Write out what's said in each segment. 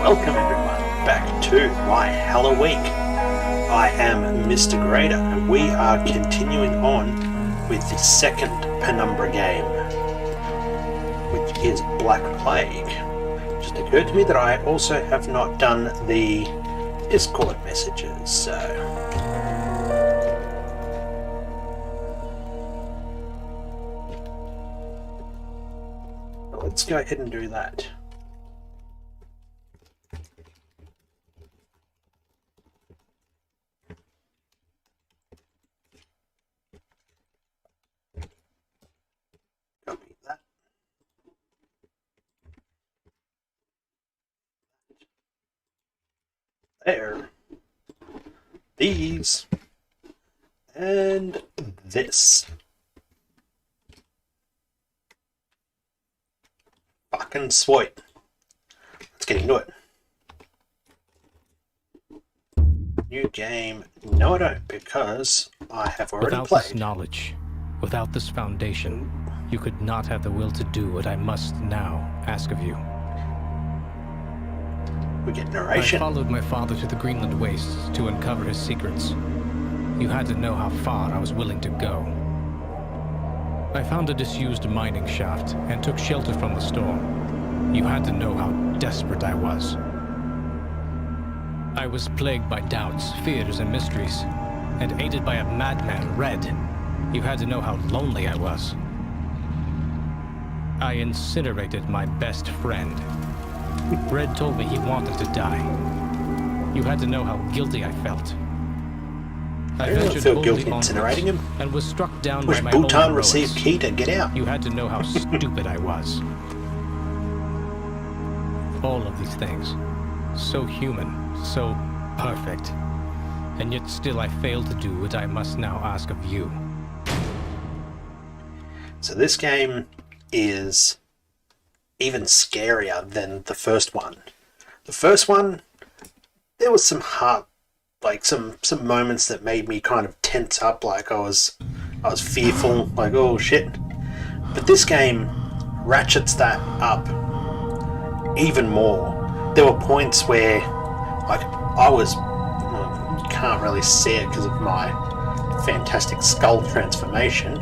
Welcome everyone back to my Halloweek. I am MrGrayda and we are continuing on with the second Penumba game, which is Black Plague. It just occurred to me that I also have not done the Discord messages, so let's go ahead and do that. Copy that. There. These. And this. Fucking sweet. Let's get into it. New game. No, I don't, because I have already Without played. this knowledge, without this foundation, you could not have the will to do what I must now ask of you. We get I narration. followed my father to the Greenland wastes to uncover his secrets. You had to know how far I was willing to go. I found a disused mining shaft and took shelter from the storm. You had to know how desperate I was. I was plagued by doubts, fears, and mysteries, and aided by a madman, Red. You had to know how lonely I was. I incinerated my best friend. Red told me he wanted to die. You had to know how guilty I felt. I don't ventured feel boldly guilty incinerating him. and was struck down Wish by my own Bhutan heroics. received key to get out. You had to know how stupid I was. All of these things. So human, so perfect. And yet still I fail to do what I must now ask of you. So this game is even scarier than the first one. The first one, there was some some moments that made me kind of tense up, like I was fearful, like oh shit. But this game ratchets that up even more. There were points where, like, I was, well, you can't really see it because of my fantastic skull transformation,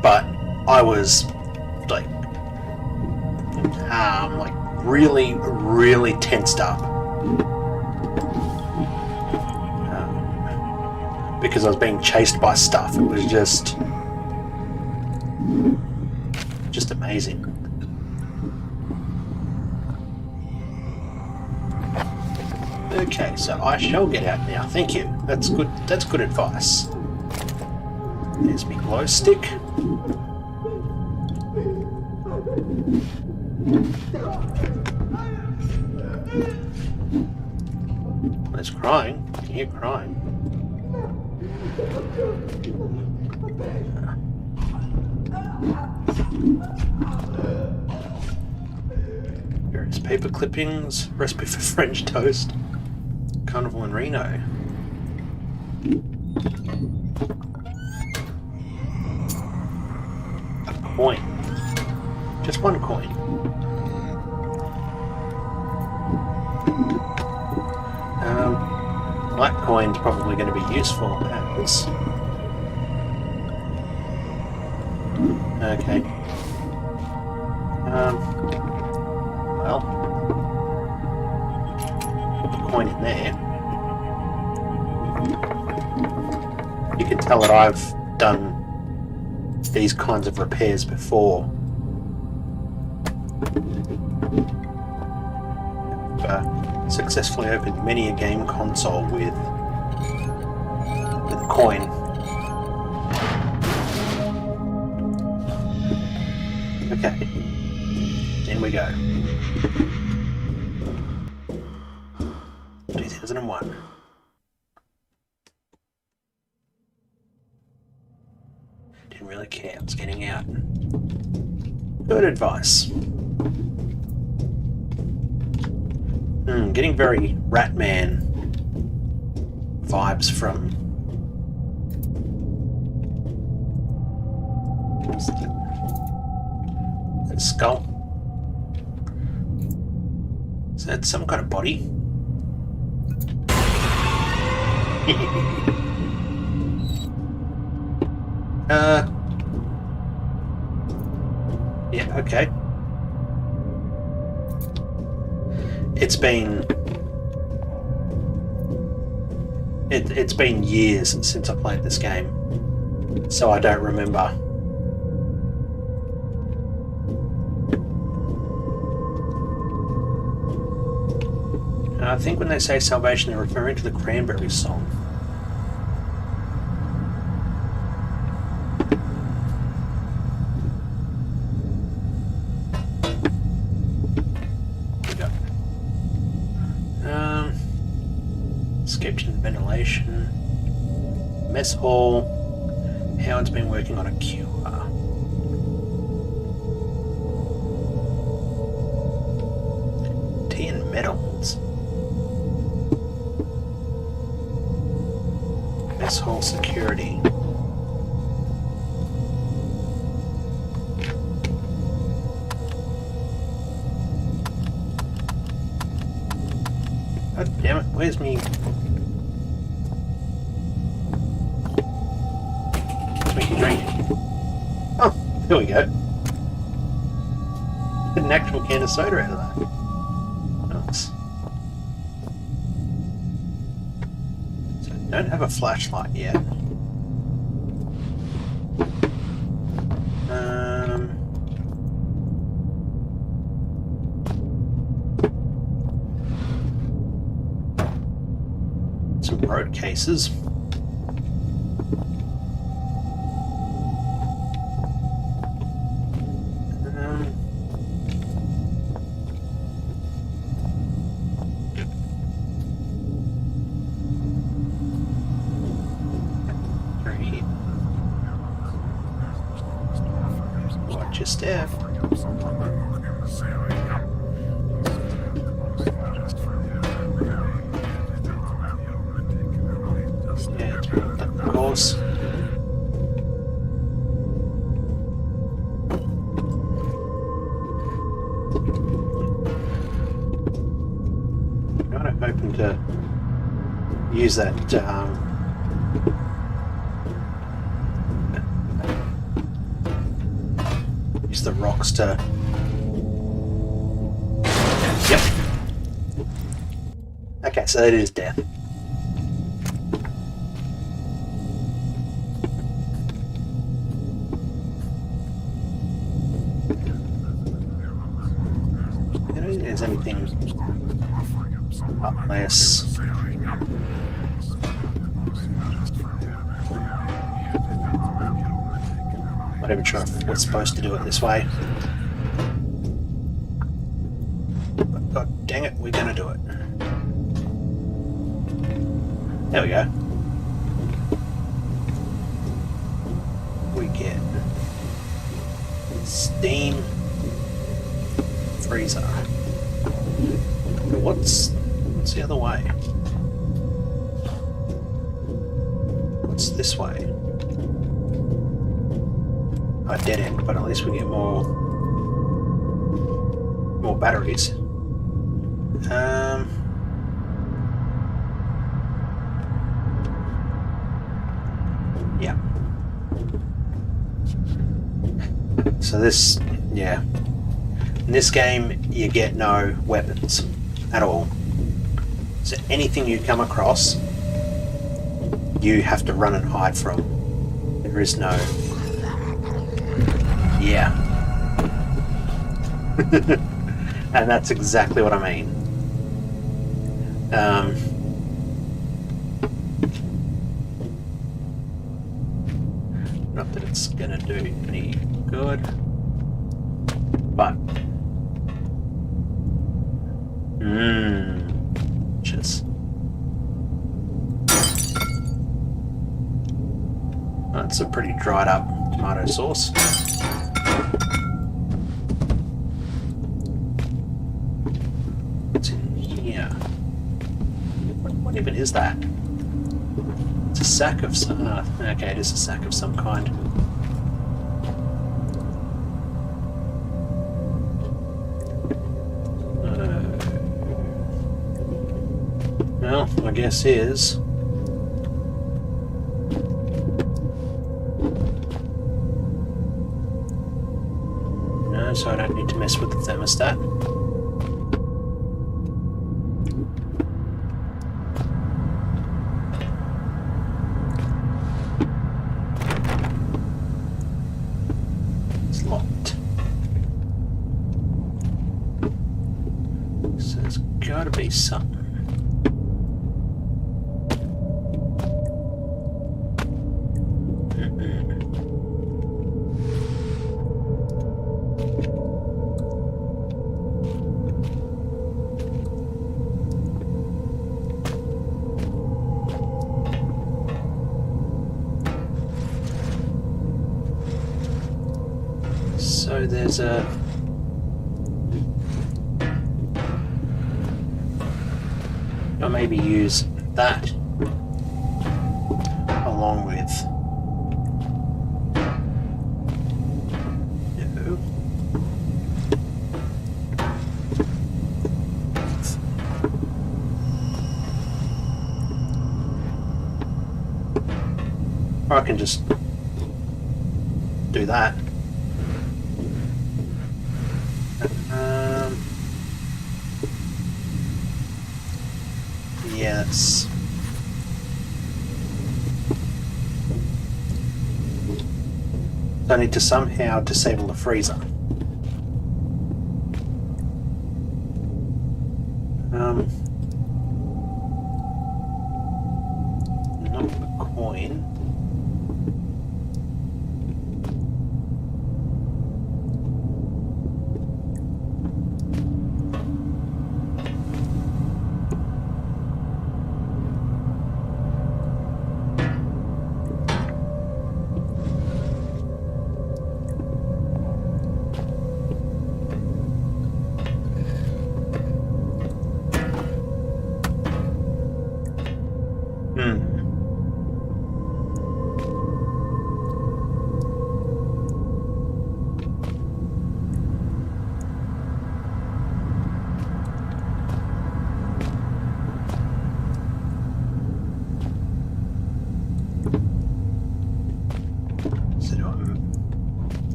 but I was like really, really tensed up because I was being chased by stuff. It was just amazing. Okay, so I shall get out now. Thank you. That's good. That's good advice. There's my glow stick. There's crying. I can hear crying. Various paper clippings. Recipe for French toast. Carnival in Reno. A coin. Just one coin. Light coin's probably going to be useful as... Okay. Well, put the coin in there. You can tell that I've done these kinds of repairs before. Successfully opened many a game console with a coin. Okay, in we go. 2001. Didn't really care. I was getting out. Good advice. Getting very Ratman vibes from skull. So that's some kind of body. Yeah, okay. It's been years since I played this game, so I don't remember. I think when they say salvation, they're referring to the Cranberries song. Escaped in ventilation. Mess hall. Howard's been working on a cure. Tea and metals. Mess hall security. God damn it, where's me? Let's make you drink. Oh, there we go. Get an actual can of soda out of that. Nice. So I don't have a flashlight yet. Some road cases. Watch your step. Yeah, it's of course. Kind of hoping to use that use the rocks to. Yep. Okay, so that is death. I don't think there's anything unless. Not even sure if we're supposed to do it this way. But god dang it, we're gonna do it. There we go. We get steam freezer. What's the other way? What's this way? A dead end, but at least we get more batteries. Yeah. So this, yeah. In this game, you get no weapons at all. So anything you come across, you have to run and hide from. There is no. Yeah. And that's exactly what I mean. Not that it's gonna do any good, but just that's a pretty dried up tomato sauce. What's in here? What even is that? It's a sack of some. Okay, it is a sack of some kind. guess, is... No, so I don't need to mess with the thermostat. It's locked. So there's gotta be something. So there's a... I'll maybe use that along with... No. Or I can just do that. Yes. I need to somehow disable the freezer. Not the coin.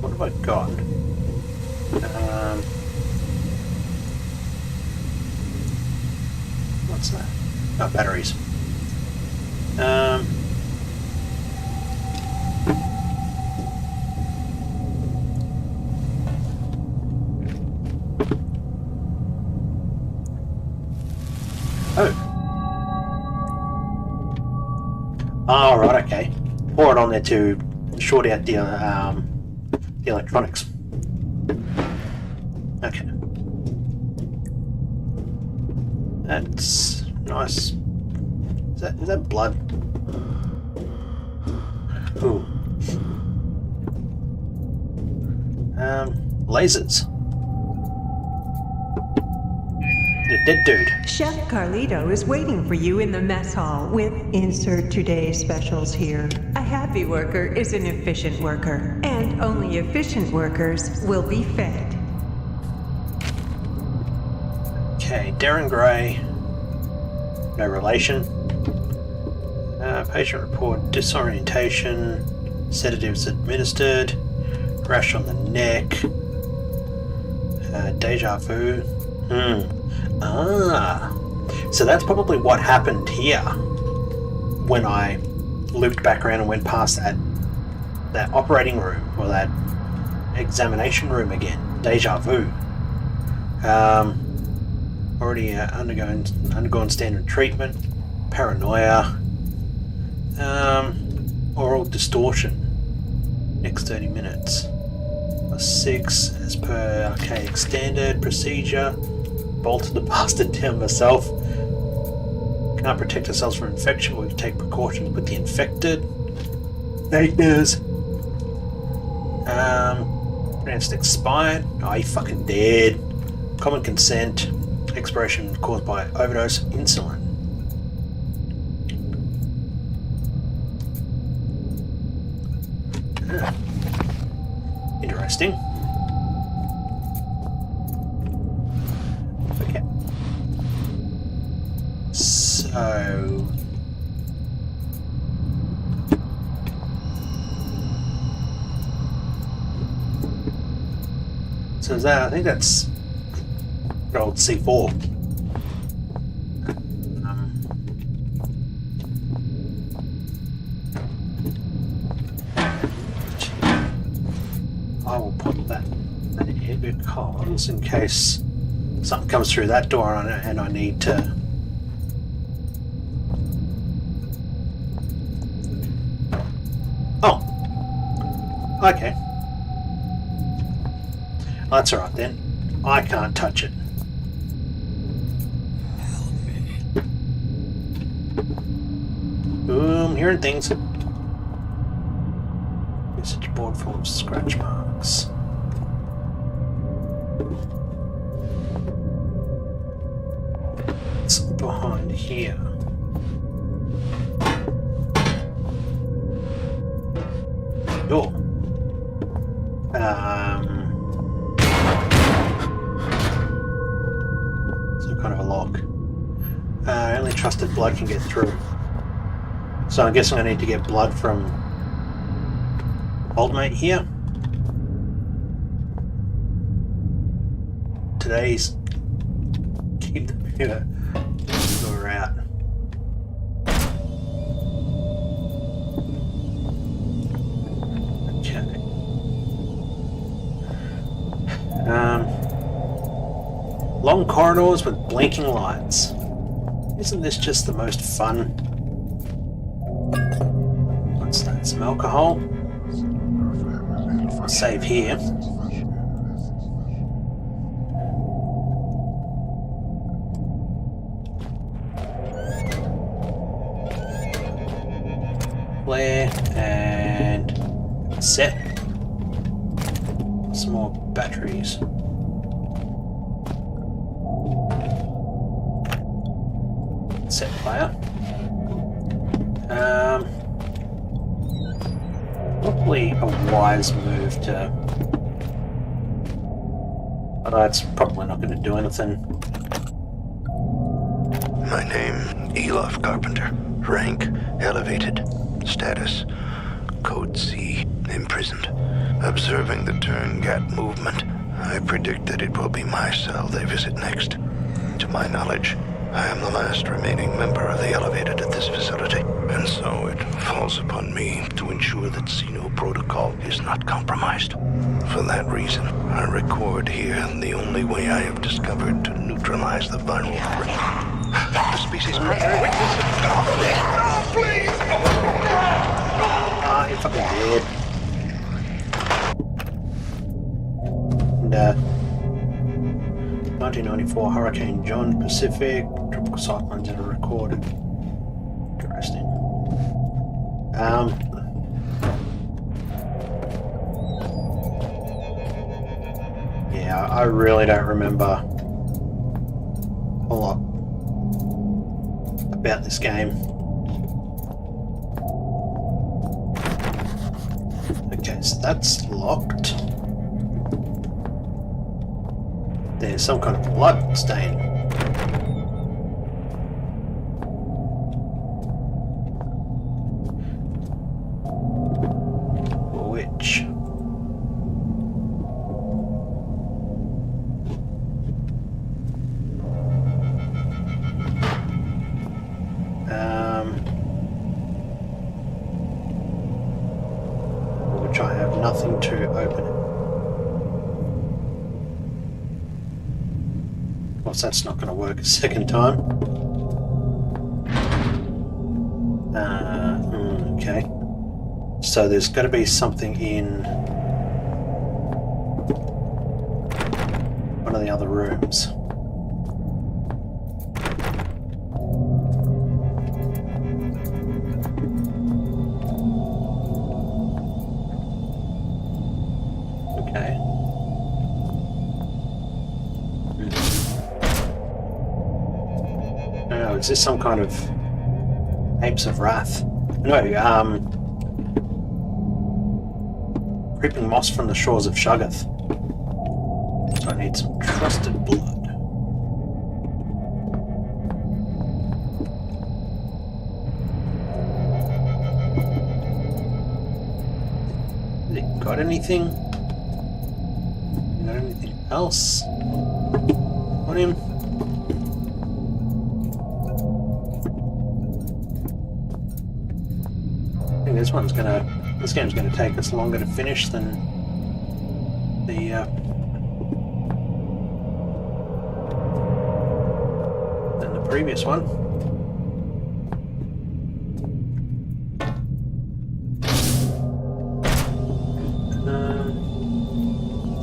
What have I got? What's that? Oh, batteries. Oh, right, okay. Pour it on there to short out the electronics. Okay. That's nice. Is that blood? Ooh. Lasers. The dead dude. Chef Carlito is waiting for you in the mess hall with insert today's specials here. A happy worker is an efficient worker, and only efficient workers will be fed. Okay, Darren Gray. No relation. Patient report, disorientation, sedatives administered, rash on the neck, deja vu. So that's probably what happened here when I looped back around and went past that operating room, or that examination room again. Deja vu. Already undergone standard treatment. Paranoia. Oral distortion. Next 30 minutes. +6 as per archaic standard procedure. Bolted the bastard down myself. Can't protect ourselves from infection, but we can take precautions with the infected. Fake news. Pronounced expired. Oh, you fucking dead. Common consent. Expiration caused by overdose insulin. Ah. Interesting. Okay. So... So is that, I think that's good old C4. I will put that in because in case something comes through that door and I need to... Oh! Okay. That's alright then. I can't touch it. I'm hearing things. Message board full of scratch marks. What's behind here? Door. Kind of a lock. Only trusted blood can get through. So I'm guessing I need to get blood from old mate here. Today's keep the computer door out. Okay. Long corridors with blinking lights. Isn't this just the most fun? What's that? Some alcohol? I'll save here. Flare and set. Some more batteries. Set player. Probably a wise move to... Although it's probably not going to do anything. My name, Elof Carpenter. Rank, elevated. Status, Code C, imprisoned. Observing the Turn-Gat movement, I predict that it will be my cell they visit next. To my knowledge, I am the last remaining member of the Elevated at this facility, and so it falls upon me to ensure that Xeno protocol is not compromised. For that reason, I record here the only way I have discovered to neutralize the viral threat. The species primary witness. No, please! Ah, you're fucking dead. And, 1994 Hurricane John Pacific. Tropical cyclones that are recorded. Interesting. Yeah, I really don't remember a lot about this game. Okay, so that's locked. There's some kind of blood stain. Which? Which I have nothing to open it. Of course, that's not going to work a second time. Okay. So there's got to be something in one of the other rooms. Okay. is this some kind of Apes of Wrath? No, creeping moss from the shores of Shuggoth. So I need some trusted blood. Got anything? Got anything else on him? I think this game's gonna take us longer to finish than the previous one.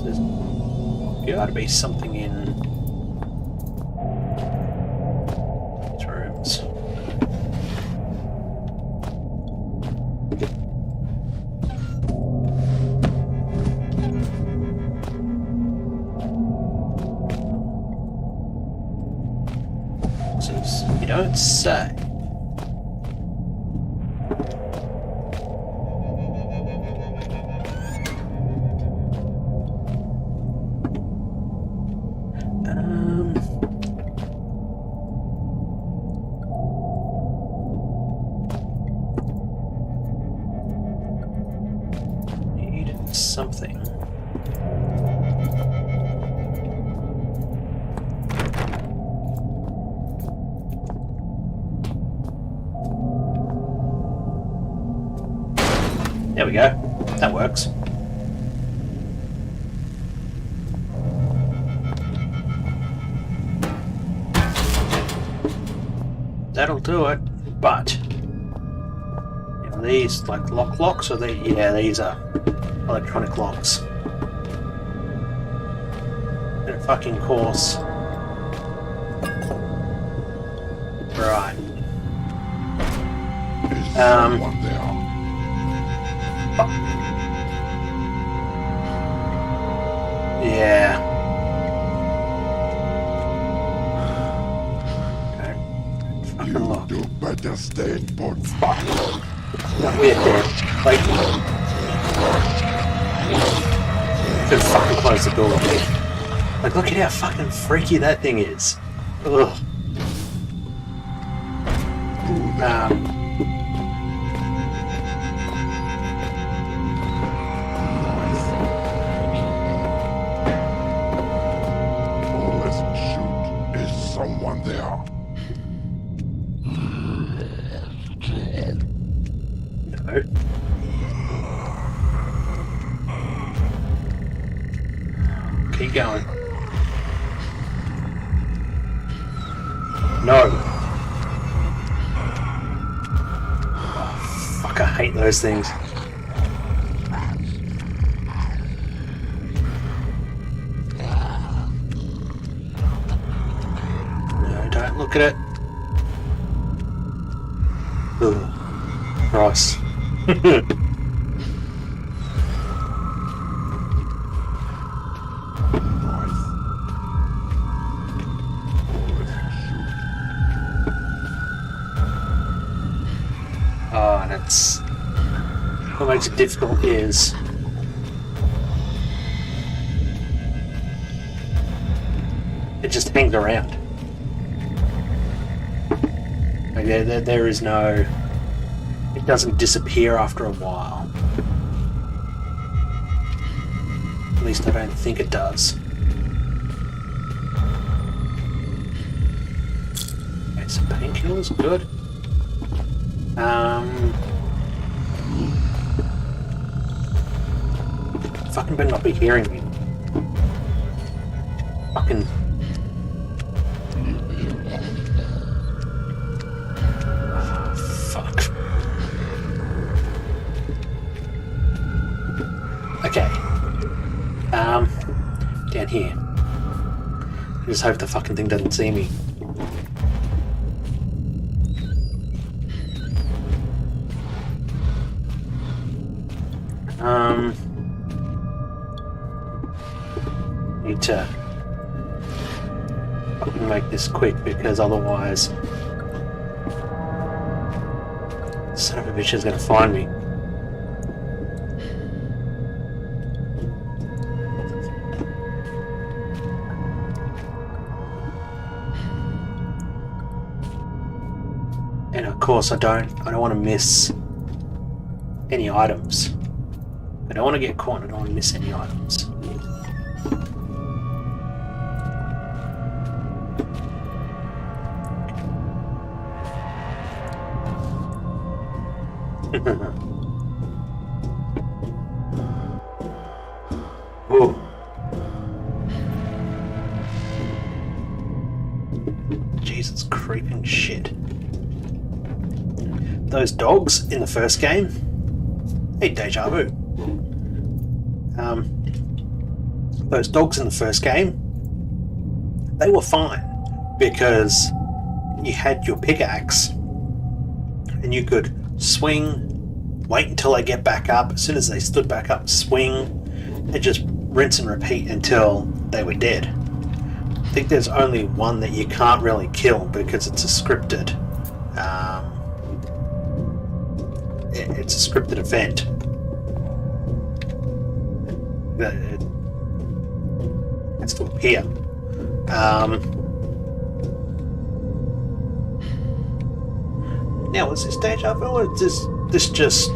There's got to be something in these rooms. You don't say. Need something. There we go. That works. That'll do it, but are these like locks or they? Yeah, these are electronic locks. And of fucking course. Right. Yeah. Okay. Fucking lock. You better stay in port. Fuck. That weird there. Like, could fucking close the door. Like, look at how fucking freaky that thing is. Ugh. Someone there. No. Keep going. No. Oh, fuck, I hate those things. Look at it. Ugh. Gross. Oh, and it's... what makes it difficult is... it just hangs around. Like there is no... it doesn't disappear after a while. At least I don't think it does. Okay, some painkillers, good. Fucking better not be hearing me. Fucking... okay. Down here. I just hope the fucking thing doesn't see me. Need to fucking make this quick because otherwise Son of a bitch is gonna find me. And of course I don't want to miss any items. I don't want to get caught, I don't want to miss any items. Ooh. Jesus creeping shit. Those dogs in the first game, hey, deja vu. Those dogs in the first game, they were fine because you had your pickaxe and you could swing, wait until they get back up. As soon as they stood back up, swing, and just rinse and repeat until they were dead. I think there's only one that you can't really kill because it's a scripted. It's a scripted event. It has to appear. Now, was this deja vu, or is this just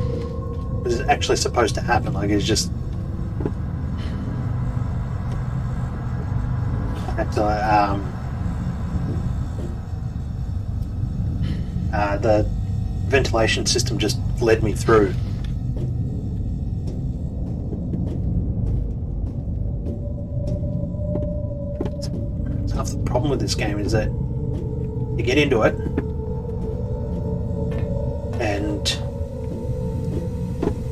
was it actually supposed to happen? Like, it's just I had to, the ventilation system just led me through. Half the problem with this game is that you get into it and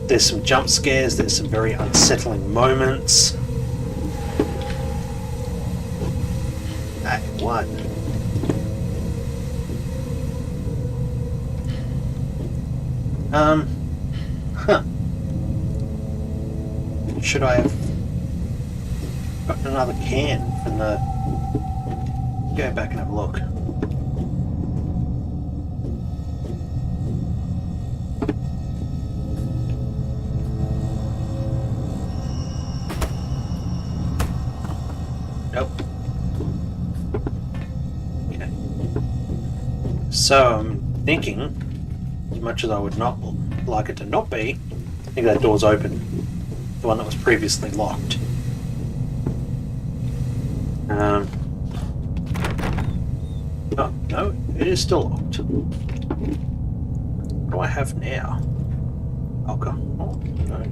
there's some jump scares, there's some very unsettling moments. Act 1. Huh. Should I have gotten another can from the... Go back and have a look. Nope. Okay. So I'm thinking, as much as I would not like it to not be, I think that door's open. The one that was previously locked. Oh, no, it is still locked. What do I have now? Alcohol? No.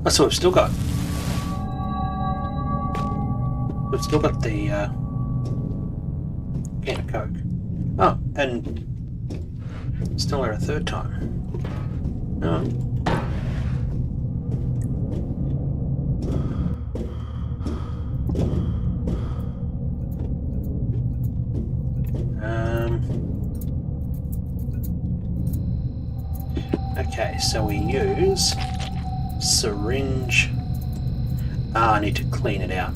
So we've still got the can of Coke. Oh, and still there a third time. No. Okay, so we use syringe. I need to clean it out.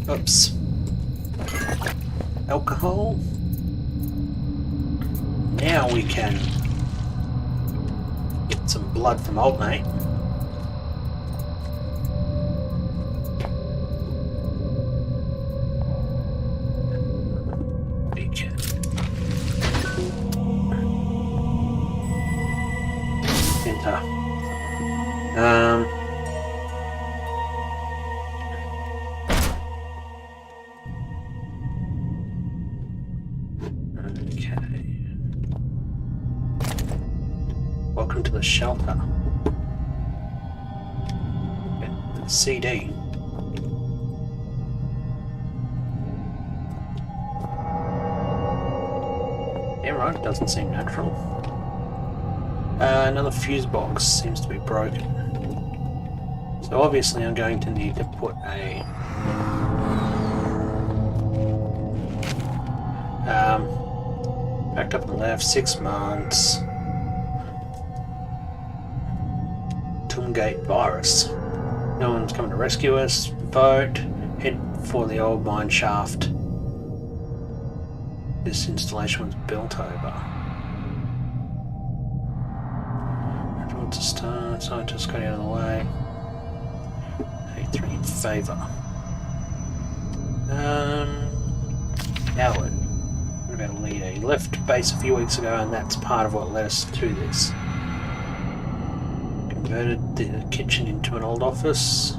Oops. Alcohol. Now we can get some blood from old mate. We can enter. Welcome to the shelter. Get CD. Yeah, right, doesn't seem natural. Another fuse box seems to be broken. So obviously I'm going to need to put a... backed up on the left, 6 months. Quantum Gate virus. No one's coming to rescue us. Vote. Head for the old mine shaft. This installation was built over. Everyone to start. Scientists got out of the way. A3 in favour. Howard. What about Leader? He left base a few weeks ago, and that's part of what led us to this. Converted the kitchen into an office.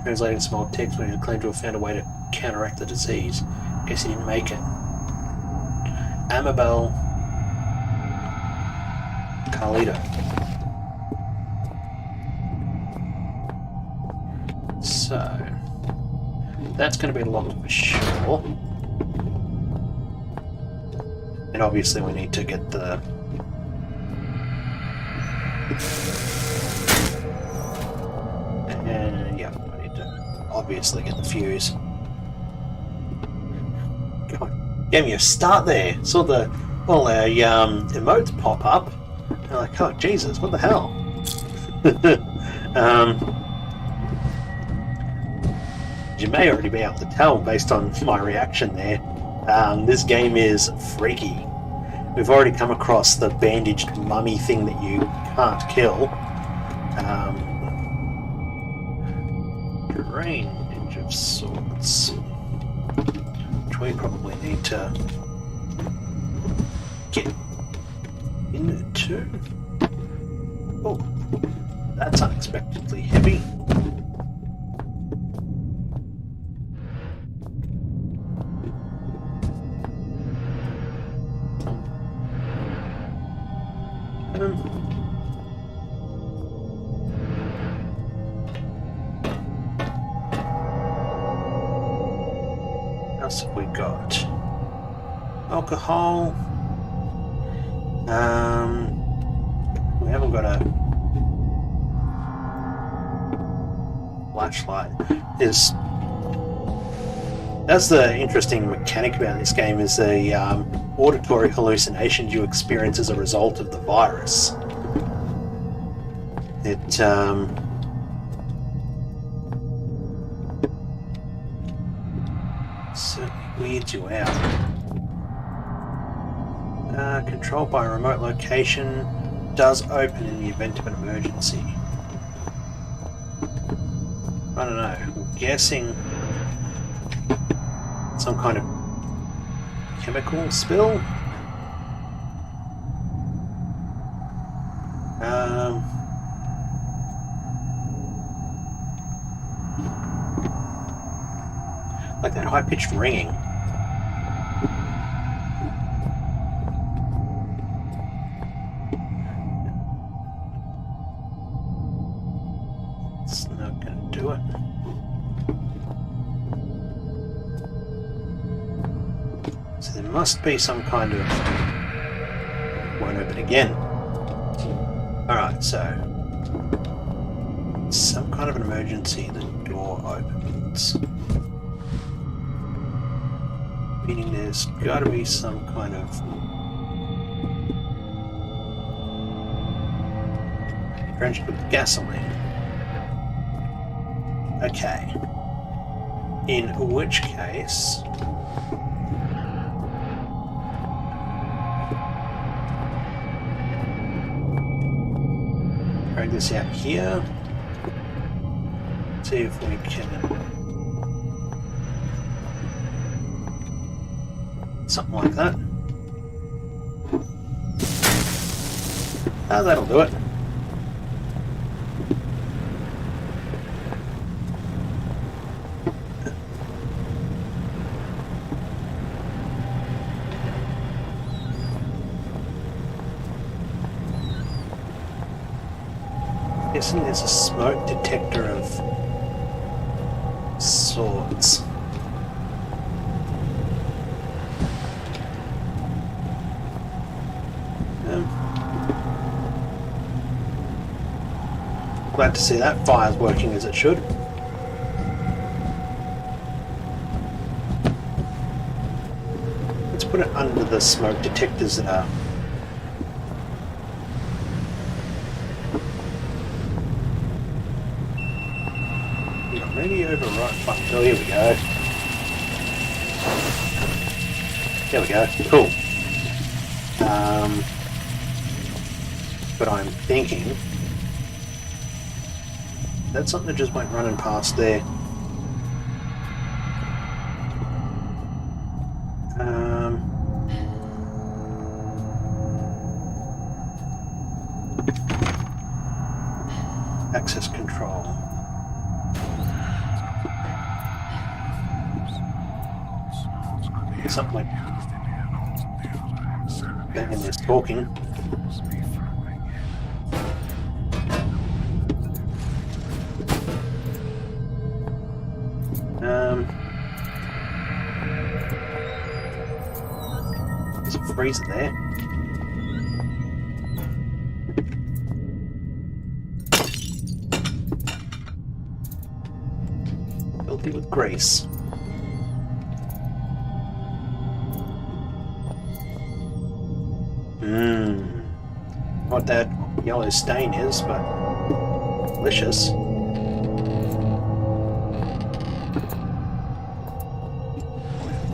Translating some old text when he claimed to have found a way to counteract the disease. Guess he didn't make it. Amabel Carlito. So that's going to be locked for sure. And obviously we need to get the yeah, I need to obviously get the fuse. God, gave me a start there. Saw the emotes pop up. And I'm like, oh Jesus, what the hell? You may already be able to tell based on my reaction there. This game is freaky. We've already come across the bandaged mummy thing that you can't kill. Range of sorts, which we probably need to get into. Oh, that's unexpectedly heavy. What else have we got? Alcohol. We haven't got a flashlight. That's the interesting mechanic about this game, is the auditory hallucinations you experience as a result of the virus. It certainly weirds you out. Controlled by a remote location, does open in the event of an emergency. I don't know, I'm guessing some kind of chemical spill? Like that high-pitched ringing. It's not going to do it. So there must be some kind of... Won't open again. Alright, so... some kind of an emergency, the door opens. Meaning there's got to be some kind of... drenched with gasoline. Okay. In which case... drag this out here. See if we can... something like that. That'll do it. Guessing there's a smoke detector of sorts. Glad to see that fire's working as it should. Let's put it under the smoke detectors that are Maybe override button. Oh, here we go. There we go. Cool. But I'm thinking that's something that just went running past there. Access control. Something like banging this talking. There's a freezer there. Filthy with grease. What that yellow stain is, but delicious.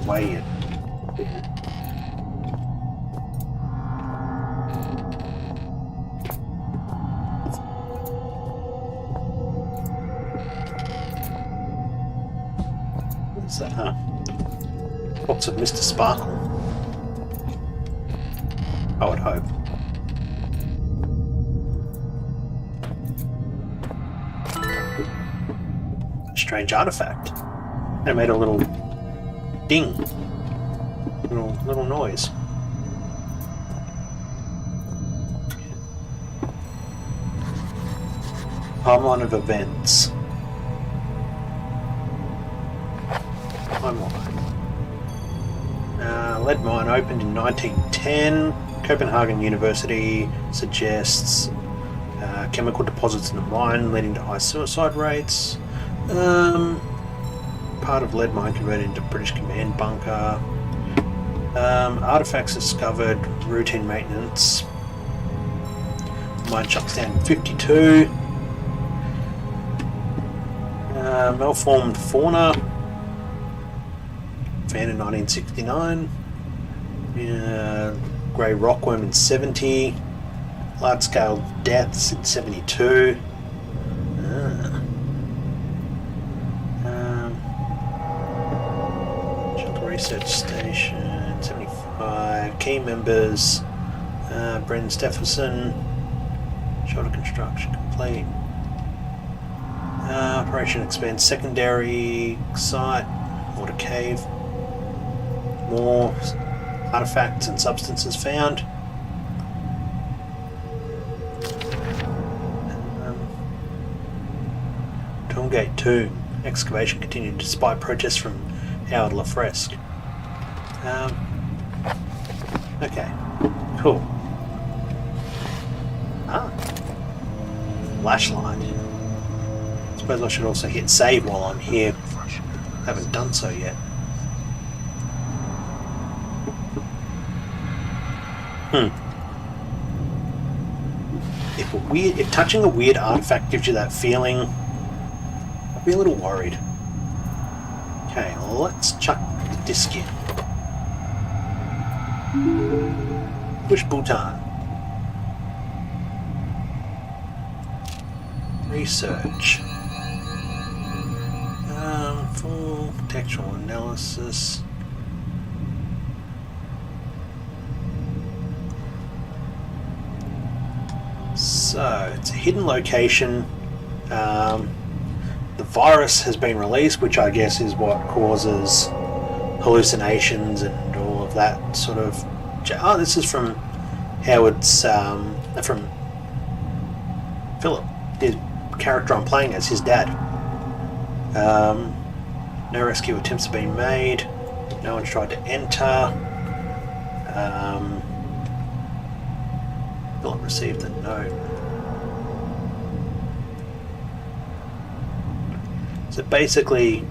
Weigh it. What's that, huh? Box of Mr. Sparkle. I would hope. Strange artifact. And it made a little ding. Little noise. Timeline of events. Timeline. Lead mine opened in 1910. Copenhagen University suggests chemical deposits in the mine leading to high suicide rates. Part of lead mine converted into British command bunker. Artifacts discovered, routine maintenance. Mine shuts down in 52. Malformed fauna. Found in 1969. Grey rockworm in 70. Large scale deaths in 72. Research station 75. Key members Brendan Stephenson. Shoulder construction complete. Operation expands secondary site. Water cave. More artifacts and substances found. Tombgate 2. Excavation continued despite protests from Howard LaFresque. Okay. Cool. Flashlight. Suppose I should also hit save while I'm here. Haven't done so yet. If touching a weird artifact gives you that feeling, I'd be a little worried. Okay, let's chuck the disc in. Push button. Research. Full contextual analysis. So, it's a hidden location. The virus has been released, which I guess is what causes hallucinations and all of that sort of... Oh, this is from Howard's... from Philip, his character I'm playing as, his dad. No rescue attempts have been made. No one's tried to enter. Philip received a note. So basically,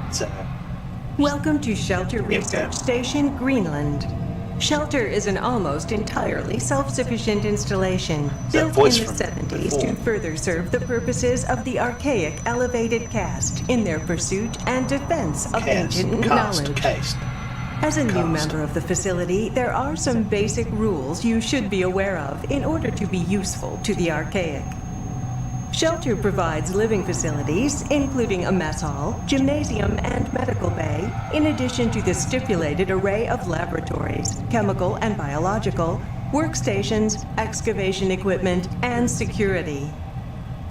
it's Welcome to Shelter Research Station, Greenland. Shelter is an almost entirely self-sufficient installation built in voice the from 70s before? to further serve the purposes of the archaic elevated caste in their pursuit and defense of ancient knowledge. Cast. As a new Cast. member of the facility, there are some basic rules you should be aware of in order to be useful to the archaic. Shelter provides living facilities, including a mess hall, gymnasium, and medical bay, in addition to the stipulated array of laboratories, chemical and biological, workstations, excavation equipment, and security.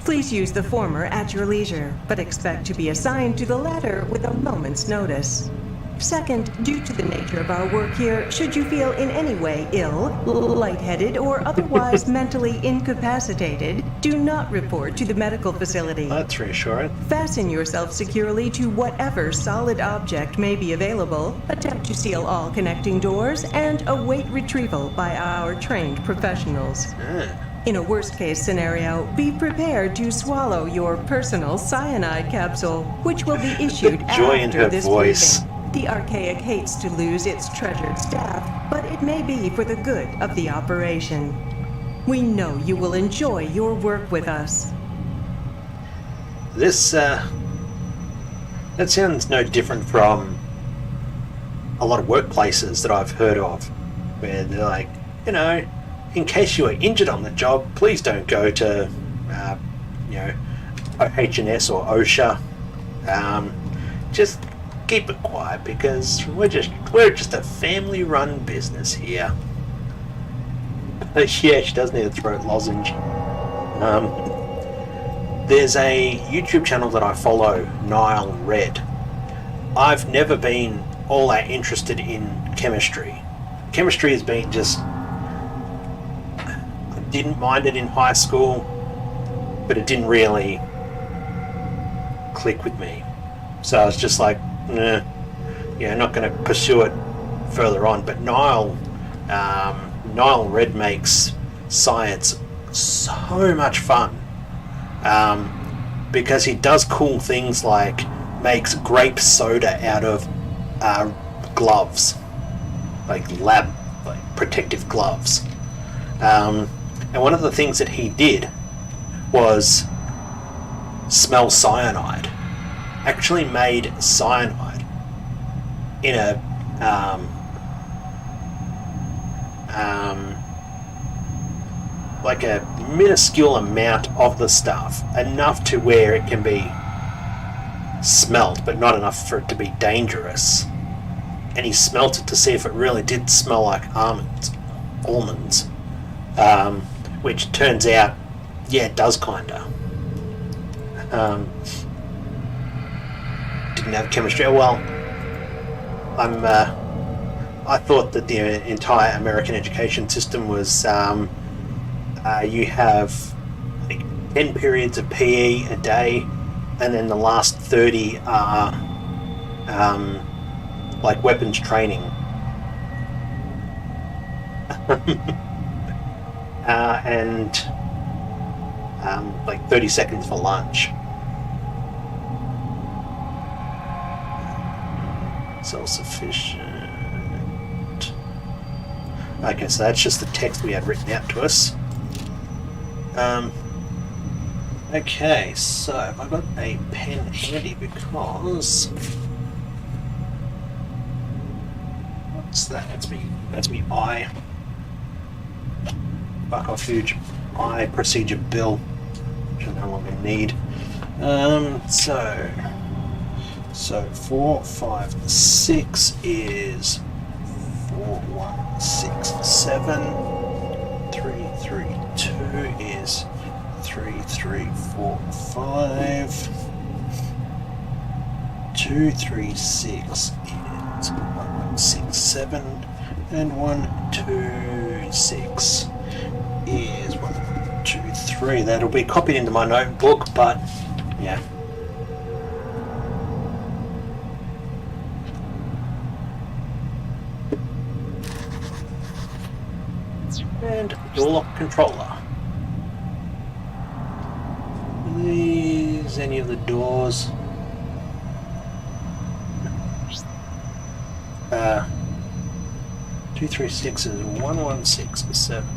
Please use the former at your leisure, but expect to be assigned to the latter with a moment's notice. Second, due to the nature of our work here, should you feel in any way ill, lightheaded, or otherwise mentally incapacitated, do not report to the medical facility. That's reassuring. Fasten yourself securely to whatever solid object may be available, attempt to seal all connecting doors, and await retrieval by our trained professionals. In a worst-case scenario, be prepared to swallow your personal cyanide capsule, which will be issued The joy in after her this voice. briefing. The Archaic hates to lose its treasured staff, but it may be for the good of the operation. We know you will enjoy your work with us. This, that sounds no different from a lot of workplaces that I've heard of, where they're like, you know, in case you are injured on the job, please don't go to, you know, OH&S or OSHA. Just keep it quiet because we're just a family-run business here. Yeah, she does need a throat lozenge. There's a YouTube channel that I follow, Nile Red. I've never been all that interested in chemistry. Chemistry has been just... I didn't mind it in high school, but it didn't really click with me. So I was just like, nah, yeah, not going to pursue it further on. But Nile Red makes science so much fun, because he does cool things like makes grape soda out of gloves, like protective gloves. And one of the things that he did was smell cyanide. Actually made cyanide in a like a minuscule amount of the stuff, enough to where it can be smelt, but not enough for it to be dangerous. And he smelt it to see if it really did smell like almonds, which turns out, yeah, it does kinda. Didn't have chemistry. Well, I thought that the entire American education system was you have like 10 periods of PE a day, and then the last 30 are like weapons training. And like 30 seconds for lunch. Self-sufficient. Okay, so that's just the text we had written out to us. Okay, so have I got a pen handy because what's that? That's me eye. Fuck off huge eye procedure bill, which I no longer need. So 4, 5, 6 is 4, 1, 6, 7. 3, 3, 2 is 3, 3, 4, 5. 2, 3, 6 is 1, 6, 7, and 1, 2, 6 is 1, 2, 3. That'll be copied into my notebook, but yeah. And door lock controller. Are these any of the doors? 236 is 116 is 7.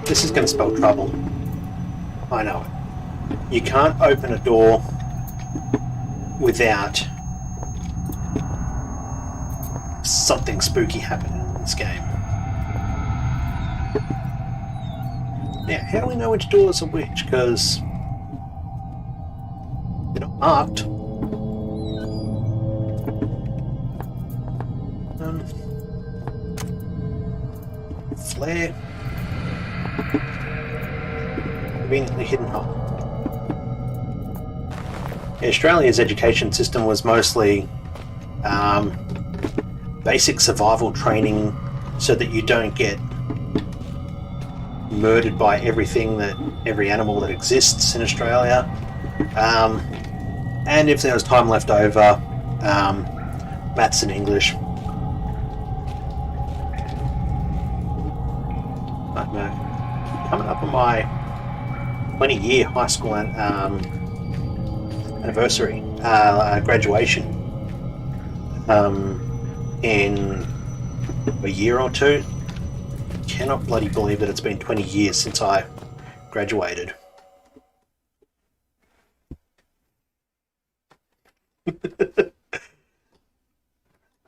This is going to spell trouble. I know it. You can't open a door without something spooky happening in this game. Now, how do we know which doors are which? Because they're not marked. Flare. Conveniently hidden hole. Australia's education system was mostly basic survival training so that you don't get murdered by every animal that exists in Australia. And if there was time left over, maths and English. But no, coming up on my 20-year high school anniversary, graduation, in a year or two. Cannot bloody believe that it's been 20 years since I graduated.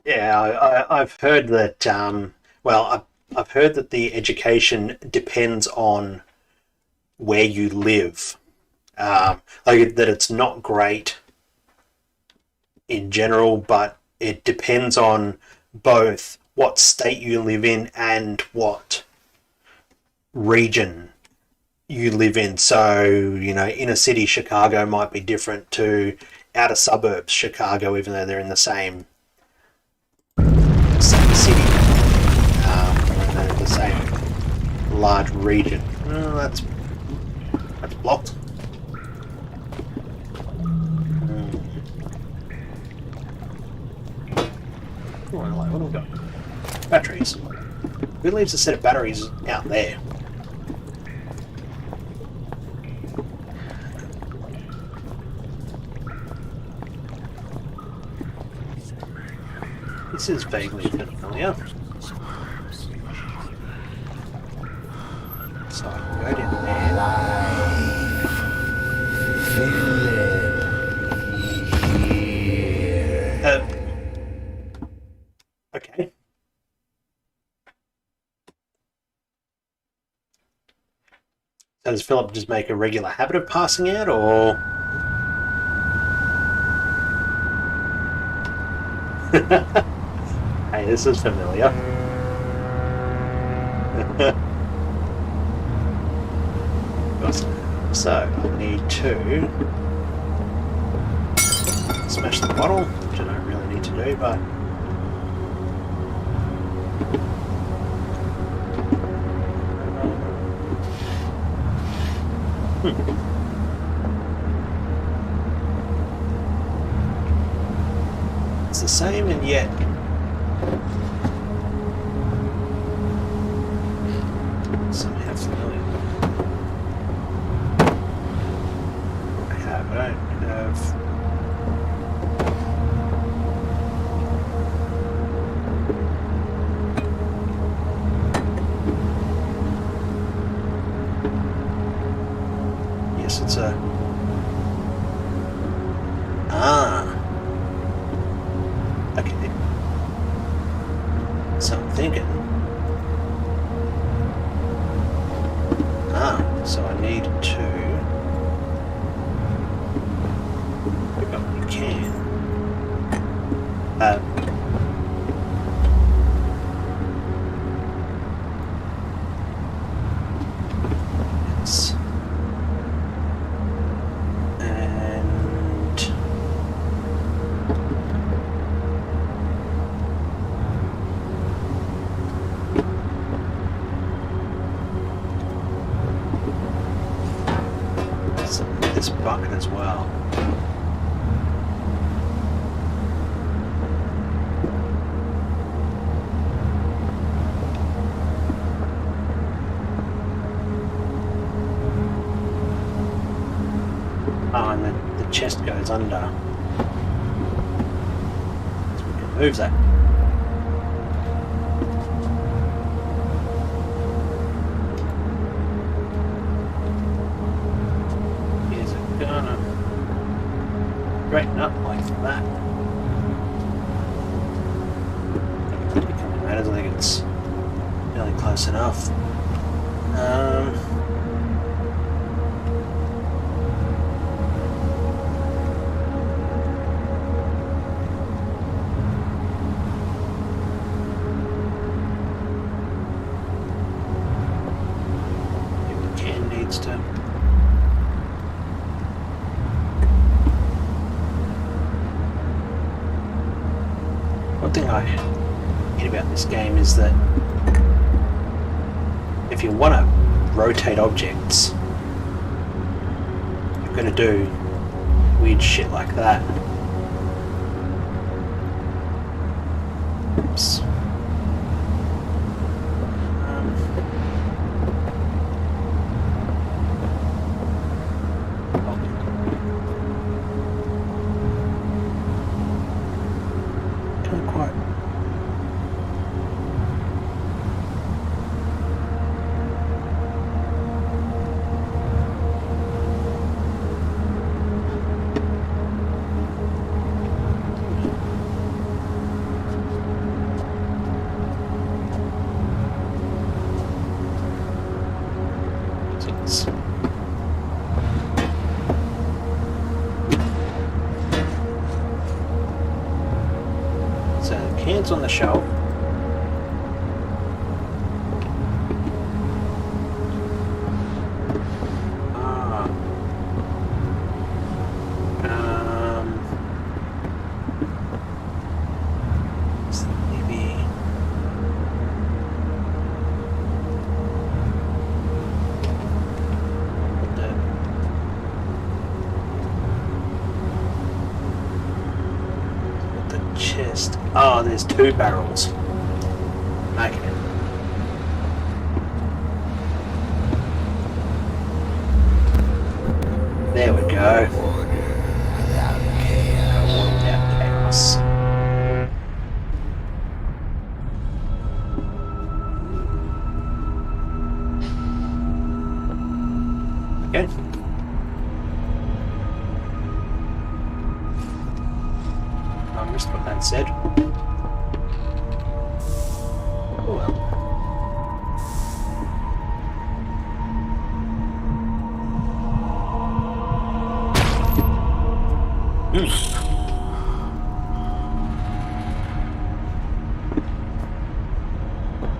Yeah, I've heard that. I've heard that the education depends on where you live. Like that, it's not great in general, but it depends on both what state you live in and what region you live in. So, you know, inner city Chicago might be different to outer suburbs Chicago, even though they're in the same city, or in the same large region. Well, that's blocked. What have we got? Batteries. Who leaves a set of batteries out there? This is vaguely familiar. So I can go down there. Okay. So does Philip just make a regular habit of passing out, or? Hey, this is familiar. So I need to smash the bottle, which I don't really need to do, but it's the same, and yet somehow familiar. I don't have. Yes, it's a. Okay. So I'm thinking. So I need to pick up what you can. Yes. And this bucket as well. Oh, and the chest goes under. move that. Is it gonna straighten up like that? I don't think it's really close enough. One thing I hate about this game is that if you want to rotate objects, you're going to do weird shit like that. Oops. So the cans on the shelf. Oh, there's two barrels. Okay. There we go. Without chaos. Okay. I missed what that said. Oh well.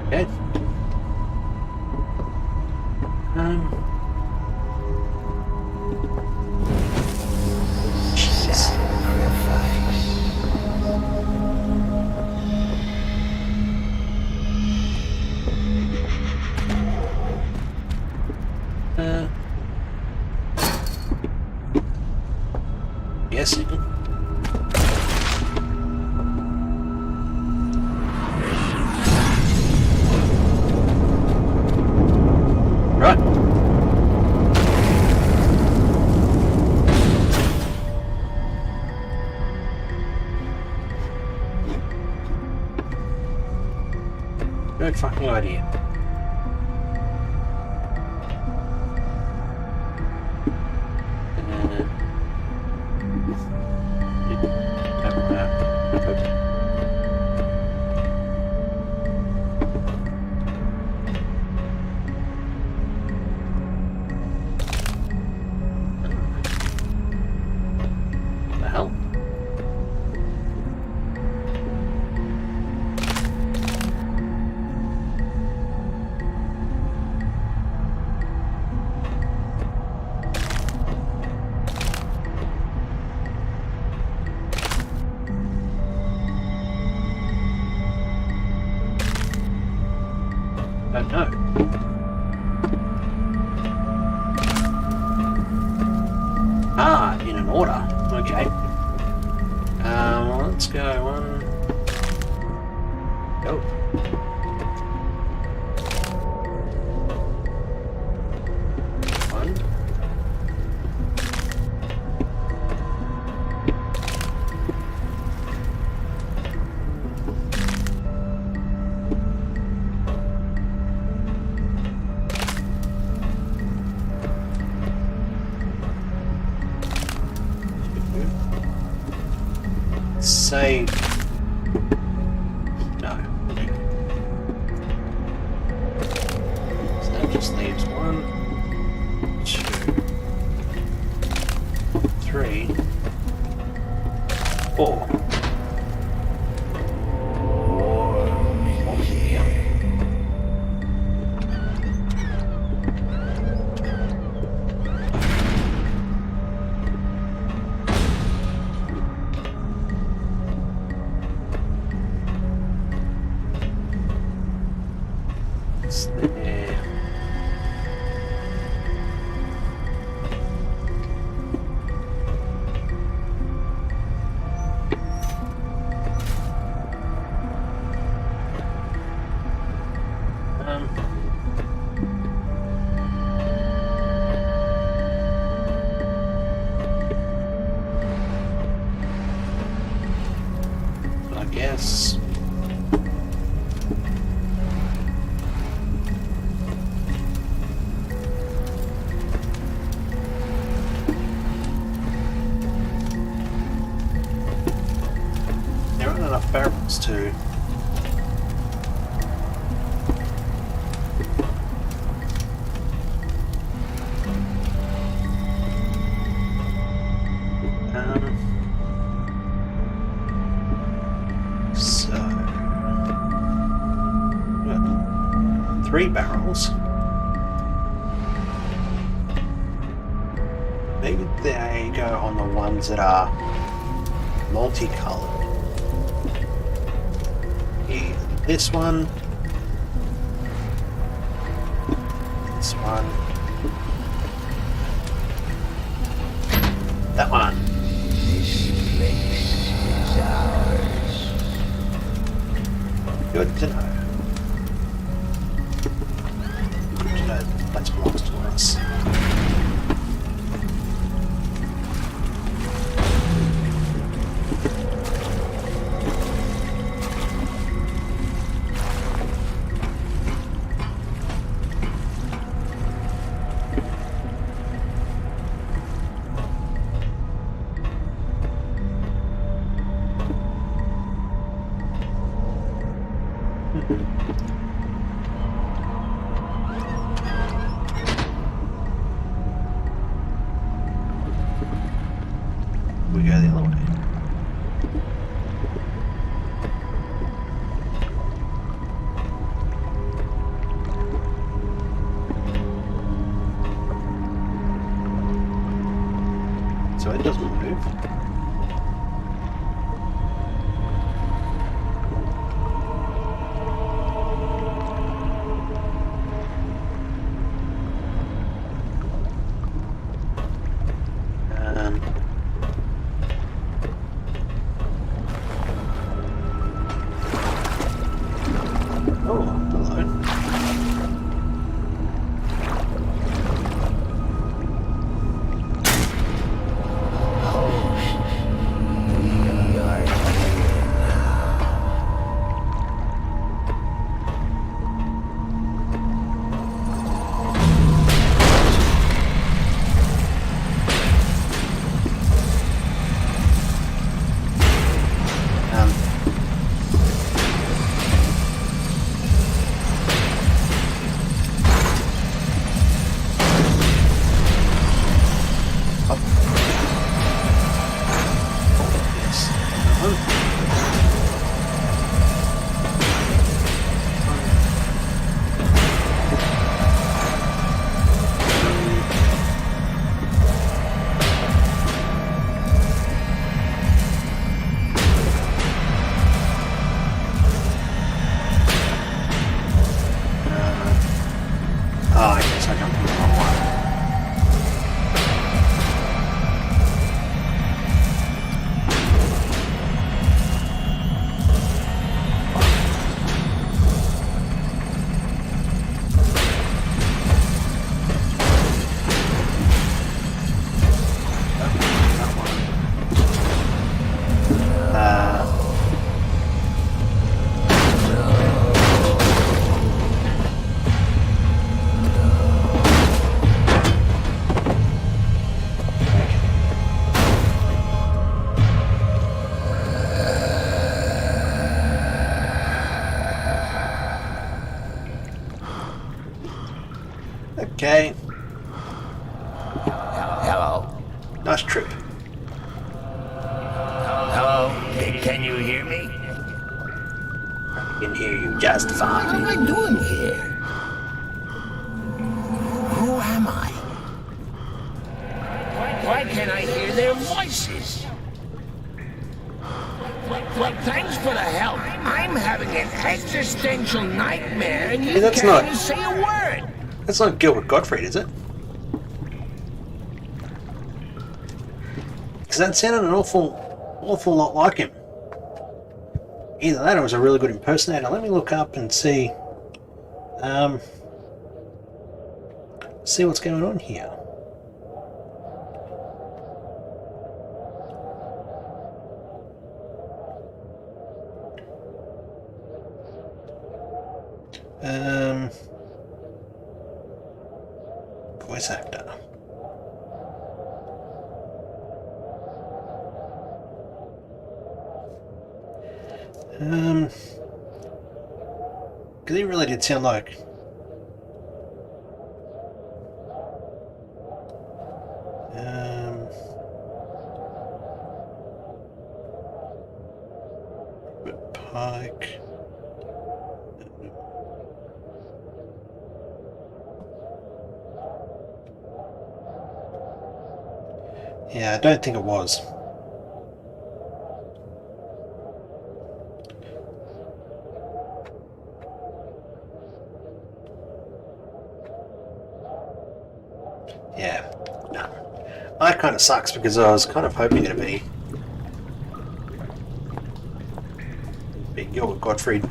Okay. Yes. Right. No fucking idea. Don't know. Ah, in an order. Okay. Let's go one. Go. One. say... No. So that just leaves 1, 2, 3, 4. I guess. There aren't enough barrels to... So... 3 barrels. Maybe they go on the ones that are multicolored. This one, this one, that one. This place is ours. Good to know. Good to know that the place belongs to us. We go the other way. So it doesn't move. Oh, hello. Oh, I guess I jumped in the wrong one. That one. Okay. Hello? Nice trip. Hello? Can you hear me? I can hear you just What fine. am I doing here? Who am I? Why can't I hear their voices? Well, thanks for the help. I'm having an existential nightmare and you Hey, that's can't not- even say a word. That's not Gilbert Gottfried, is it? Because that sounded an awful lot like him. Either that or it was a really good impersonator. Let me look up and see. See what's going on here. Voice actor. Because he really did sound like. Pike. Yeah, I don't think it was. Yeah, no. That kind of sucks because I was kind of hoping it'd be Gilbert Gottfried.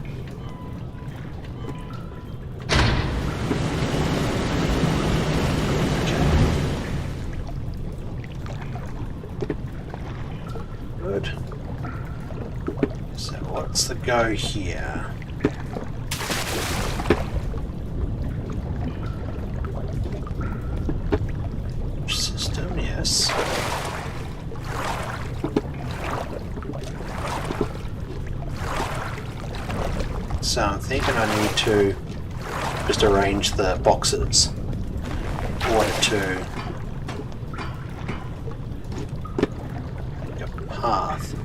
Good. So what's the go here? System, yes. So I'm thinking I need to just arrange the boxes. Order to path.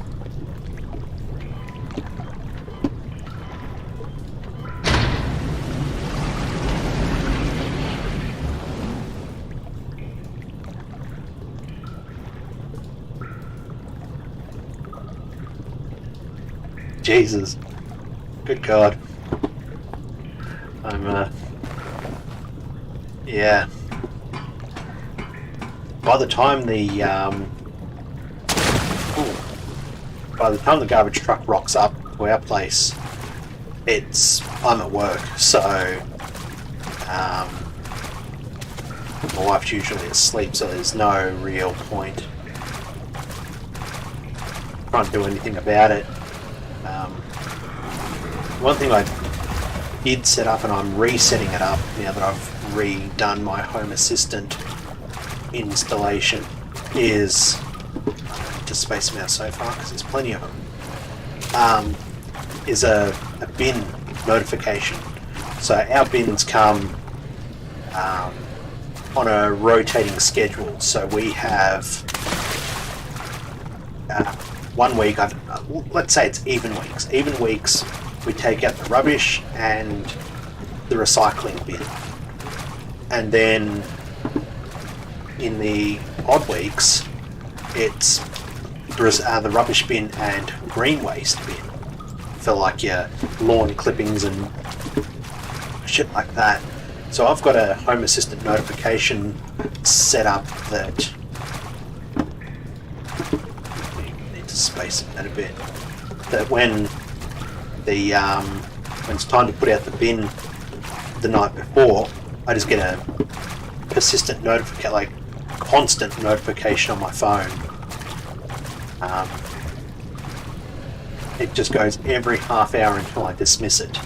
Jesus. Good God. Yeah. By the time the garbage truck rocks up to our place, I'm at work, so my wife's usually asleep, so there's no real point trying to do anything about it. One thing I did set up, and I'm resetting it up now that I've redone my Home Assistant installation, is to space them out so far because there's plenty of them. Is a bin notification. So our bins come on a rotating schedule. So we have 1 week. Let's say it's even weeks. Even weeks, we take out the rubbish and the recycling bin, and then in the odd weeks, it's the rubbish bin and green waste bin for like your lawn clippings and shit like that. So I've got a Home Assistant notification set up that I need to space it out a bit. That when it's time to put out the bin the night before, I just get a persistent notification, like constant notification on my phone. It just goes every half hour until I dismiss it.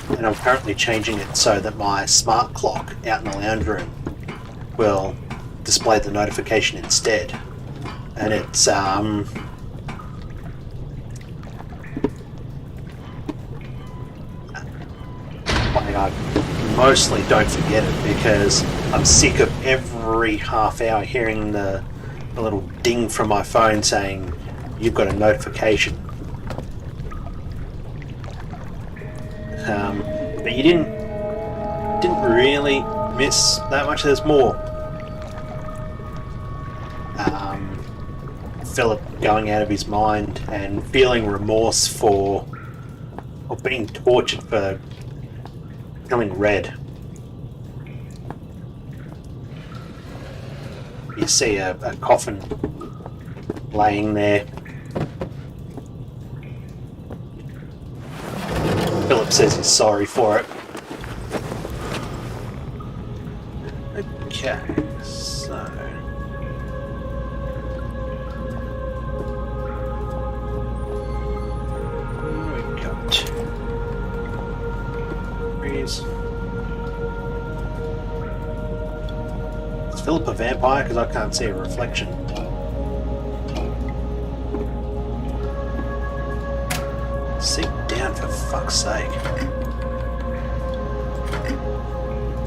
And I'm currently changing it so that my smart clock out in the lounge room will display the notification instead. And it's playing a mostly don't forget it because I'm sick of every half hour hearing the little ding from my phone saying you've got a notification. But you didn't really miss that much. There's more. Philip going out of his mind and feeling remorse for or being tortured for killing Red. You see a coffin laying there. Philip says he's sorry for it. Okay, so... we got... Freeze. Is Philip a vampire? Because I can't see a reflection. Sit down, for fuck's sake.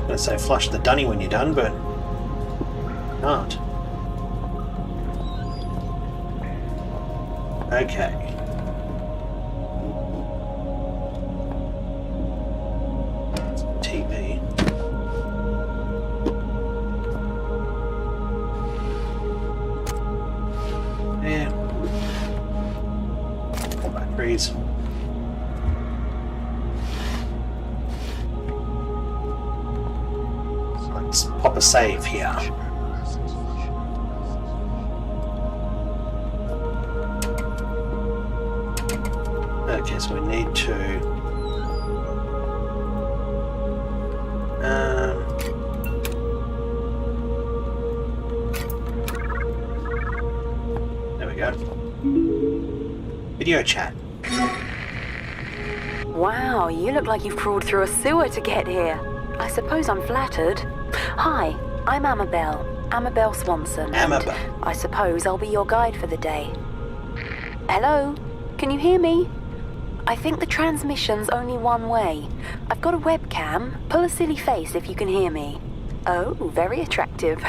I'm gonna say flush the dunny when you're done, but can't. Okay. TV. Yeah. Batteries. Let's pop a save here. Okay, so we need to there we go. Video chat. Wow, you look like you've crawled through a sewer to get here. I suppose I'm flattered. Hi, I'm Amabel Swanson. Amabel. I suppose I'll be your guide for the day. Hello? Can you hear me? I think the transmission's only one way. I've got a webcam. Pull a silly face if you can hear me. Oh, very attractive.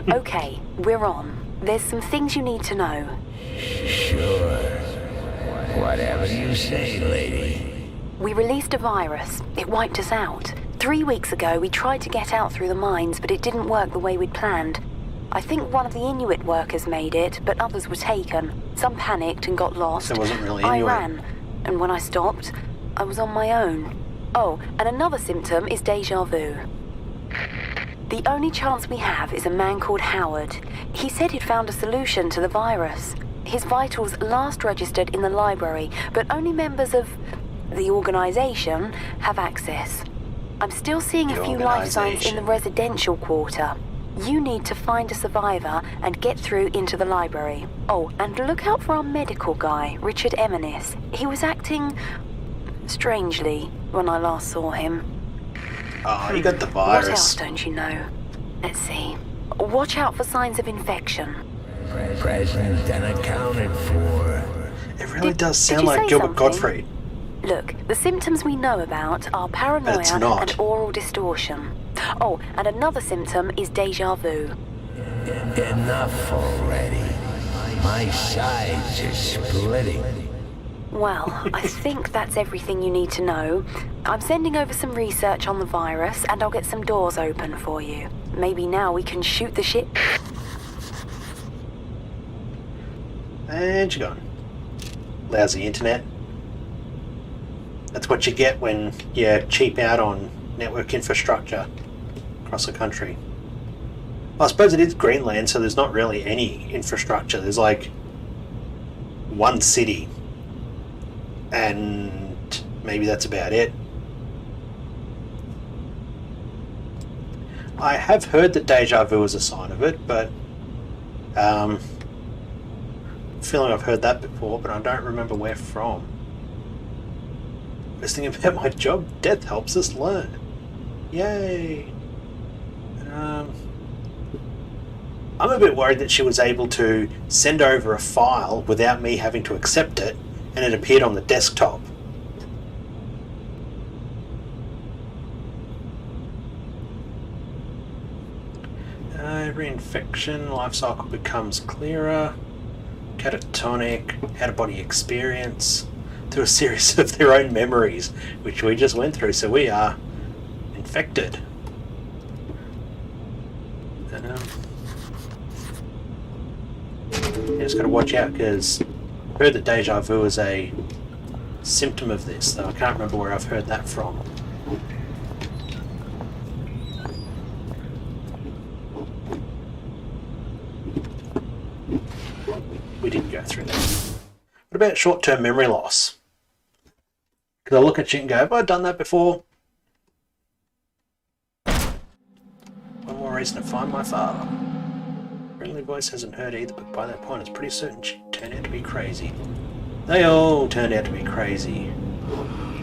Okay, we're on. There's some things you need to know. Sure. Whatever you say, lady. We released a virus. It wiped us out. 3 weeks ago, we tried to get out through the mines, but it didn't work the way we'd planned. I think one of the Inuit workers made it, but others were taken. Some panicked and got lost. So it wasn't really I Inuit. ran, and when I stopped, I was on my own. Oh, and another symptom is déjà vu. The only chance we have is a man called Howard. He said he'd found a solution to the virus. His vitals last registered in the library, but only members of the organization have access. I'm still seeing a few life signs in the residential quarter. You need to find a survivor and get through into the library. Oh, and look out for our medical guy, Richard Eminis. He was acting strangely when I last saw him. Oh, you got the virus. What else don't you know? Let's see. Watch out for signs of infection. Present and accounted for. It really does did sound you like say Gilbert something? Gottfried. Look, the symptoms we know about are But paranoia it's not. and oral distortion. Oh, and another symptom is déjà vu. Enough already. My sides are splitting. Well, I think that's everything you need to know. I'm sending over some research on the virus, and I'll get some doors open for you. Maybe now we can shoot the shit. And you're gone. Lousy internet. That's what you get when you cheap out on network infrastructure across the country. Well, I suppose it is Greenland, so there's not really any infrastructure. There's like one city, and maybe that's about it. I have heard that deja vu is a sign of it, but feeling I've heard that before, but I don't remember where from. Best thing about my job, death helps us learn. Yay! I'm a bit worried that she was able to send over a file without me having to accept it, and it appeared on the desktop. Every infection life cycle becomes clearer. Catatonic, out-of-body experience, through a series of their own memories, which we just went through, so we are infected. Just got to watch out, because I've heard that deja vu is a symptom of this, though I can't remember where I've heard that from. We didn't go through that. What about short-term memory loss? Because I look at you and go, have I done that before? One more reason to find my father. Friendly voice hasn't heard either, but by that point it's pretty certain she turned out to be crazy. They all turned out to be crazy.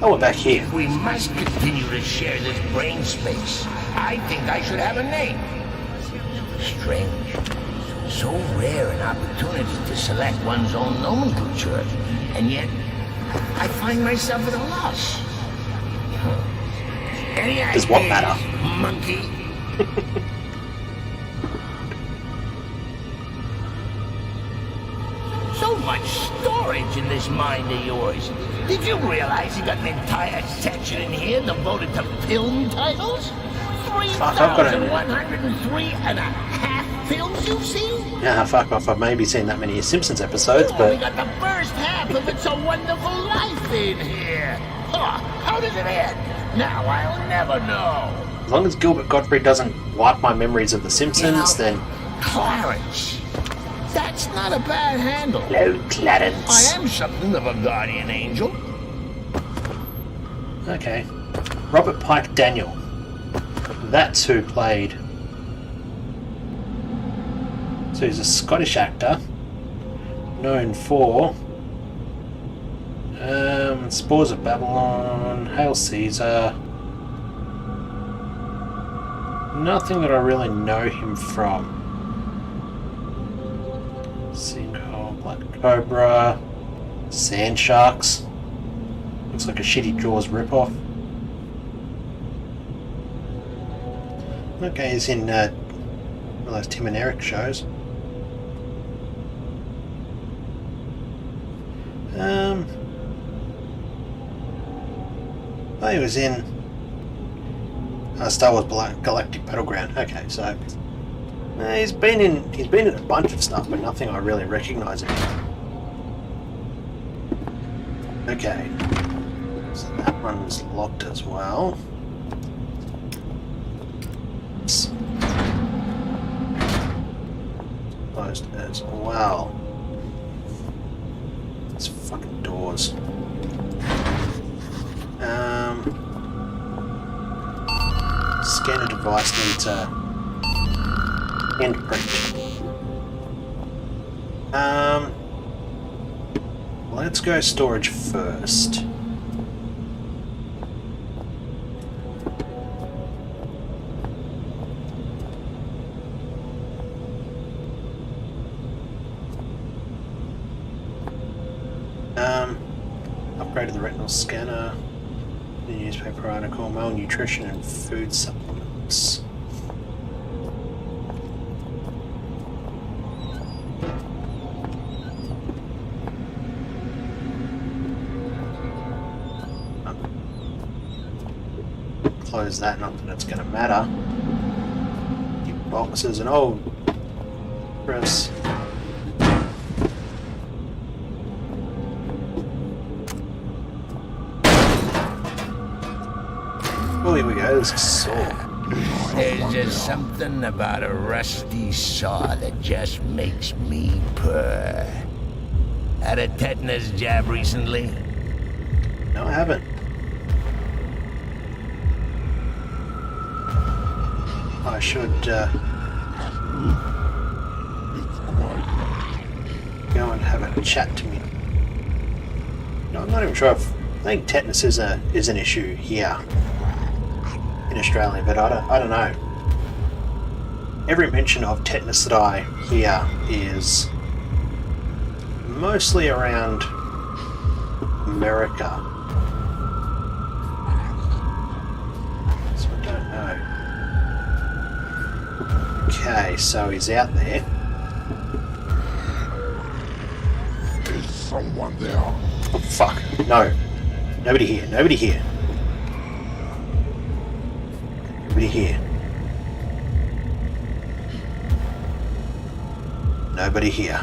Oh, we're back here. We must continue to share this brain space. I think I should have a name. Strange. So rare an opportunity to select one's own nomenclature, and yet I find myself at a loss. Any Does what ideas, matter? monkey? So much storage in this mind of yours. Did you realize you got an entire section in here devoted to film titles? Fuck, I've got it. 3,103 and a half films you've seen? Yeah, fuck off, I've maybe seen that many Simpsons episodes, We but... got the first half of It's a Wonderful Life in here. Huh, how does it end? Now I'll never know. As long as Gilbert Gottfried doesn't wipe my memories of The Simpsons, then... Clarence. That's not a bad handle. Hello, Clarence. I am something of a guardian angel. Okay. Robert Pike Daniel. That's who played... So he's a Scottish actor, known for Spores of Babylon, Hail Caesar. Nothing that I really know him from. Sinkhole, Black Cobra, Sand Sharks. Looks like a shitty Jaws ripoff. Okay, he's in one of those Tim and Eric shows. Oh, he was in Star Wars Galactic Battleground. Okay, so he's been in a bunch of stuff, but nothing I really recognise him. Okay, so that one's locked as well. Closed as well. It's fucking doors. Scanner device needs a handprint. Let's go storage first. Upgraded the retinal scanner, the newspaper article, malnutrition and food supplements. Close that, not that it's going to matter. Keep boxes and oh, press. Oh, here we go, there's a saw. There's just something about a rusty saw that just makes me purr. Had a tetanus jab recently? No, I haven't. I should go and have a chat to me. No, I'm not even sure if I think tetanus is an issue here in Australia, but I don't know. Every mention of tetanus that I hear is mostly around America. So I don't know. Okay, so he's out there. Is someone there? Oh, fuck. No. Nobody here. Nobody here. Nobody here. Nobody here.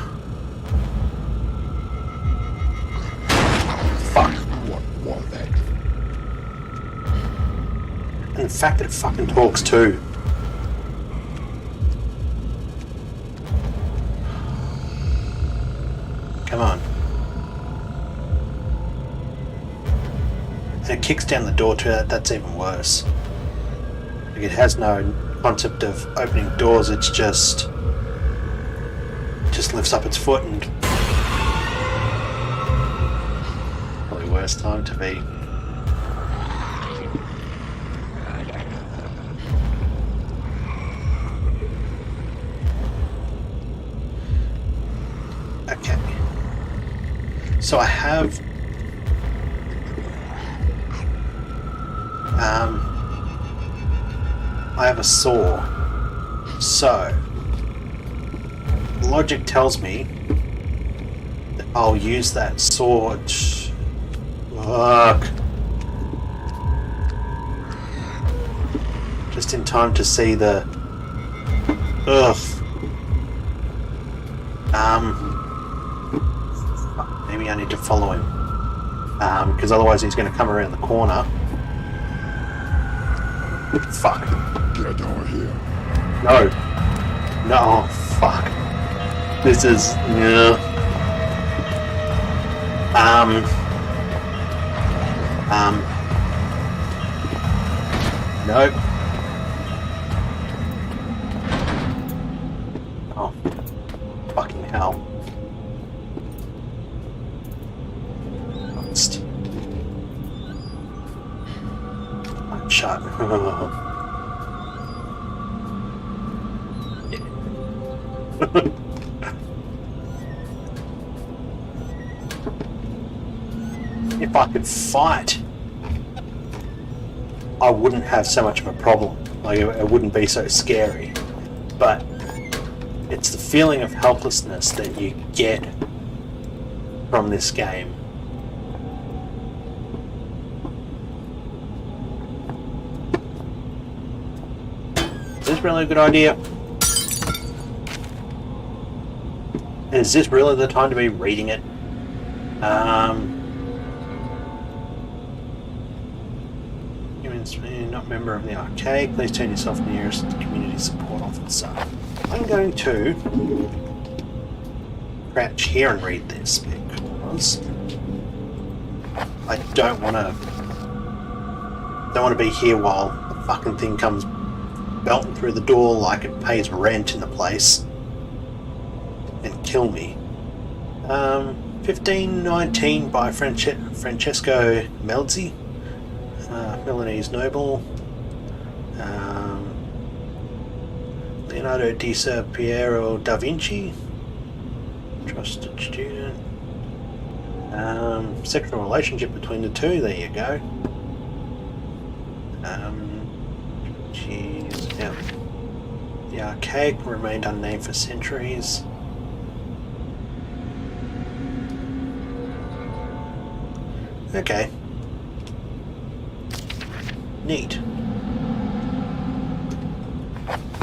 Fuck. What was that? And the fact that it fucking talks too. Come on. And it kicks down the door to it. That's even worse. Like, it has no concept of opening doors. It's just lifts up its foot and probably worst time to be. Okay. So I have a saw. So logic tells me that I'll use that sword. Fuck. Just in time to see the. Ugh. Maybe I need to follow him. Because otherwise he's going to come around the corner. Fuck. Get over here. No. No. Fuck. This is. Yeah. No. Oh. Fucking hell. Shut. If I could fight, I wouldn't have so much of a problem. Like, it wouldn't be so scary. But it's the feeling of helplessness that you get from this game. Is this really a good idea? And is this really the time to be reading it? You're not a member of the arcade. Please turn yourself nearest community support officer. I'm going to crouch here and read this because I don't want to be here while the fucking thing comes belting through the door like it pays rent in the place and kill me. 1519 by Francesco Melzi, Milanese noble. Leonardo di Ser Piero da Vinci, trusted student. Sexual relationship between the two, there you go. Yeah. The archaic remained unnamed for centuries. Okay. Neat.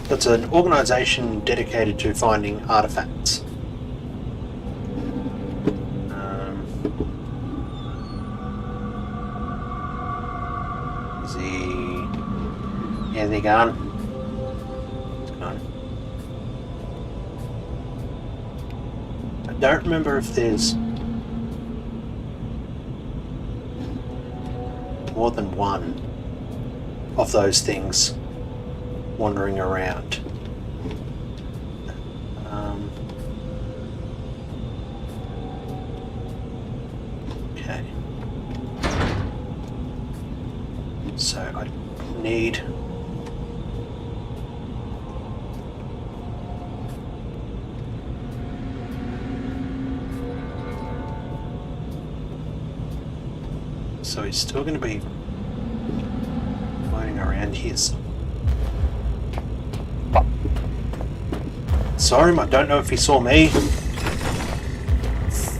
That's an organisation dedicated to finding artifacts. Is he... Yeah, they're gone. It's gone. I don't remember if there's more than one of those things wandering around. Okay. So I need so he's still going to be floating around here. saw him. I don't know if he saw me.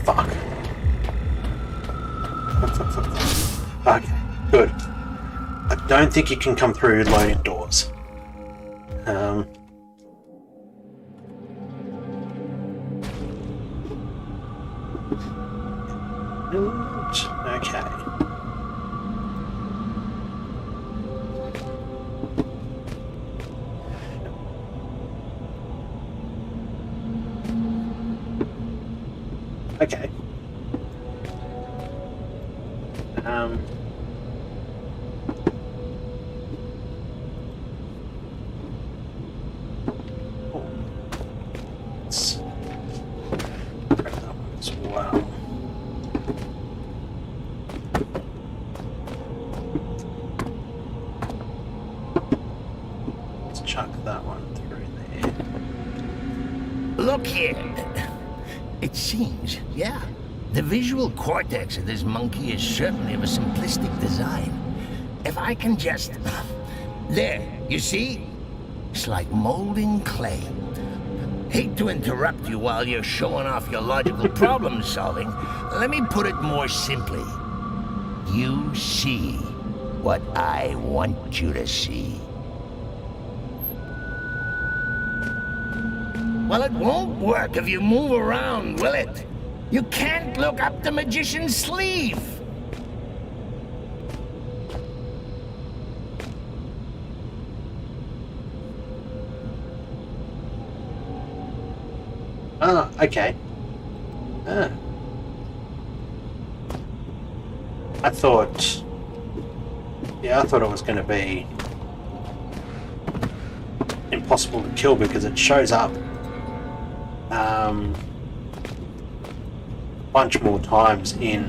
Fuck. Okay, good. I don't think you can come through loading doors. Okay. Okay. Let's grab that one as well. Let's chuck that one through there. Look here. It seems, yeah. The visual cortex of this monkey is certainly of a simplistic design. If I can just... There, you see? It's like molding clay. Hate to interrupt you while you're showing off your logical problem solving. Let me put it more simply. You see what I want you to see. Well, it won't work if you move around, will it? You can't look up the magician's sleeve. Ah, okay. I thought... Yeah, I thought it was going to be impossible to kill because it shows up a bunch more times in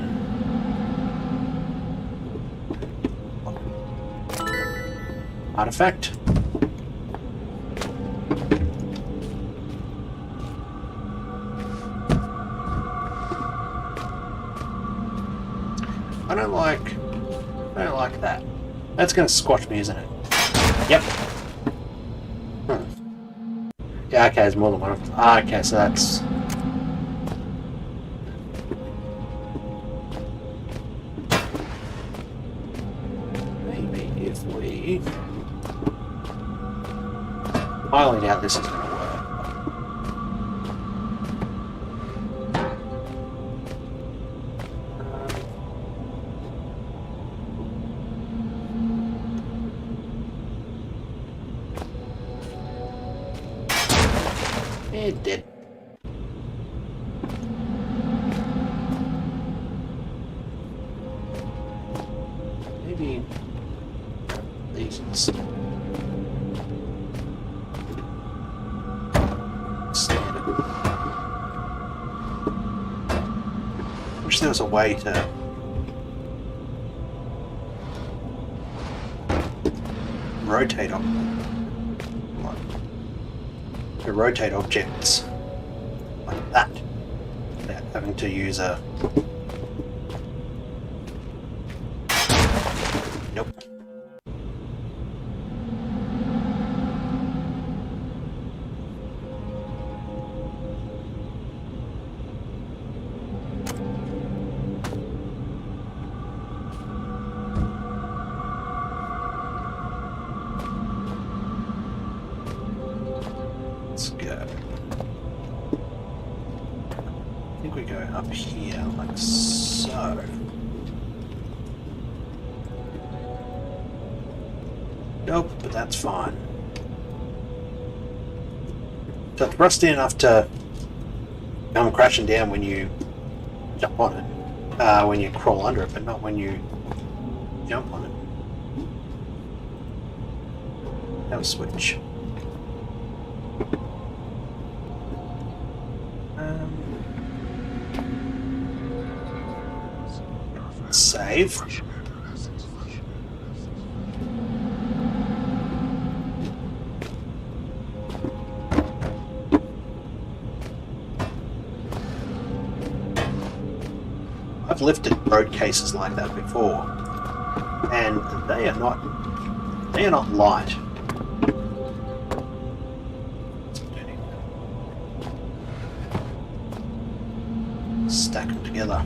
Artifact. I don't like that. That's going to squash me, isn't it? Yep. Yeah, okay, there's more than one of them. Ah, okay, so that's... Maybe if we... I highly doubt this is going to work. It did. Maybe these standard. Wish there was a way to rotate them. To rotate objects like that without having to use a... Nope. Let's go. I think we go up here like so. Nope, but that's fine. So it's rusty enough to come crashing down when you jump on it, when you crawl under it, but not when you jump on it. Have a switch. Save. I've lifted road cases like that before, and they are not light. together.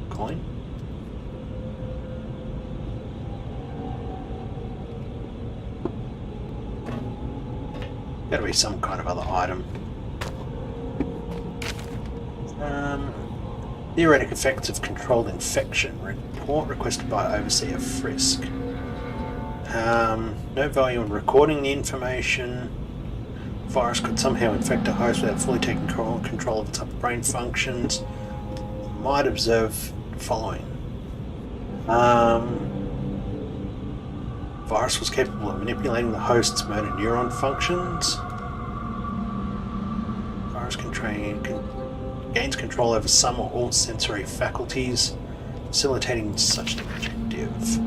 Coin? Gotta be some kind of other item. Theoretic effects of controlled infection. Report requested by Overseer Frisk. No value in recording the information. Virus could somehow infect a host without fully taking control of its upper brain functions. Might observe the following. Virus was capable of manipulating the host's motor neuron functions. Virus gains control over some or all sensory faculties, facilitating such an objective.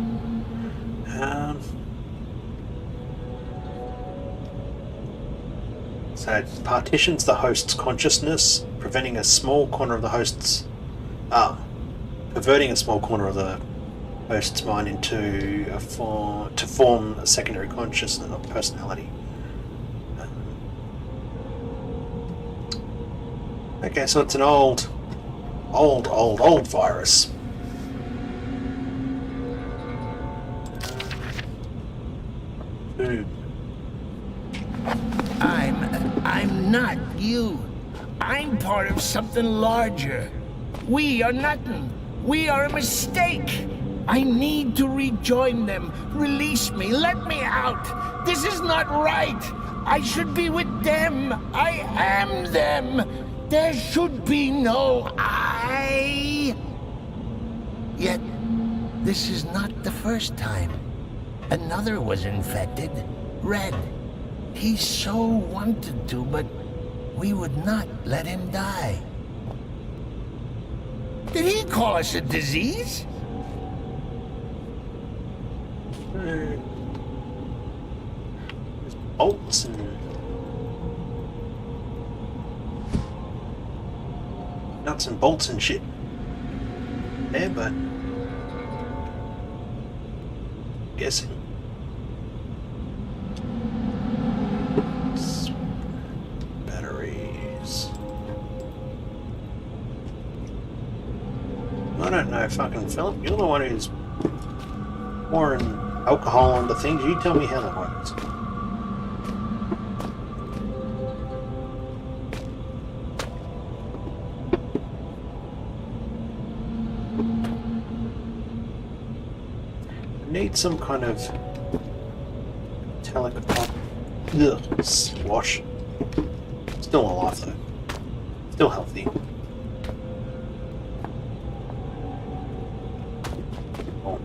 So it partitions the host's consciousness, perverting a small corner of the host's mind into to form a secondary consciousness or personality. Okay, so it's an old virus. I'm not you. I'm part of something larger. We are nothing. We are a mistake. I need to rejoin them. Release me. Let me out. This is not right. I should be with them. I am them. There should be no I. Yet, this is not the first time. Another was infected. Red. He so wanted to, but we would not let him die. Did he call us a disease? There's bolts and nuts and bolts and shit there, but guessing. Batteries. I don't know, fucking Philip. You're the one who's pouring alcohol onto things. You tell me how that works. Need some kind of metallic swash. Still alive though. Still healthy. Oh.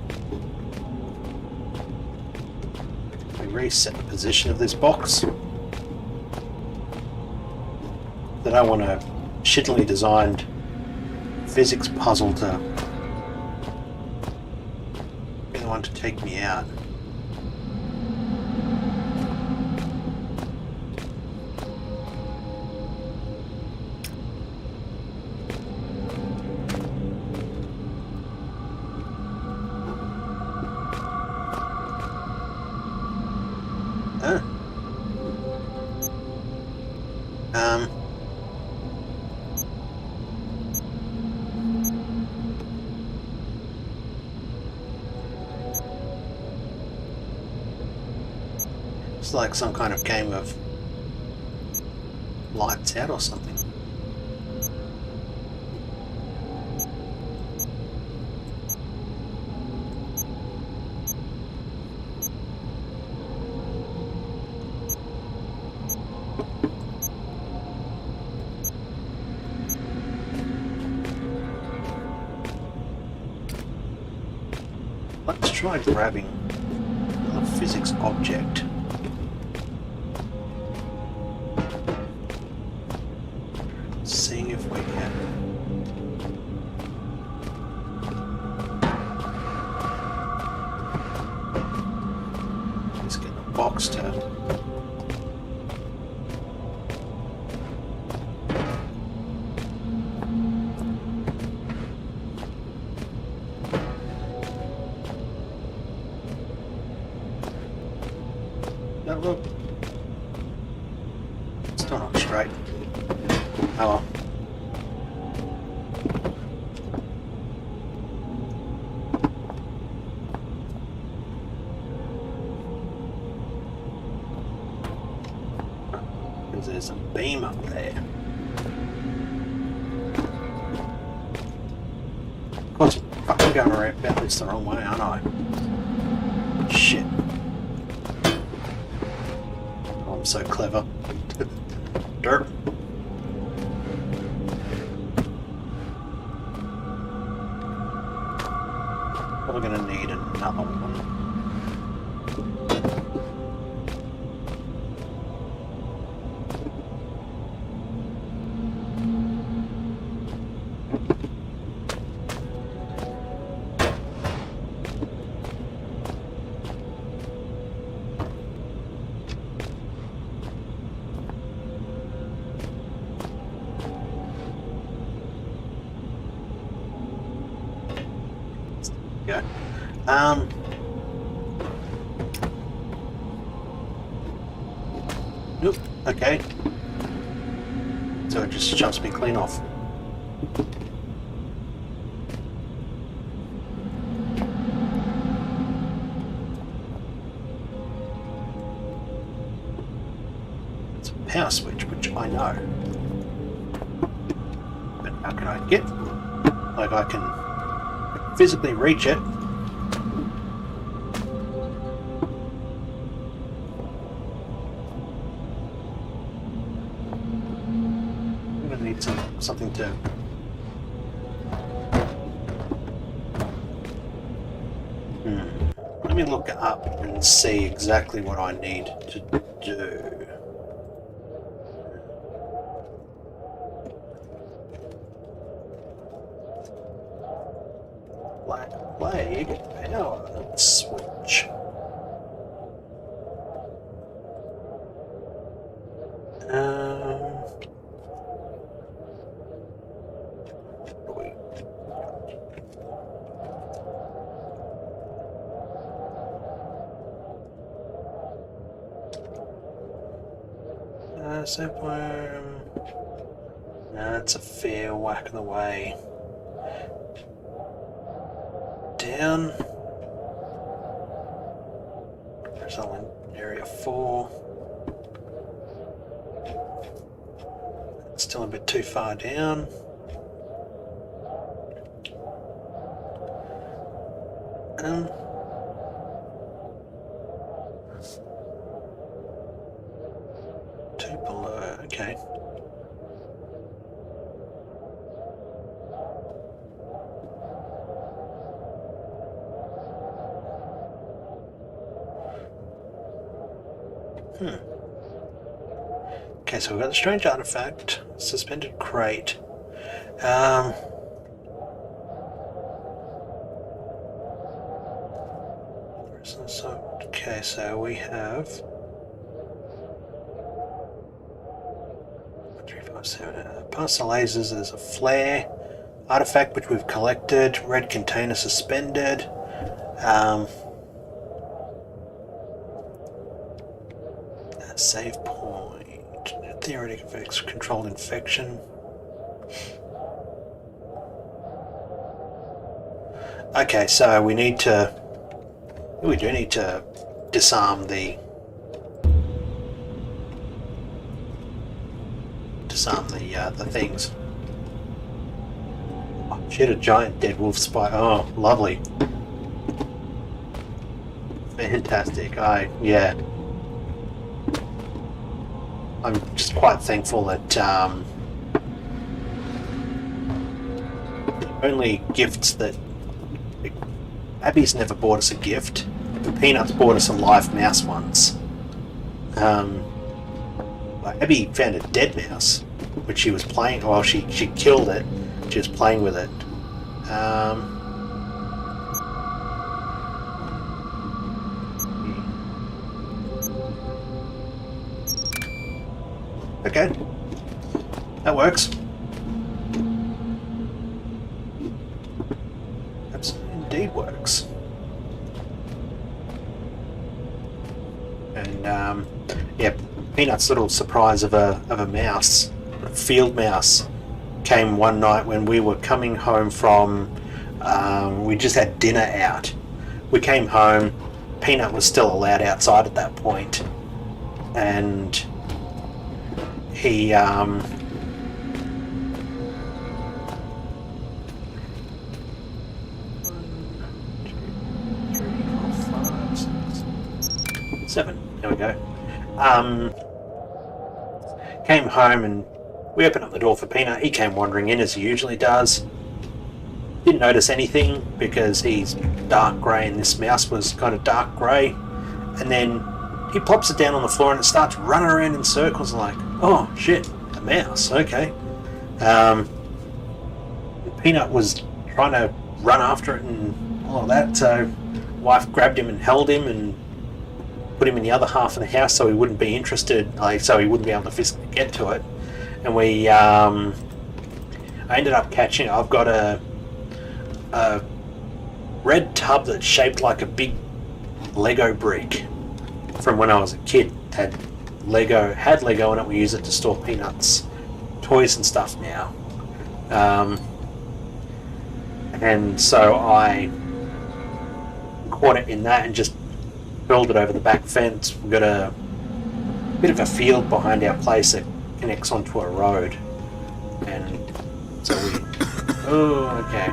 We reset the position of this box. That I want a shittily designed physics puzzle to be the one to take me out. It's like some kind of game of lights out or something. Let's try grabbing a physics object. Seeing if we can. Let's get the box to. look. Still not straight. Oh well. Because there's a beam up there. Of course, I'm going around about this the wrong way, aren't I? Shit. Oh, I'm so clever. Dirt. Probably gonna need another one. Go. Nope. Okay. So it just jumps me clean off. It's a power switch, which I know. But how can I get? Like I can physically reach it. I'm gonna need something to. Let me look up and see exactly what I need to do. Black Plague power switch. Silkworm. That's a fair whack of the way. Down. There's only area 4. Still a bit too far down. Two below, okay. Okay, so we've got the strange artifact, suspended crate. So, okay, so we have 3, 5, 7. Past the lasers, there's a flare artifact which we've collected. Red container suspended. Save point. Theoretic effects, controlled infection. Okay, so we need to. We do need to disarm the things. Oh, shit! A giant dead wolf spider. Oh, lovely. Fantastic. Yeah. I'm just quite thankful that the only gifts that Abby's never bought us a gift. Peanuts bought us a live mouse once. Abby found a dead mouse, which she was playing. Well, she killed it. She was playing with it. Okay, that works. That indeed works. And And yeah, Peanut's little surprise of a mouse, a field mouse, came one night when we were coming home from. We just had dinner out. We came home. Peanut was still allowed outside at that point, and he seven. There we go. Came home and we opened up the door for Peanut. He came wandering in as he usually does. Didn't notice anything because he's dark grey and this mouse was kind of dark grey. And then he plops it down on the floor and it starts running around in circles like, oh shit, a mouse, okay. Peanut was trying to run after it and all of that, so wife grabbed him and held him and put him in the other half of the house so he wouldn't be interested, like so he wouldn't be able to physically get to it. And we, I ended up catching it. I've got a red tub that's shaped like a big Lego brick from when I was a kid. Had Lego in it. We use it to store Peanut's toys and stuff now. And so I caught it in that and just hurled it over the back fence. We've got a bit of a field behind our place that connects onto a road, and so we okay,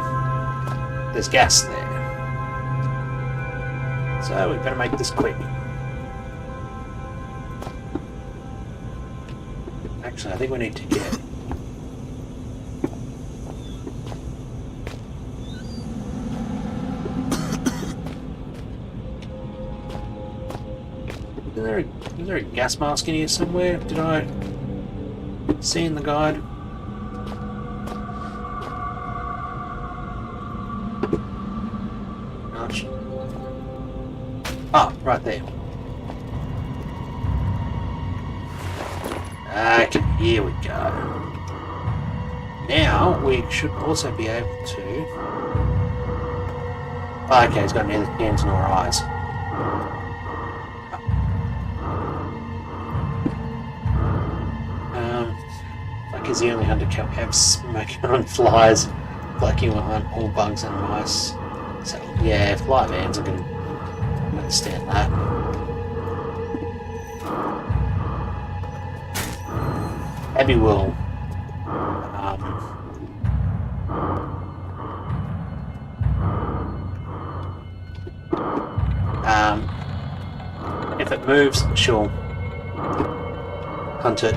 there's gas there, so we better make this quick. Actually, I think we need to get is there a gas mask in here somewhere? Did I see in the guide? Ouch. Ah, right there. Okay, here we go. Now we should also be able to. Oh, okay, he's got neither hands nor eyes. Is the only hunter can have smoking on flies, like you hunt all bugs and mice. So yeah, fly vans, I can understand that. Abby will if it moves, she'll hunt it.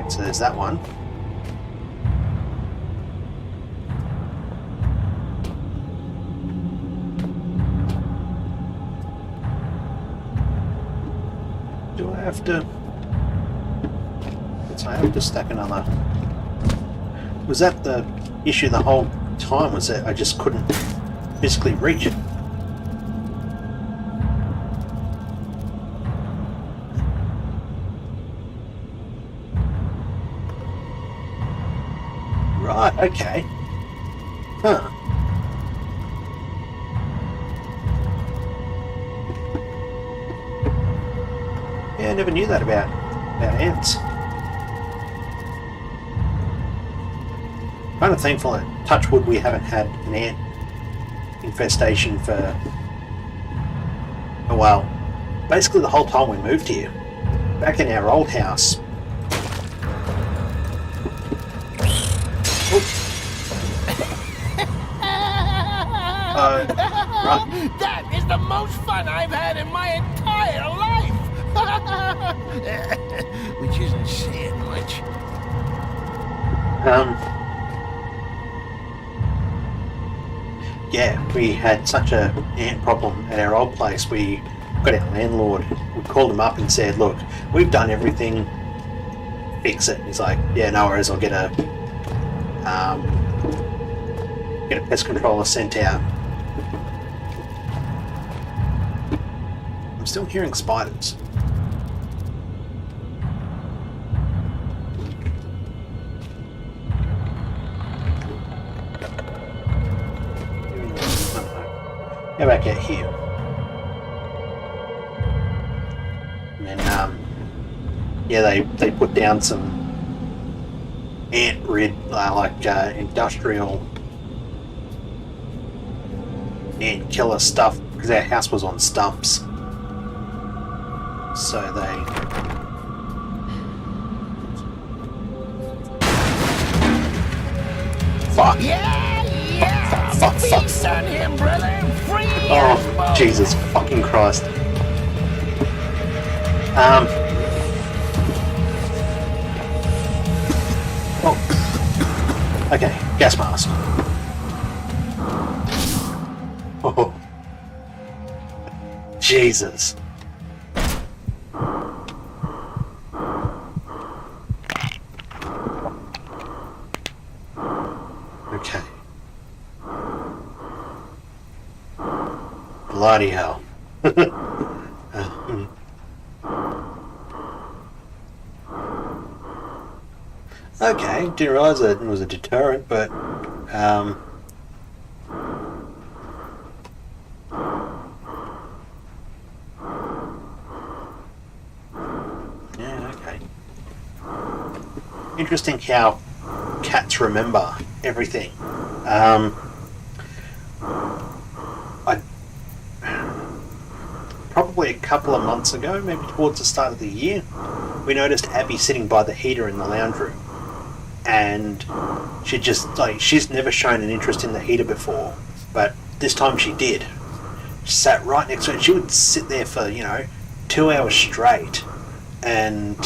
So there's that one. Do I have to? I have to stack another. Was that the issue the whole time? Was that I just couldn't physically reach it? Right, okay. Huh. Yeah, I never knew that about ants. Kind of thankful that, touch wood, we haven't had an ant infestation for a while. Basically the whole time we moved here. Back in our old house. Right. That is the most fun I've had in my entire life! Which isn't saying much. Yeah, we had such a ant problem at our old place. We got our landlord. We called him up and said, look, we've done everything. Fix it. And he's like, yeah, no worries. I'll get a pest controller sent out. I'm still hearing spiders. Go back out here. And then, yeah, they put down some ant rid, industrial ant killer stuff because our house was on stumps. So they. Fuck. Yeah! Fuck. Feast on him, brother! Free Oh, Jesus fucking Christ. Oh. Okay, gas mask. Oh. Jesus. Okay. Bloody hell. Okay, didn't realise that it was a deterrent, but yeah, okay. Interesting how cats remember everything. Probably a couple of months ago, maybe towards the start of the year, we noticed Abby sitting by the heater in the lounge room. And she just, she's never shown an interest in the heater before, but this time she did. She sat right next to it. She would sit there for, 2 hours straight and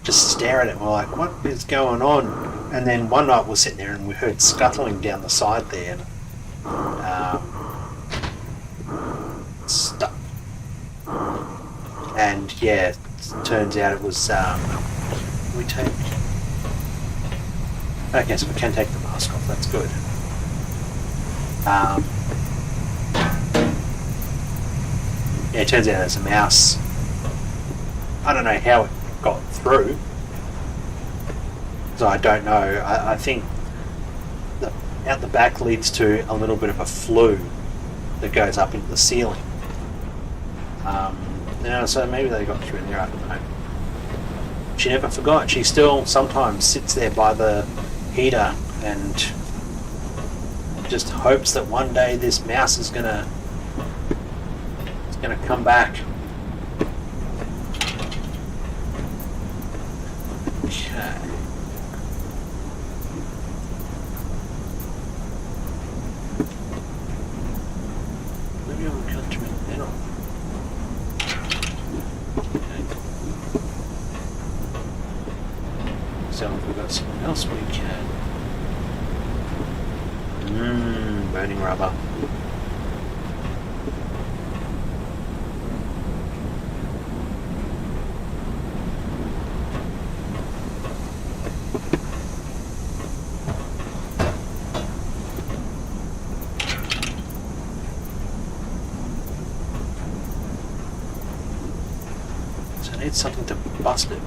just stare at it. We're like, what is going on? And then one night we're sitting there and we heard scuttling down the side there. Stuff. And yeah, it turns out it was we take okay, so we can take the mask off, that's good. Yeah, it turns out there's a mouse. I don't know how it got through, so I don't know. I think out the back leads to a little bit of a flue that goes up into the ceiling. So maybe they got through there, I don't know. She never forgot. She still sometimes sits there by the heater and just hopes that one day this mouse is gonna come back. Okay. Maybe I'll cut to it then. So if we've got something else we can. Burning rubber. So I need something to bust it.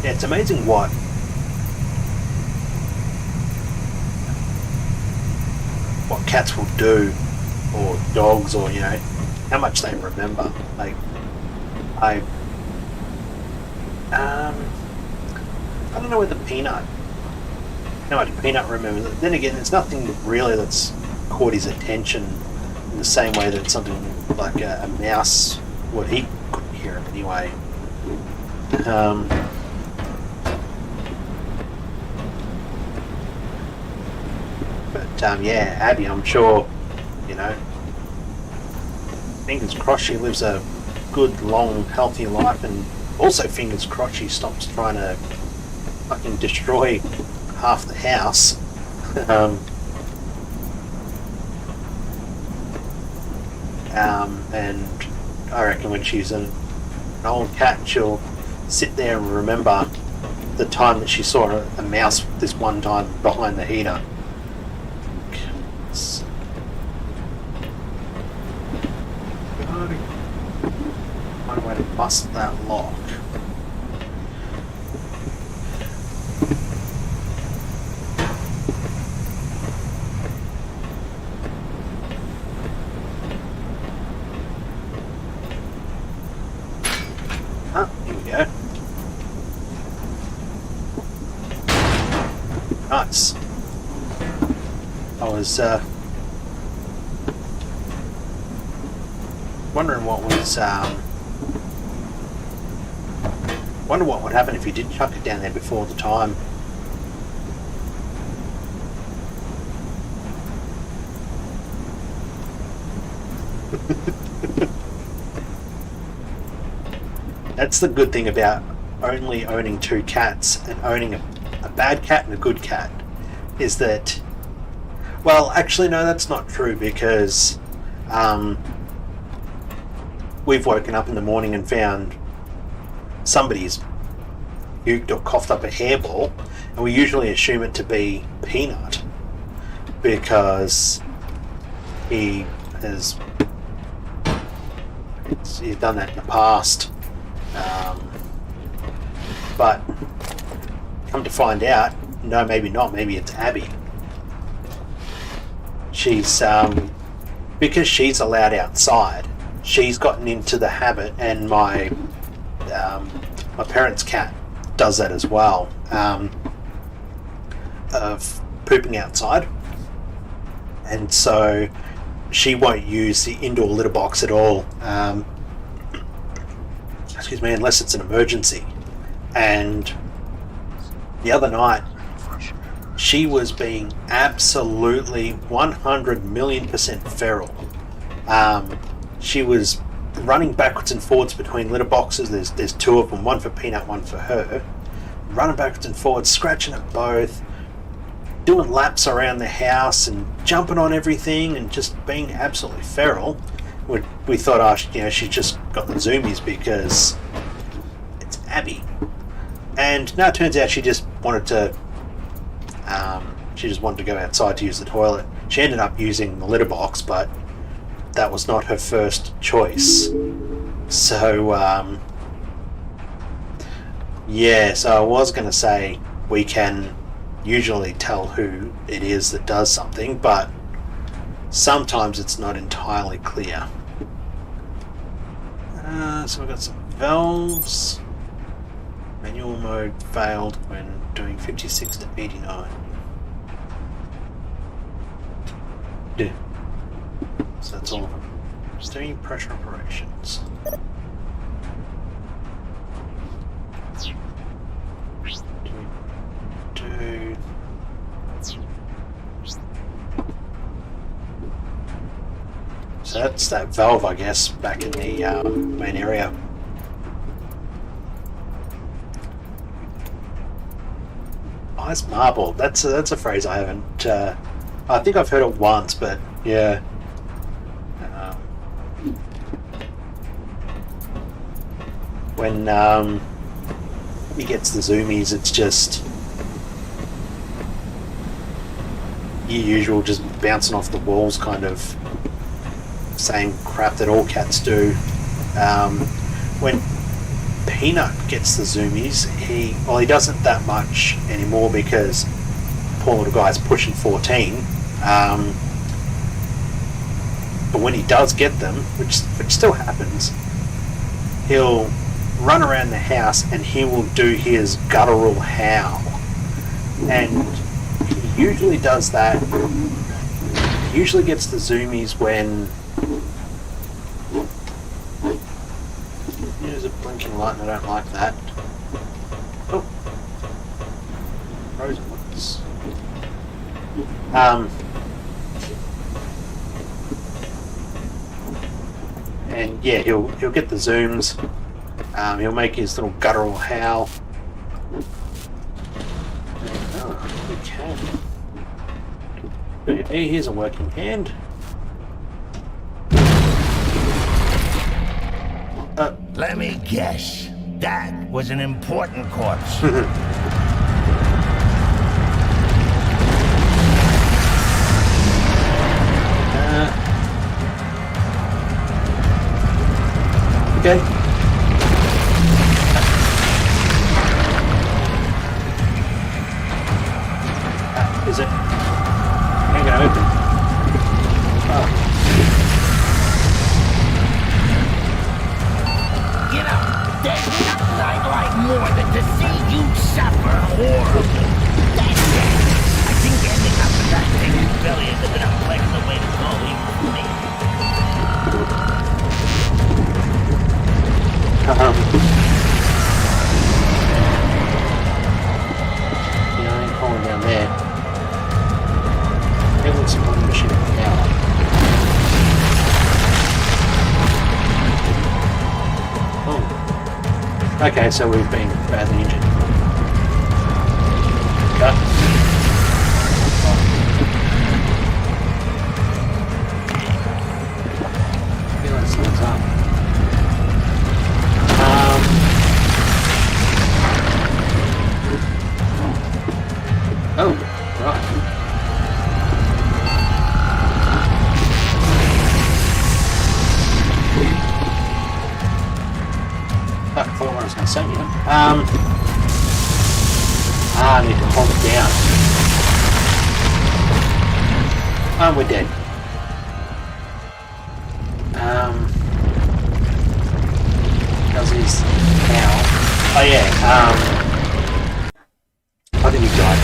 Yeah, it's amazing what cats will do, or dogs, or how much they remember. Like, I don't know whether how much Peanut remembers. Then again, there's nothing really that's caught his attention in the same way that something like a mouse would. He couldn't hear him anyway. But yeah, Abby, I'm sure, you know, fingers crossed she lives a good, long, healthy life, and also fingers crossed she stops trying to fucking destroy half the house. And I reckon when she's an old cat, she'll sit there and remember the time that she saw a mouse this one time behind the heater. Find a way to bust that lock. Here we go. Nice. I was wondering what would happen if you did chuck it down there before the time. That's the good thing about only owning two cats and owning a bad cat and a good cat, is that, well, actually no, that's not true, because we've woken up in the morning and found somebody's puked or coughed up a hairball, and we usually assume it to be Peanut because he's done that in the past. But come to find out, no, maybe not. Maybe it's Abby. She's because she's allowed outside, she's gotten into the habit, and my parents' cat does that as well, of pooping outside, and so she won't use the indoor litter box at all. Excuse me, unless it's an emergency. And the other night, she was being absolutely 100,000,000% feral. She was running backwards and forwards between litter boxes. There's two of them, one for Peanut, one for her. Running backwards and forwards, scratching at both, doing laps around the house and jumping on everything and just being absolutely feral. We thought, oh, she's just got the zoomies because it's Abby. And no, it turns out she just wanted to go outside to use the toilet. She ended up using the litter box, but that was not her first choice. So yeah, so I was going to say we can usually tell who it is that does something, but sometimes it's not entirely clear. So we've got some valves. Manual mode failed when doing 56 to 89. Yeah. So that's all of them. Steam pressure operations. So that's that valve, I guess, back in the main area. Ice marble. That's a phrase I haven't. I think I've heard it once, but yeah. When he gets the zoomies, it's just your usual, just bouncing off the walls, kind of same crap that all cats do. When Peanut gets the zoomies, he doesn't that much anymore because poor little guy's pushing 14. But when he does get them, which still happens, he'll run around the house and he will do his guttural howl. And he usually does that Usually gets the zoomies when there's a blinking light and I don't like that. Oh. Frozen ones. And yeah, he'll get the zooms. He'll make his little guttural howl. Oh, okay. Hey, here's a working hand. Let me guess. That was an important corpse. Okay. Is it? Ain't gonna open. Oh. You know, there's nothing I'd like more than to see you suffer horribly. That's it. I think ending up with that thing in Billy is a bit unpleasant way to go, even for me. Yeah, I ain't falling down there. It looks like a machine now. Oh. Okay, so we've been badly injured. Cut. Yeah, that's what's up. Oh, right. I thought what I was going to say, yeah. I need to hold it down. Oh, we're dead. How's his now? Oh yeah, I think he died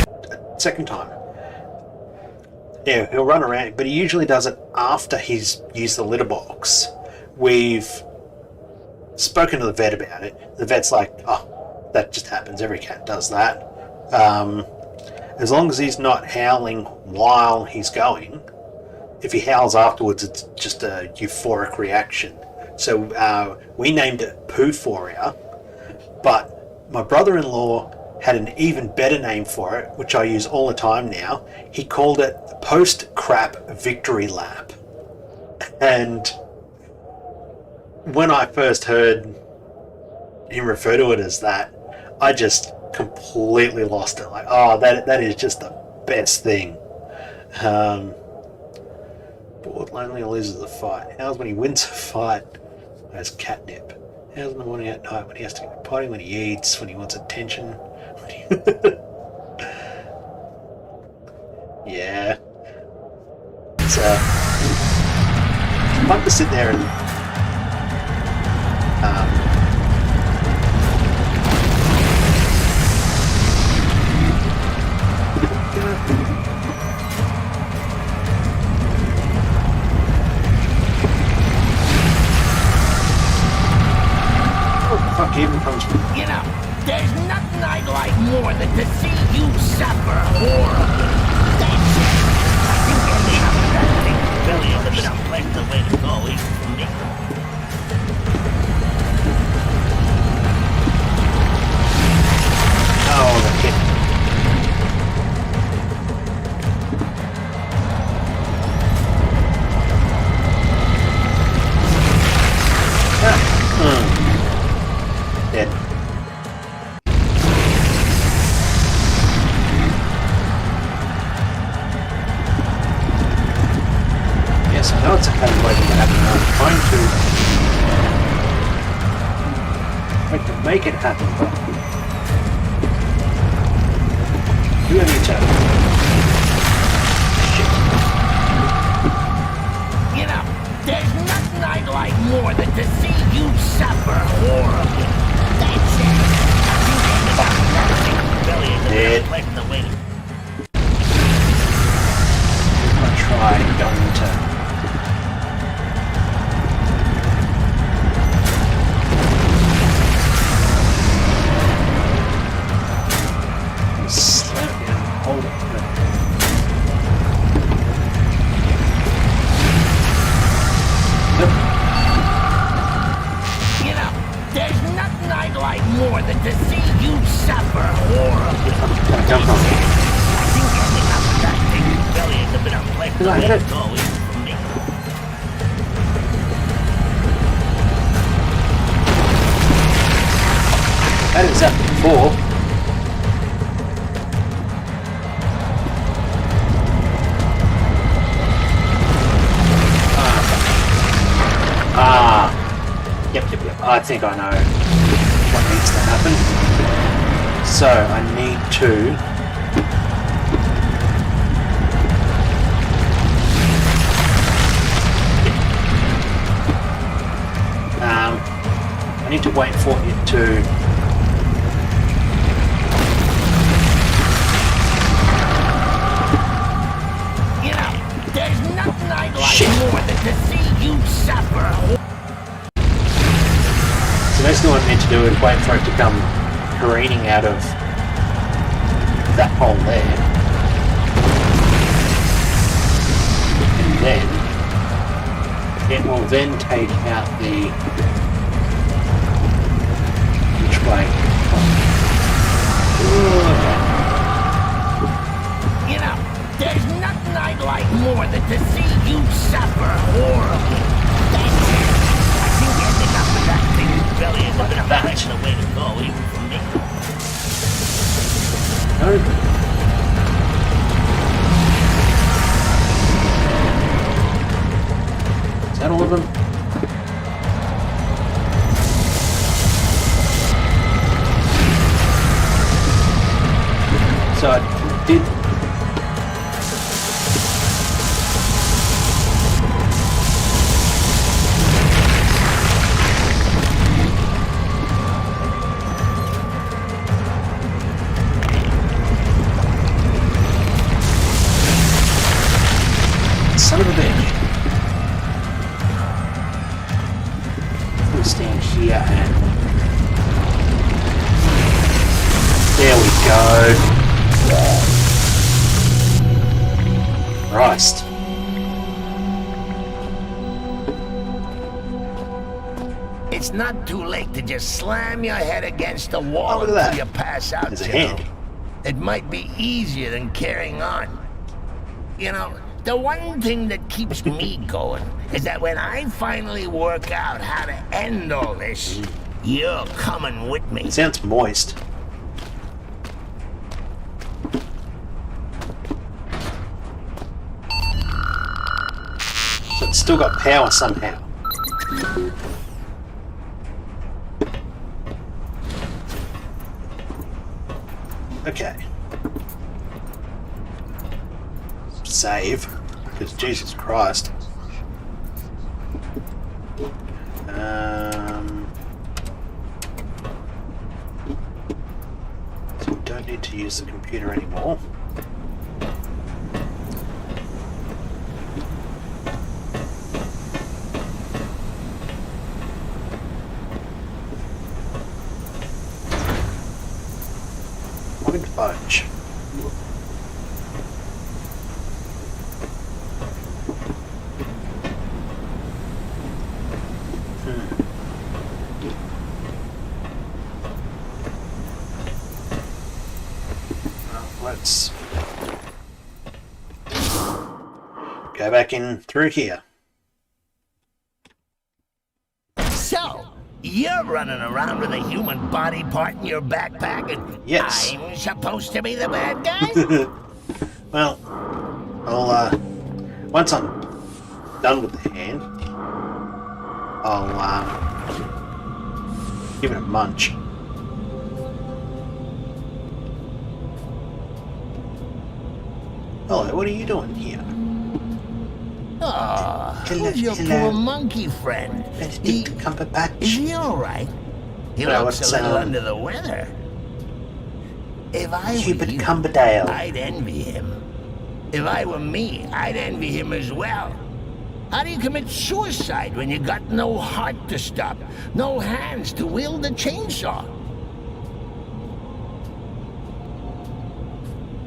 second time. Yeah, he'll run around, but he usually does it after he's used the litter box. We've spoken to the vet about it. The vet's like, oh, that just happens. Every cat does that. As long as he's not howling while he's going, if he howls afterwards, it's just a euphoric reaction. So we named it Poophoria, but my brother-in-law had an even better name for it, which I use all the time now. He called it Post-Crap Victory Lap. And when I first heard him refer to it as that, I just completely lost it. Like, oh, that is just the best thing. Bored, lonely, or loses the fight. How's when he wins a fight? Has catnip. How's in the morning, at night, when he has to go to potty, when he eats, when he wants attention. Yeah. It's fun to sit there and fuck even comes from. You know, there's nothing I'd like more than to see you suffer horribly. That's it. I think ending up with that thing really is a bit unpleasant way to go, even for me. Oh, the kid. Dead. Yes, I know it's a kind of waiting to happen. I'm trying to make it happen, but you have each other. Shit. You know, there's nothing I'd like more than to see you suffer horribly. That's it. I think ending up with that thing really is a bit unpleasant way to I'm gonna try going come from? Did I hit it? That is happened before. Yep. I think I know what needs to happen. So I need to I need to wait for it to there's nothing I'd like more than to see you suffer. So basically what I need to do is wait for it to come careening out of that hole there. And then it will then take out the... which way? There's nothing I'd like more than to see you suffer horribly. That's it. I think ending up with that thing in your belly is a bit of a way to go, even for me. Is that all of them? So I did... Son of a bitch. We'll stand here and... There we go. Christ. It's not too late to just slam your head against the wall look at until that. you pass out. There's a hand. It might be easier than carrying on. You know, the one thing that keeps me going is that when I finally work out how to end all this, you're coming with me. It sounds moist. So it's still got power somehow. Okay. Save, because Jesus Christ. So we don't need to use the computer anymore. What a fudge. Let's go back in through here. So, you're running around with a human body part in your backpack and Yes. I'm supposed to be the bad guy? Well, I'll, once I'm done with the hand, I'll, give it a munch. Hello, what are you doing here? Oh, Hello, who's your hello. poor monkey friend? Benedict Is Cumberbatch. he alright? He No, looks it's, a little under the weather. If I were Hubert you, Cumberdale. I'd envy him. If I were me, I'd envy him as well. How do you commit suicide when you got no heart to stop, no hands to wield the chainsaw?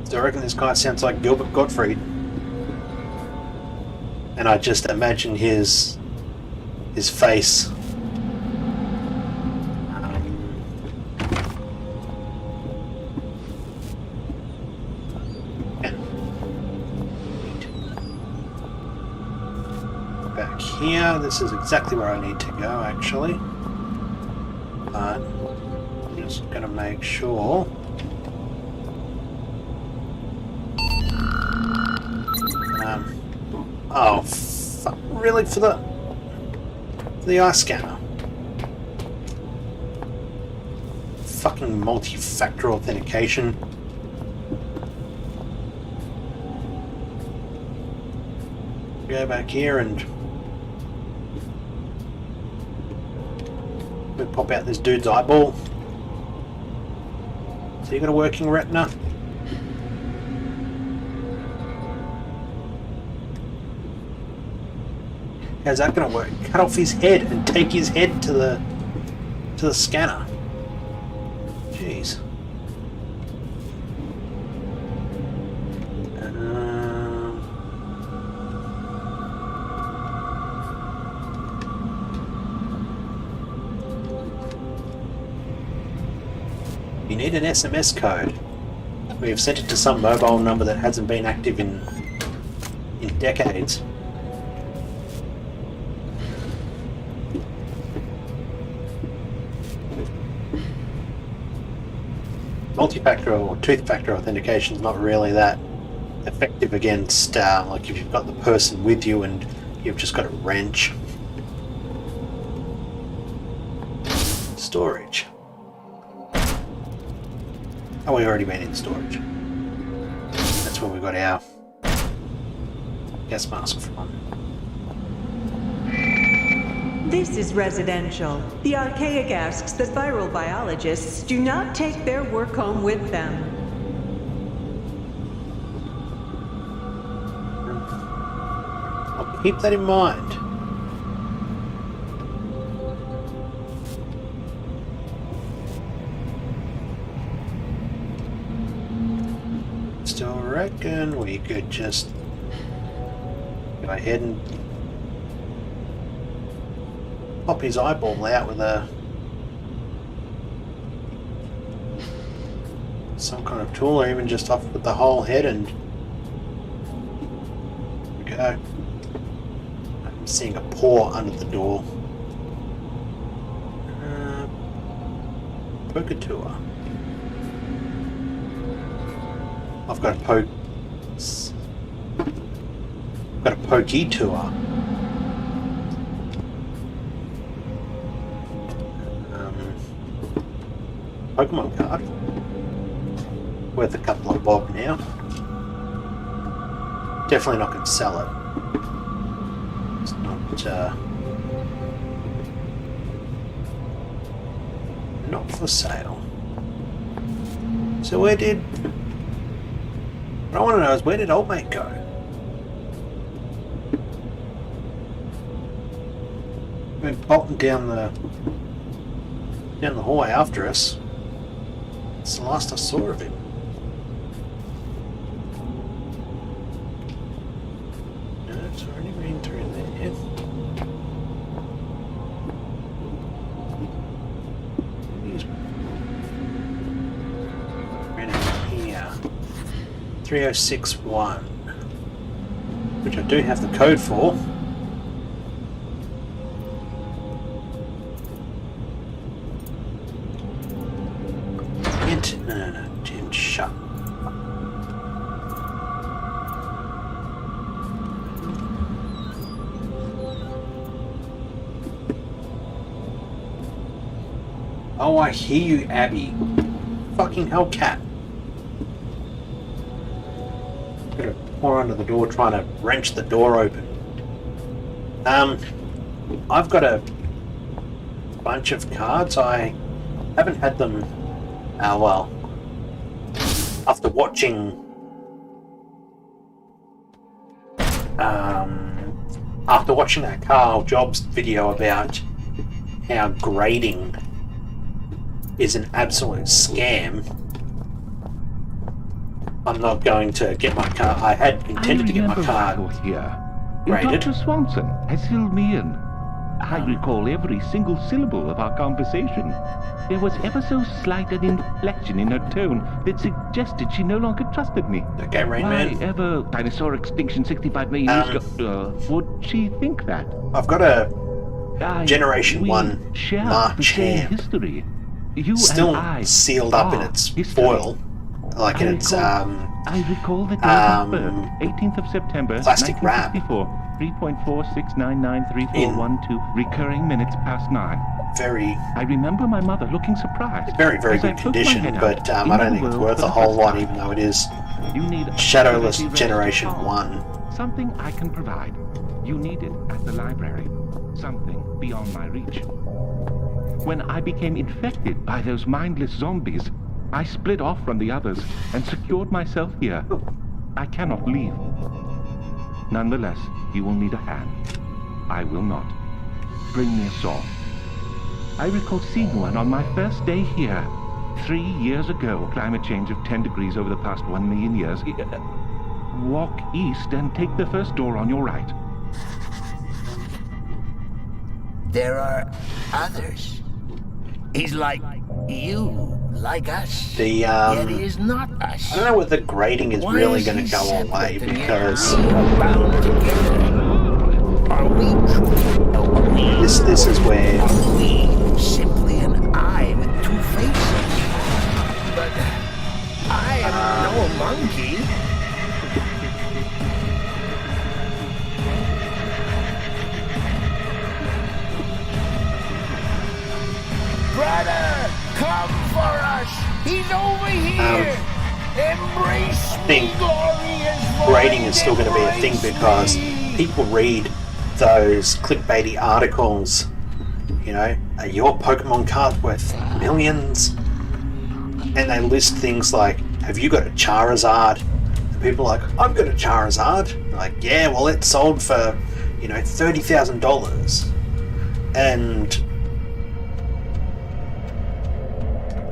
So I reckon this guy sounds like Gilbert Gottfried. And I just imagine his face. back here. This is exactly where I need to go, actually. But I'm just going to make sure. Oh, really? For the eye scanner? Fucking multi-factor authentication. Go back here and we pop out this dude's eyeball. So you got a working retina? How's that gonna work? Cut off his head and take his head to the scanner. Jeez. You need an SMS code. We have sent it to some mobile number that hasn't been active in decades. Multi-factor or two-factor authentication is not really that effective against like if you've got the person with you and you've just got a wrench. Storage. Oh, we already went in storage. That's where we got our gas mask from. This is residential. The archaic asks that viral biologists do not take their work home with them. I'll keep that in mind. Still reckon we could just go ahead and pop his eyeball out with some kind of tool, or even just off with the whole head and go. I'm seeing a paw under the door. Poker tour. I've got a pokey tour. Pokemon card. Worth a couple of bob now. Definitely not going to sell it. It's not for sale. So what I want to know is, where did old mate go? Went bolting down the hallway after us. It's the last I saw of him. No, it's already been through there. He's right in here. 3061. Which I do have the code for. Gin shut. Oh, I hear you, Abby. Fucking hell, cat. Got a paw under the door trying to wrench the door open. I've got a bunch of cards. I haven't had them. Well, after watching that Carl Jobs video about how grading is an absolute scam, I'm not going to get my car. I had intended to get my car here. graded. Dr. Swanson has filled me in. I recall every single syllable of our conversation. There was ever so slight an inflection in her tone that suggested she no longer trusted me. Okay, Rain Why Man. ever dinosaur extinction 65 million years ago would she think that? I've got a Generation We 1 share Mark the same Champ history. You still and I sealed up in are its history. foil, like in its I recall the day of birth, 18th of September, plastic wrap. 1964, 3.46993412, recurring minutes past 9. very, I remember my mother looking surprised. very, very as I good poked my condition, head out but I into don't the think it's world worth for a the whole first lot, time. even though it is You need a Shadowless facility Generation ready to 1. solve. Something I can provide. You need it at the library. Something beyond my reach. When I became infected by those mindless zombies, I split off from the others and secured myself here. I cannot leave. Nonetheless, you will need a hand. I will not. Bring me a saw. I recall seeing one on my first day here. 3 years ago. Climate change of 10 degrees over the past 1 million years. Walk east and take the first door on your right. There are others. He's like you, like us. The Yet he is not us. I don't know whether grading is Why really is going to he go separate away and yet because we are bound together? Are we truly a we? this is where Are we simply an eye with two faces? But I am no monkey. Brother, come for us! He's over here! Embrace think me, glorious grading is still going to be a thing because people read those clickbaity articles, you know, are your Pokemon card worth millions? And they list things like, have you got a Charizard? And people are like, I've got a Charizard. Like, yeah, well, it sold for, you know, $30,000. And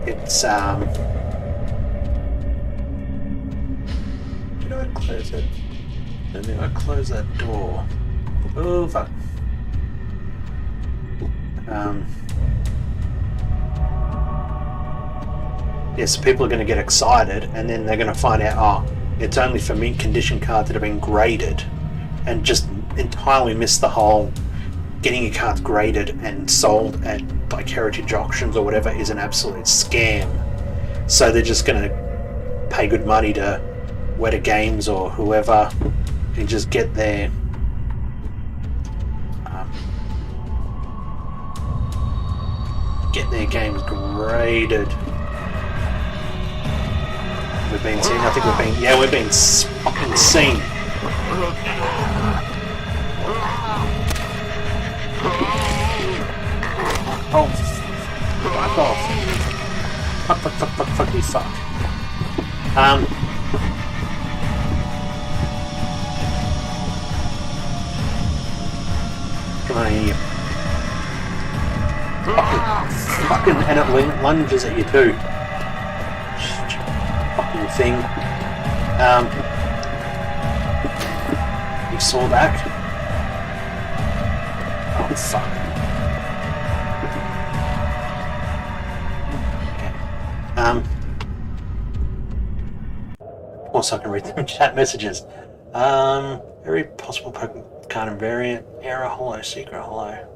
it's, did I close it? Did I close that door? Oh, fuck. Yeah, so people are going to get excited and then they're going to find out, oh, it's only for mint condition cards that have been graded, and just entirely miss the whole getting your cards graded and sold at like heritage auctions or whatever is an absolute scam. So they're just going to pay good money to Weta Games or whoever and just get their games graded. We've been seen. I think we've been fucking seen. Oh, fuck off! Fuck me, fuck. Come on here. Fucking, and it lunges at you too. Fucking thing. You saw back. Oh fuck. Okay. Also I can read the chat messages. Every possible Pokemon card and variant, error, hollow, secret, hollow.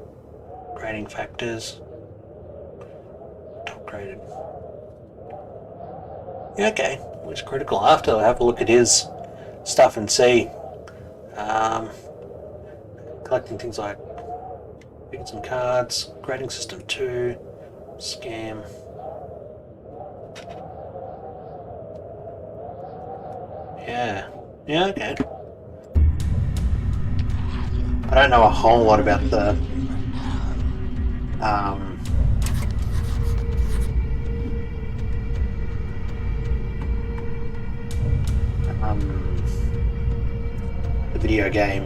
Grading factors. Top graded. Yeah, okay. Which critical after I have a look at his stuff and see. Collecting things like tickets and cards, grading system 2, scam. Yeah. Yeah, okay. I don't know a whole lot about the the video game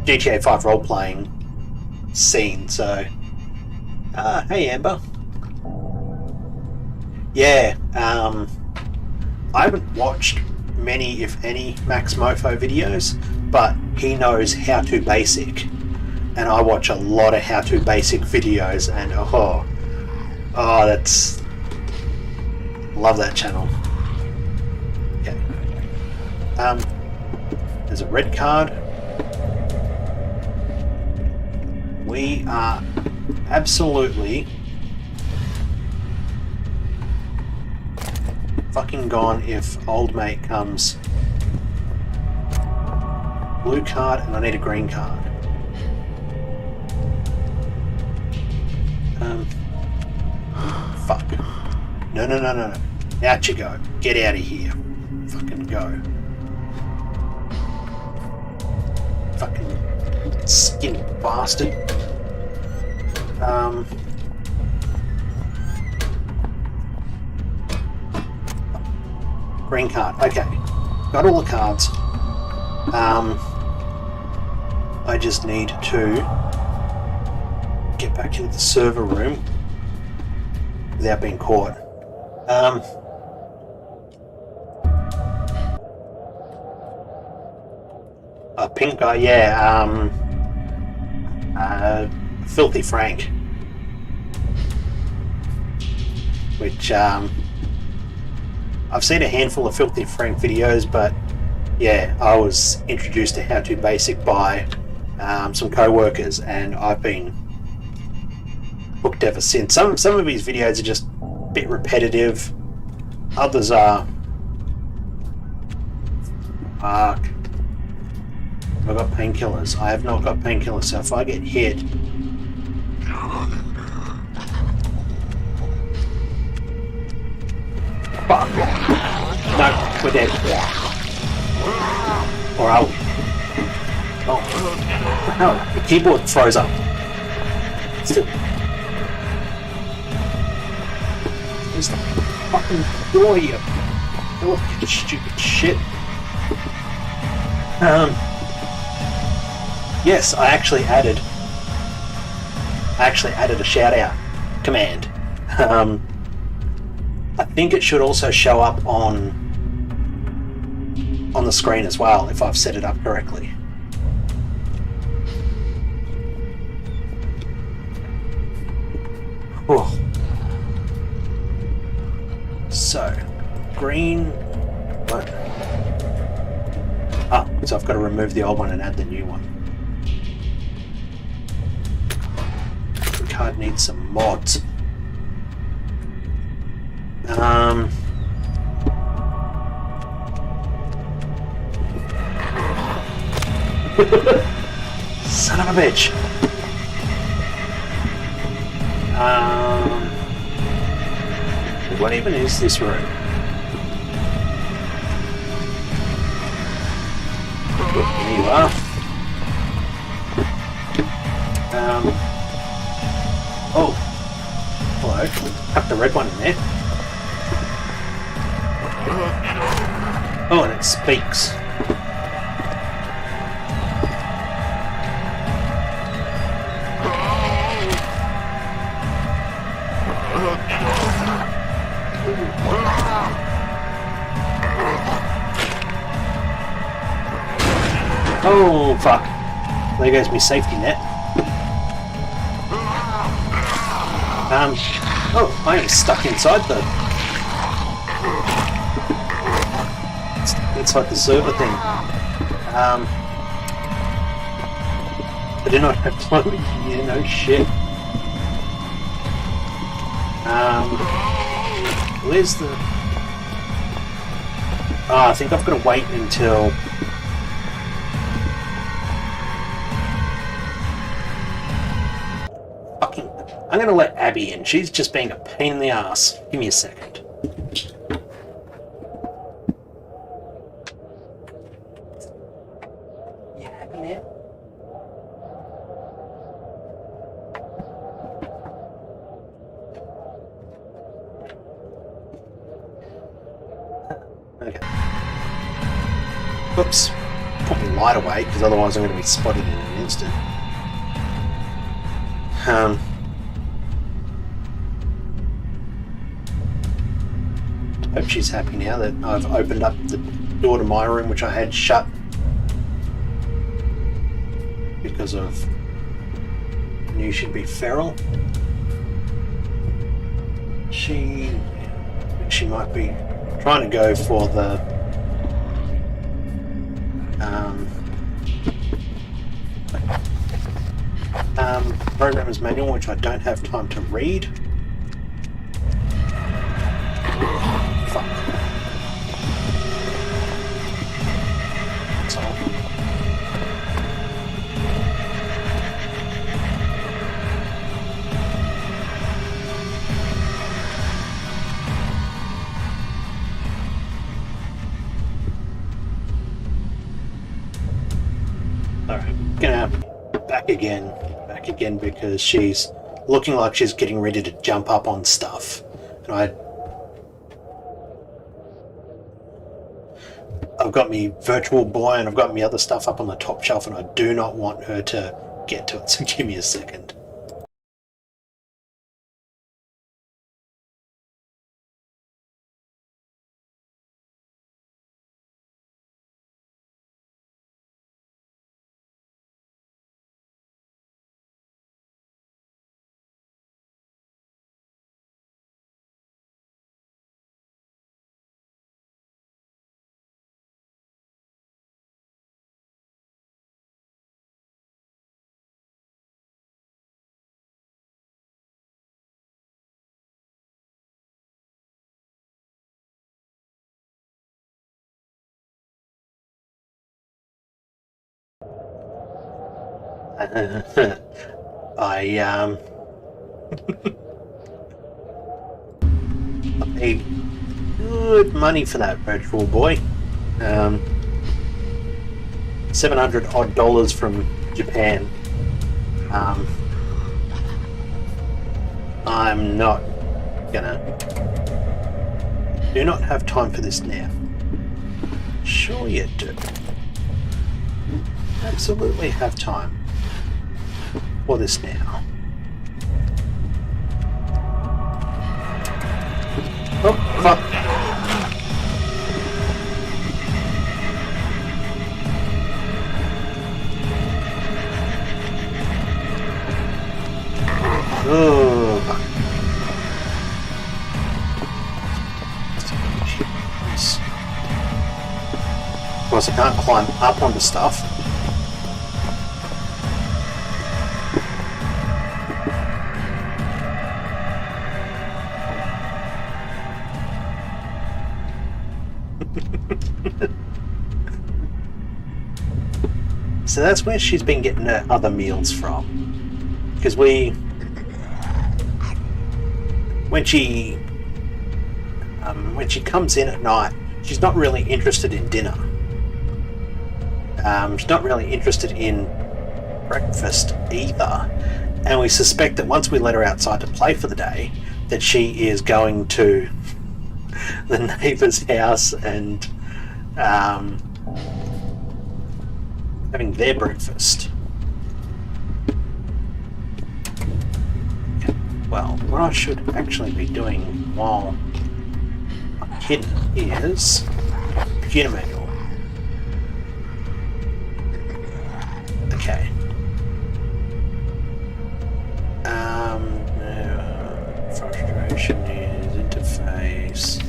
GTA 5 role-playing scene, so hey Amber. Yeah, I haven't watched many, if any, Max Mofo videos, but he knows how to basic, and I watch a lot of how to basic videos, and that's, love that channel. Okay. There's a red card. We are absolutely fucking gone if old mate comes. Blue card, and I need a green card. Fuck. No. Out you go. Get out of here. Fucking go. Fucking skinny bastard. Green card. Okay. Got all the cards. I just need to get back into the server room without being caught. A pink guy, yeah. Filthy Frank, which I've seen a handful of Filthy Frank videos, but yeah, I was introduced to How To Basic by some co-workers, and I've been hooked ever since. Some of his videos are just a bit repetitive. Others are fuck. I've got painkillers. I have not got painkillers, so if I get hit, fuck. No, we're dead. Or are we? Oh no, the keyboard froze up. Still. Where's the fucking door here? Oh, you stupid shit. Yes, I actually added a shout out command. I think it should also show up on the screen as well if I've set it up correctly. Oh. So, green. What? Ah, so I've got to remove the old one and add the new one. The card needs some mods. Son of a bitch. What even is this room? Here you are. Oh. Hello. Have the red one in there. Oh, and it speaks. Oh, fuck. There goes my safety net. Oh, I am stuck inside inside the server thing. I do not have time here, no shit. Where's the... Oh, I think I've got to wait until... Fucking... I'm going to let Abby in. She's just being a pain in the ass. Give me a second. You happy now? Okay. Oops. Put my light away, because otherwise I'm going to be spotted in an instant. Hope she's happy now that I've opened up the door to my room, which I had shut because of I knew she'd be feral. She might be trying to go for the programmer's manual, which I don't have time to read. Fuck. That's all. Alright, gonna back again because she's looking like she's getting ready to jump up on stuff. And I've got me virtual boy and I've got me other stuff up on the top shelf, and I do not want her to get to it, so give me a second. I paid good money for that virtual boy. $700 odd from Japan. I'm not gonna. Do not have time for this now. Sure you do. Absolutely have time for this now. Oh, fuck. Oh. Jeez. Of course, I can't climb up onto stuff. So that's where she's been getting her other meals from. Because when she comes in at night, she's not really interested in dinner. She's not really interested in breakfast either. And we suspect that once we let her outside to play for the day, that she is going to the neighbour's house and having their breakfast. Okay. Well, what I should actually be doing while I'm hidden is computer manual. Okay. Frustration is interface.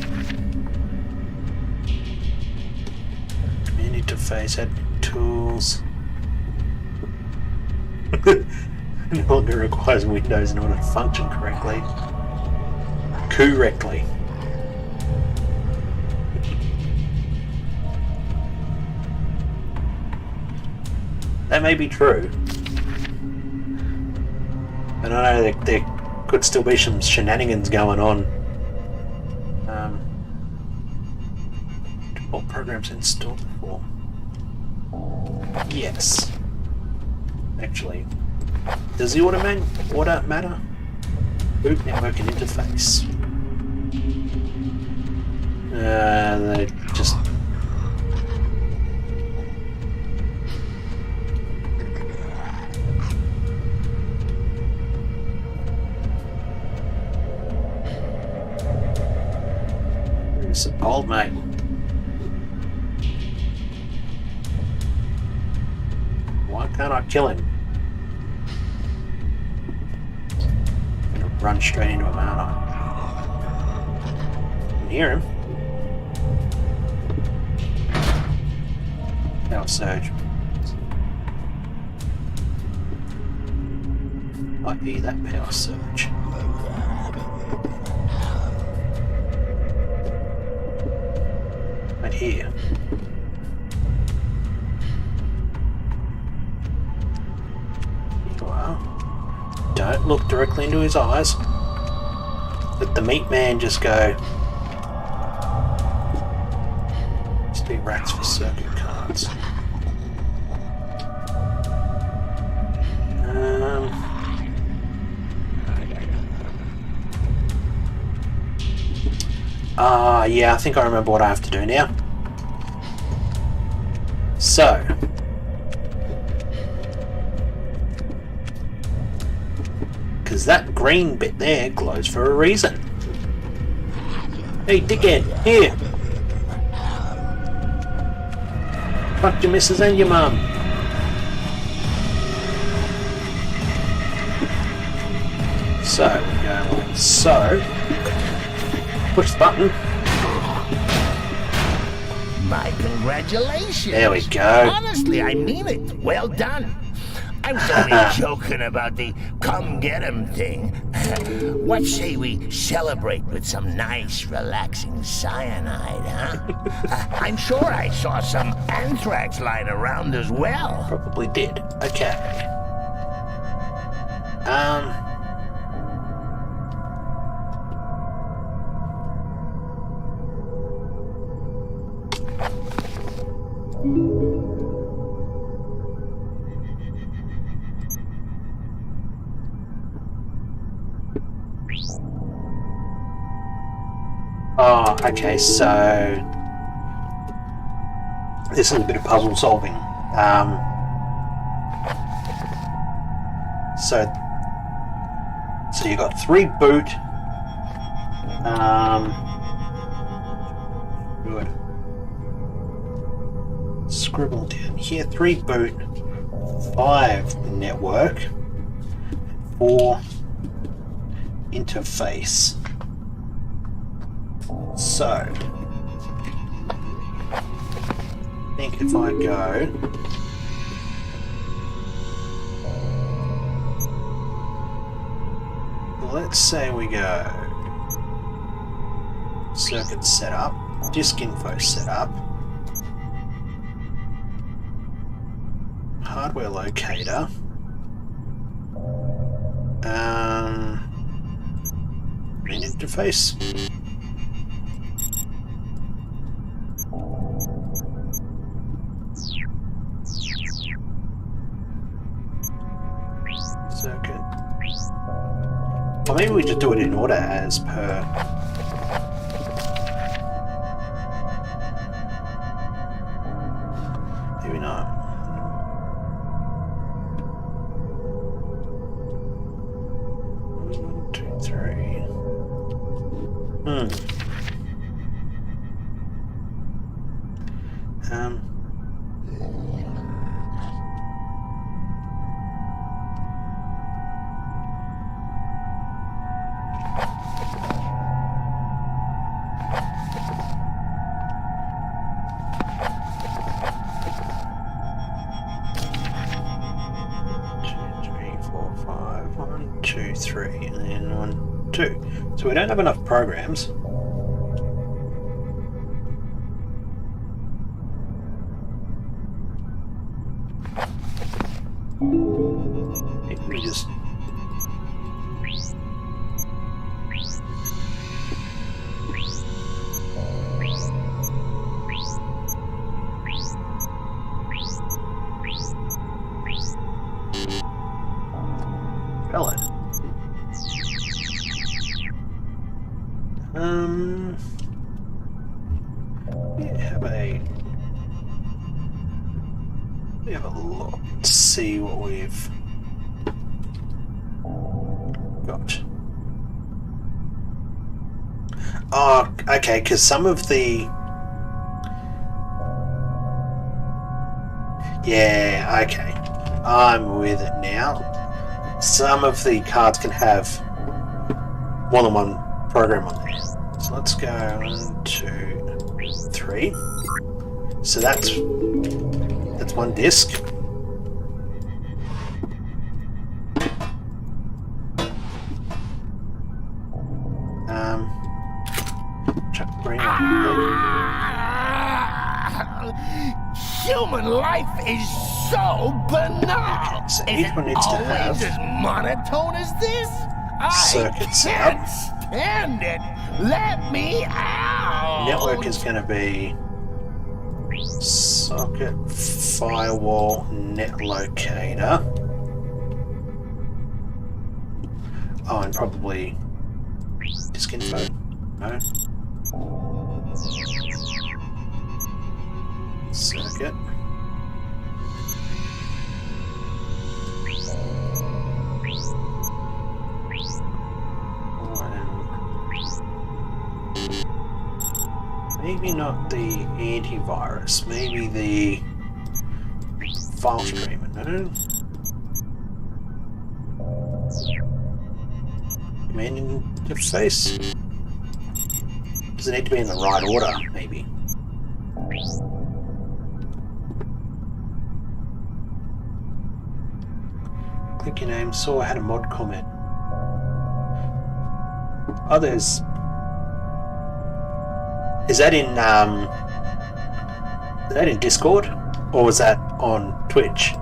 Command interface, admin tools. No longer requires Windows in order to function correctly. Correctly. That may be true. And I know that there could still be some shenanigans going on. What programs installed for? Yes. Actually, does the order matter? Boot network and interface. They just. Old mate. Can't I kill him? I'm gonna run straight into him, aren't I? I can hear him. Power surge. Might be that power surge. Right here. Don't look directly into his eyes. Let the meat man just go. Must be rats for circuit cards. Yeah, I think I remember what I have to do now. So. Because that green bit there glows for a reason. Hey, dickhead, here! Fuck your missus and your mum. So, we go like so. Push the button. My congratulations. There we go. Honestly, I mean it. Well done. I was only joking about the come get 'em thing. What say we celebrate with some nice, relaxing cyanide, huh? I'm sure I saw some anthrax lying around as well. Probably did. Okay. Oh, okay, so this is a bit of puzzle solving. So you got 3 boot. Good. Scribble down here. 3 boot, 5 network, 4 interface. So, I think if I go let's say we go circuit setup, disk info setup, hardware locator, main interface. Circuit. Or maybe we just do it in order as per. Maybe not. One, two, three. So we don't have enough programs. Maybe we just pellet. We have a look to see what we've got. Oh, okay, because some of the... Yeah, okay. I'm with it now. Some of the cards can have more than one program on there. So let's go 1, 2, 3. So that's one disc. Chuck Green on. Human life is so banal. So Is each it one needs to always have as monotone as this? circuit set can't up. stand it. Let me out. Network is going to be socket, firewall, net locator. Oh, and probably disk info. No. Circuit. Maybe not the antivirus, maybe the file streamer, no? Command interface? Does it need to be in the right order, maybe? Click your name, saw I had a mod comment. Oh, there's... Is that in Discord? Or was that on Twitch?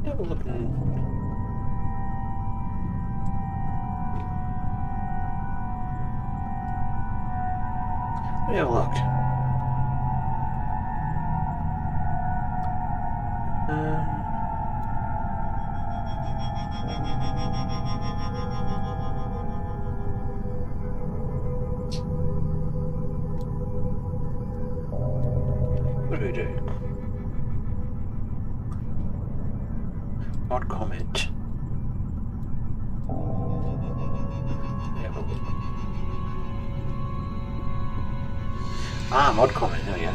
Have a look in... Let me have a look. What do we do? Mod comment. Have a look. Ah, mod comment, there we go.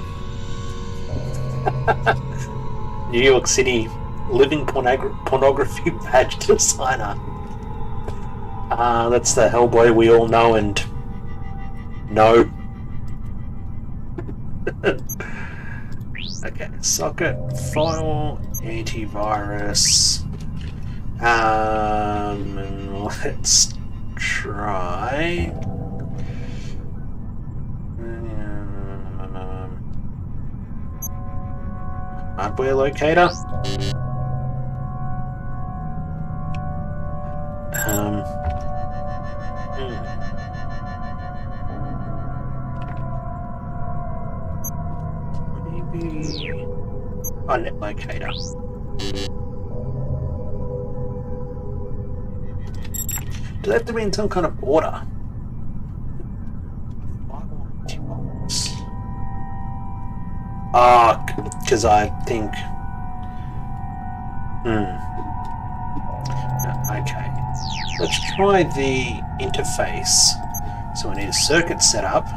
New York City living pornography badge designer. That's the Hellboy we all know and know. Okay, socket, firewall, antivirus. Let's try. Hardware locator. Maybe a net locator. Do they have to be in some kind of order? Ah, because I think... Okay. Let's try the interface. So we need a circuit set up.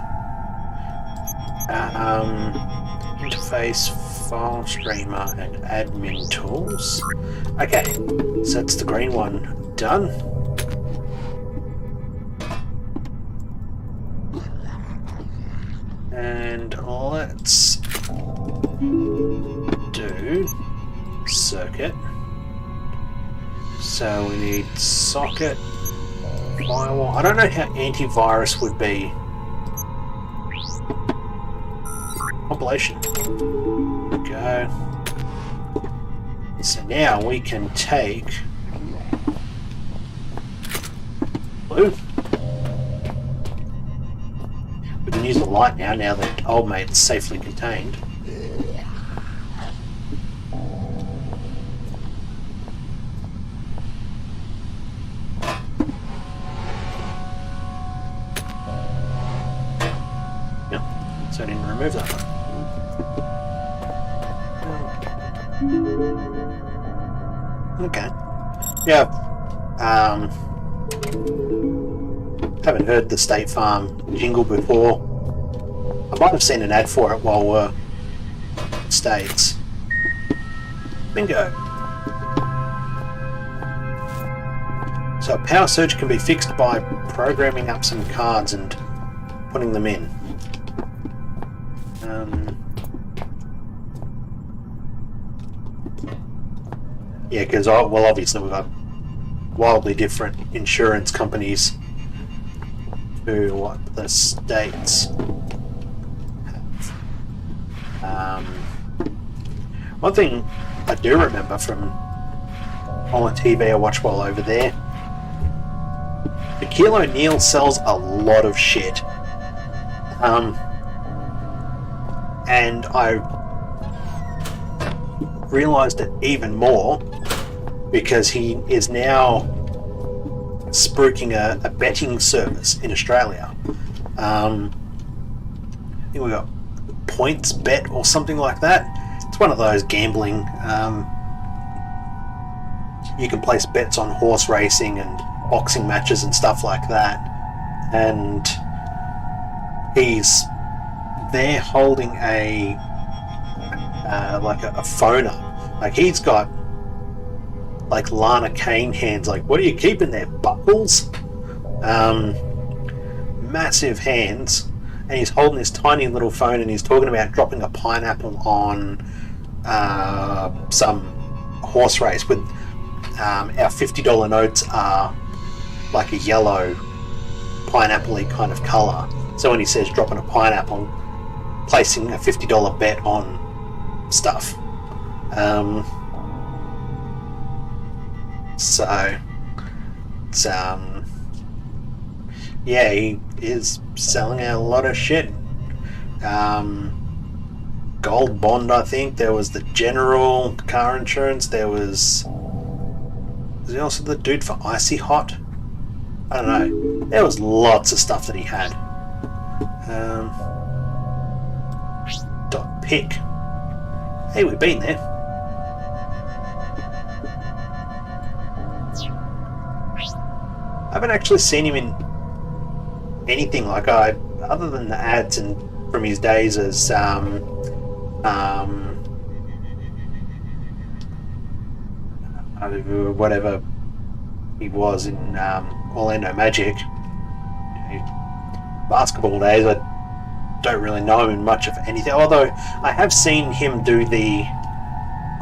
Interface, file streamer, and admin tools. Okay, so that's the green one done. And let's do circuit. So we need socket, firewall. I don't know how antivirus would be. Compilation. Go. So now we can take blue. We can use the light now that old mate's safely contained. Yep, so I didn't remove that one. Okay. Yeah, Haven't heard the State Farm jingle before. I might have seen an ad for it while we're in States. Bingo. So a power surge can be fixed by programming up some cards and putting them in. Yeah, because, well, obviously we've got wildly different insurance companies to what the states have. One thing I do remember from all the TV I watch while over there, Shaquille O'Neal sells a lot of shit. And I realised it even more because he is now spruiking a betting service in Australia. I think we got Points Bet or something like that. It's one of those gambling. You can place bets on horse racing and boxing matches and stuff like that. And he's there holding a phoner. Like, he's got like Lana Kane hands. Like, what are you keeping there, buckles? Massive hands, and he's holding this tiny little phone, and he's talking about dropping a pineapple on some horse race with our $50 notes are like a yellow pineapple-y kind of colour. So when he says dropping a pineapple, placing a $50 bet on stuff. So it's yeah, he is selling a lot of shit. Gold Bond, I think. There was the General car insurance. There was he also the dude for Icy Hot? I don't know. There was lots of stuff that he had. .pic. Hey, we've been there. I haven't actually seen him in anything like other than the ads and from his days as whatever he was in Orlando Magic. Basketball days, I don't really know him in much of anything, although I have seen him do the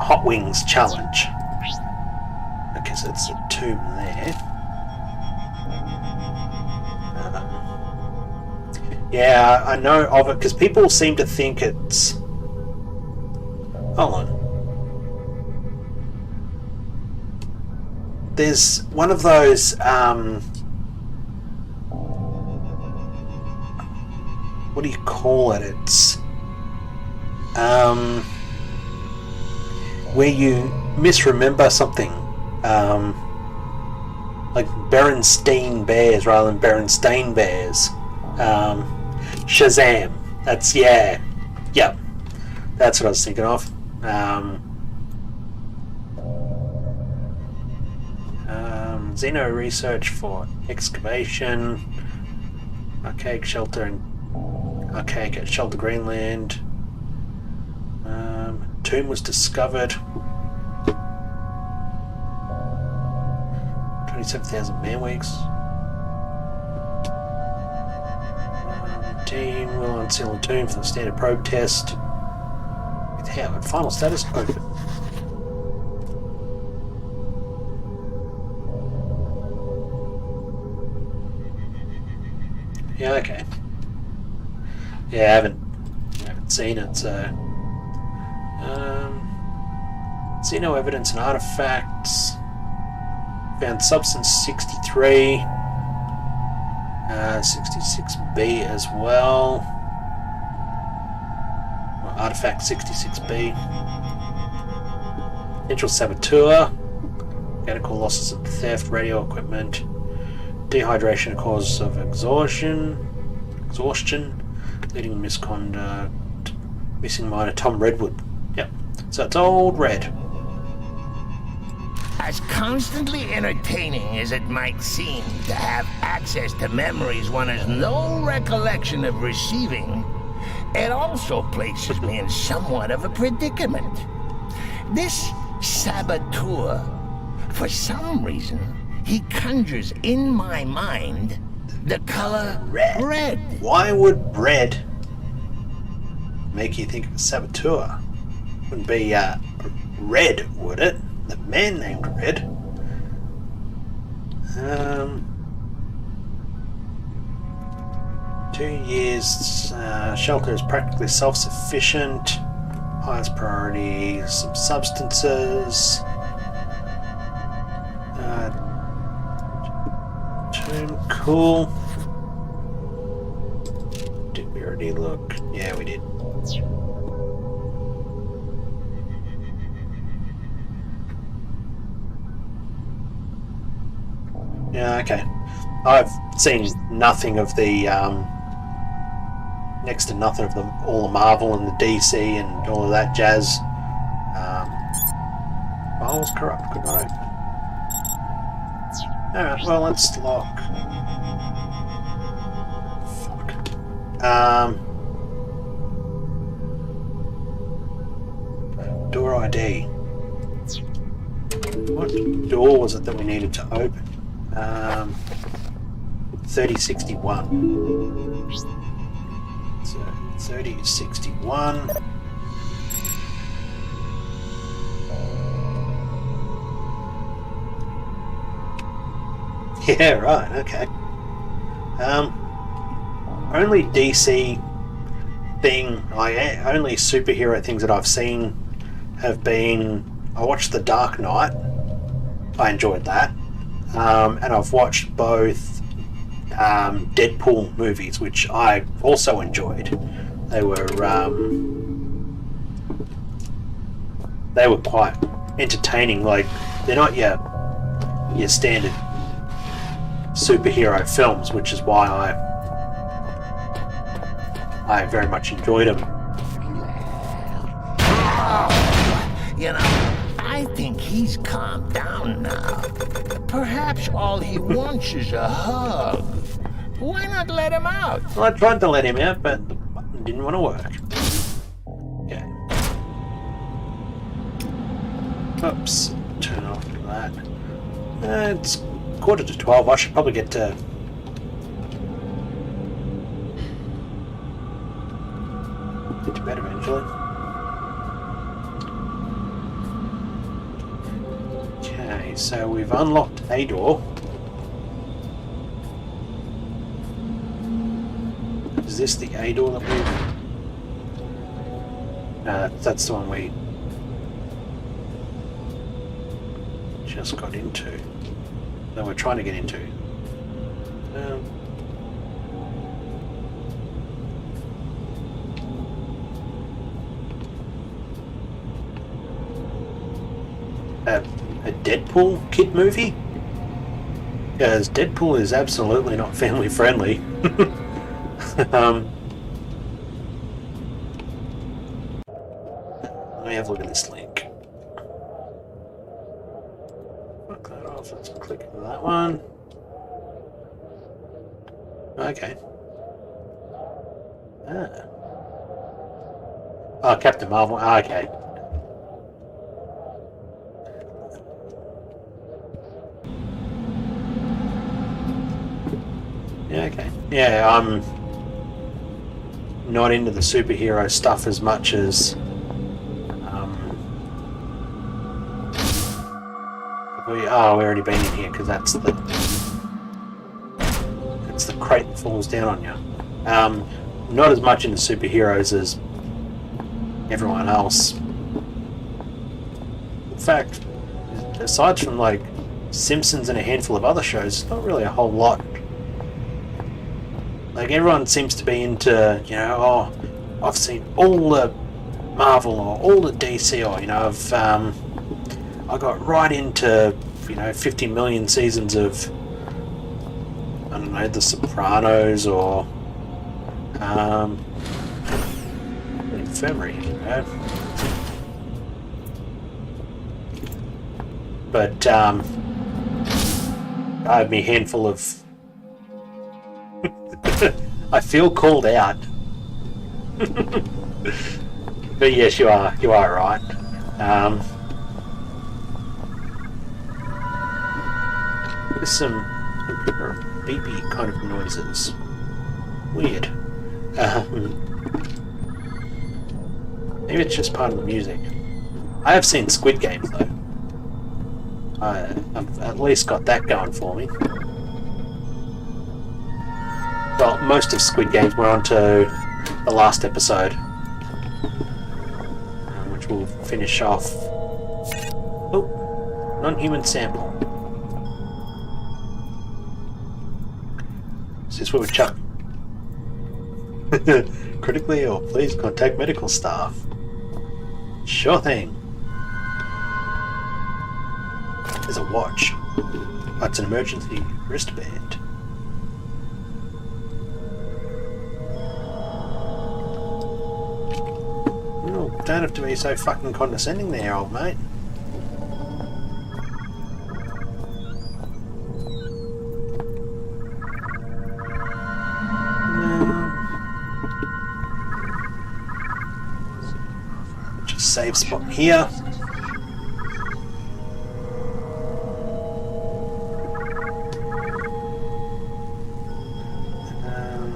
Hot Wings challenge. I guess it's a tomb there. Yeah, I know of it because people seem to think it's... Hold on. There's one of those... what do you call it? It's... where you misremember something. Like Berenstain Bears rather than Berenstain Bears. Shazam. That's, yeah. Yep. That's what I was thinking of. Xeno research for excavation. Archaic shelter and archaic at Shelter Greenland. Tomb was discovered. 27,000 man weeks. Team will unseal the tomb for the standard probe test. With Howard. Final status open. Yeah, okay. Yeah, I haven't seen it, so... see no evidence and artifacts. Found substance 63. 66B as well. Artifact 66B. Potential saboteur. Mechanical losses of theft, radio equipment. Dehydration, cause of exhaustion. Leading misconduct. Missing miner Tom Redwood. Yep. So it's old Red. As constantly entertaining as it might seem to have access to memories one has no recollection of receiving, it also places me in somewhat of a predicament. This saboteur, for some reason, he conjures in my mind the color red. Why would red make you think of a saboteur? Wouldn't be Red, would it? The man named Red. 2 years. Shelter is practically self-sufficient. Highest priority, some substances. Tomb, cool. Did we already look? Yeah, we did. Yeah, okay. I've seen nothing of the, next to nothing of all the Marvel and the DC and all of that jazz. File was corrupt, could not open. Alright, well, let's lock. Fuck. Door ID. What door was it that we needed to open? 3061. So 3061. Yeah, right, okay. Only DC thing, only superhero things that I've seen have been, I watched The Dark Knight. I enjoyed that. And I've watched both Deadpool movies, which I also enjoyed. They were quite entertaining. Like, they're not your standard superhero films, which is why I very much enjoyed them. You know, I think he's calmed down now. Perhaps all he wants is a hug. Why not let him out? Well, I tried to let him out, but the button didn't want to work. Okay. Oops. Turn off that. It's 11:45. I should probably get to bed eventually. Okay, so we've unlocked a door. Is this the A door that we've... that's the one we just got into. That we're trying to get into. A Deadpool kid movie? Because Deadpool is absolutely not family friendly. Let me have a look at this link. Fuck that off. Let's click on that one. Okay. Oh, Captain Marvel. Okay. Yeah, okay. Yeah, I'm not into the superhero stuff as much as we've already been in here because that's the crate that falls down on you. Not as much into superheroes as everyone else. In fact, aside from like Simpsons and a handful of other shows, not really a whole lot. Like, everyone seems to be into, you know, oh, I've seen all the Marvel or all the DC, or, you know, I got right into, you know, 50 million seasons of, I don't know, The Sopranos or Infirmary, you know. But I have me handful of. I feel called out. But yes, you are right. There's some beepy kind of noises. Weird. Maybe it's just part of the music. I have seen Squid Games though. I've at least got that going for me. Well, most of Squid Games. We're on to the last episode, which will finish off. Oh, non-human sample. Is this where we chuck? Critically ill, please contact medical staff. Sure thing. There's a watch. That's an emergency wristband. Oh, don't have to be so fucking condescending there, old mate. Just save spot here.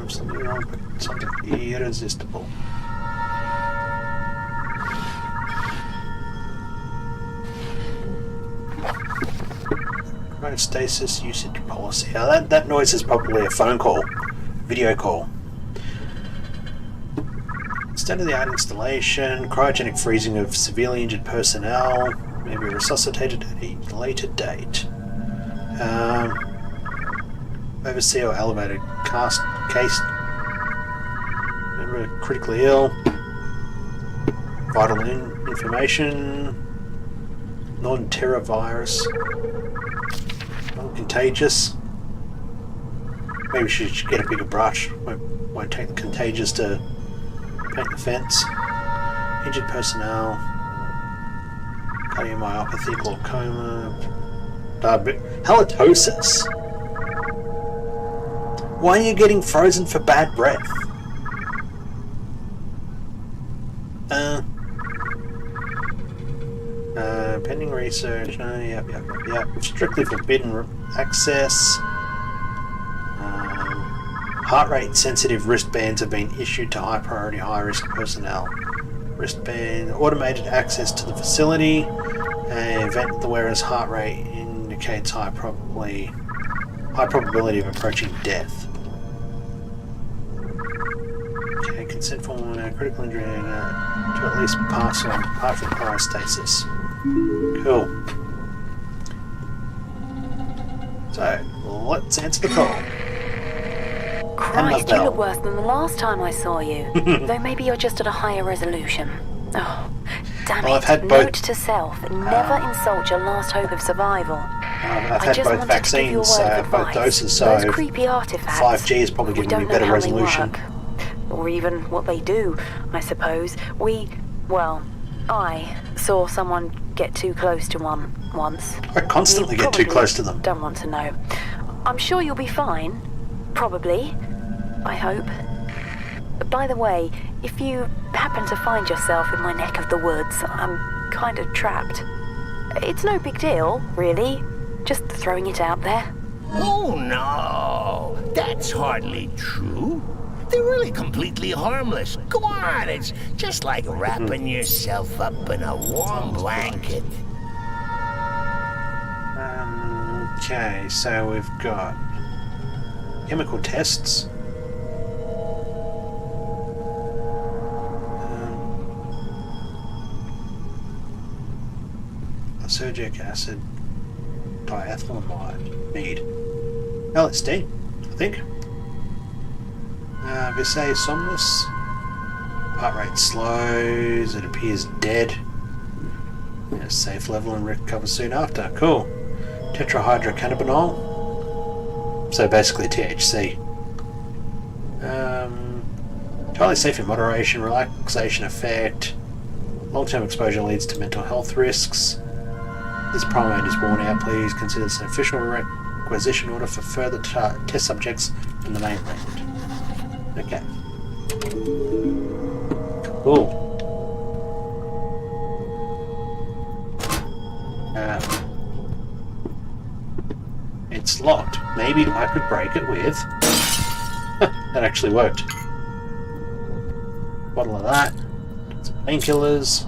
Something wrong, but something irresistible. Stasis usage policy. Now that noise is probably a phone call, video call. State-of-the-art installation, cryogenic freezing of severely injured personnel, maybe resuscitated at a later date. Oversee or elevated case. Remember, critically ill. Vital information. Non-terror virus. Contagious. Maybe we should get a bigger brush. Won't take the contagious to paint the fence. Injured personnel. Cardiomyopathy, glaucoma. Halitosis. Why are you getting frozen for bad breath? Pending research. Yep. Strictly forbidden access. Heart rate sensitive wristbands have been issued to high priority, high risk personnel. Wristband automated access to the facility. An event the wearer's heart rate indicates high probability of approaching death. Okay, consent form critical injury to at least partial cryostasis. Cool. So, let's answer the call. Christ, you look worse than the last time I saw you. Though maybe you're just at a higher resolution. Oh, damn it. I've had both, Note to self, never insult your last hope of survival. I've had both vaccines, both doses, so those creepy artifacts, 5G is probably giving me better resolution. Or even what they do, I suppose. I saw someone get too close to one once. I constantly get too close to them. Don't want to know. I'm sure you'll be fine. Probably. I hope. By the way, if you happen to find yourself in my neck of the woods, I'm kind of trapped. It's no big deal, really. Just throwing it out there. Oh, no. That's hardly true. They're really completely harmless. Go on, it's just like wrapping yourself up in a warm blanket. Okay, so we've got chemical tests. Lysergic acid, diethylamide, mead, LSD, I think. Visay somnus. Heart rate slows. It appears dead. Yeah, safe level and recover soon after. Cool. Tetrahydrocannabinol. So basically THC. Entirely safe in moderation. Relaxation effect. Long-term exposure leads to mental health risks. This primate is worn out. Please consider this an official requisition order for further test subjects in the mainland. Okay. Cool. It's locked. Maybe I could break it with... that actually worked. Bottle of that. Some painkillers.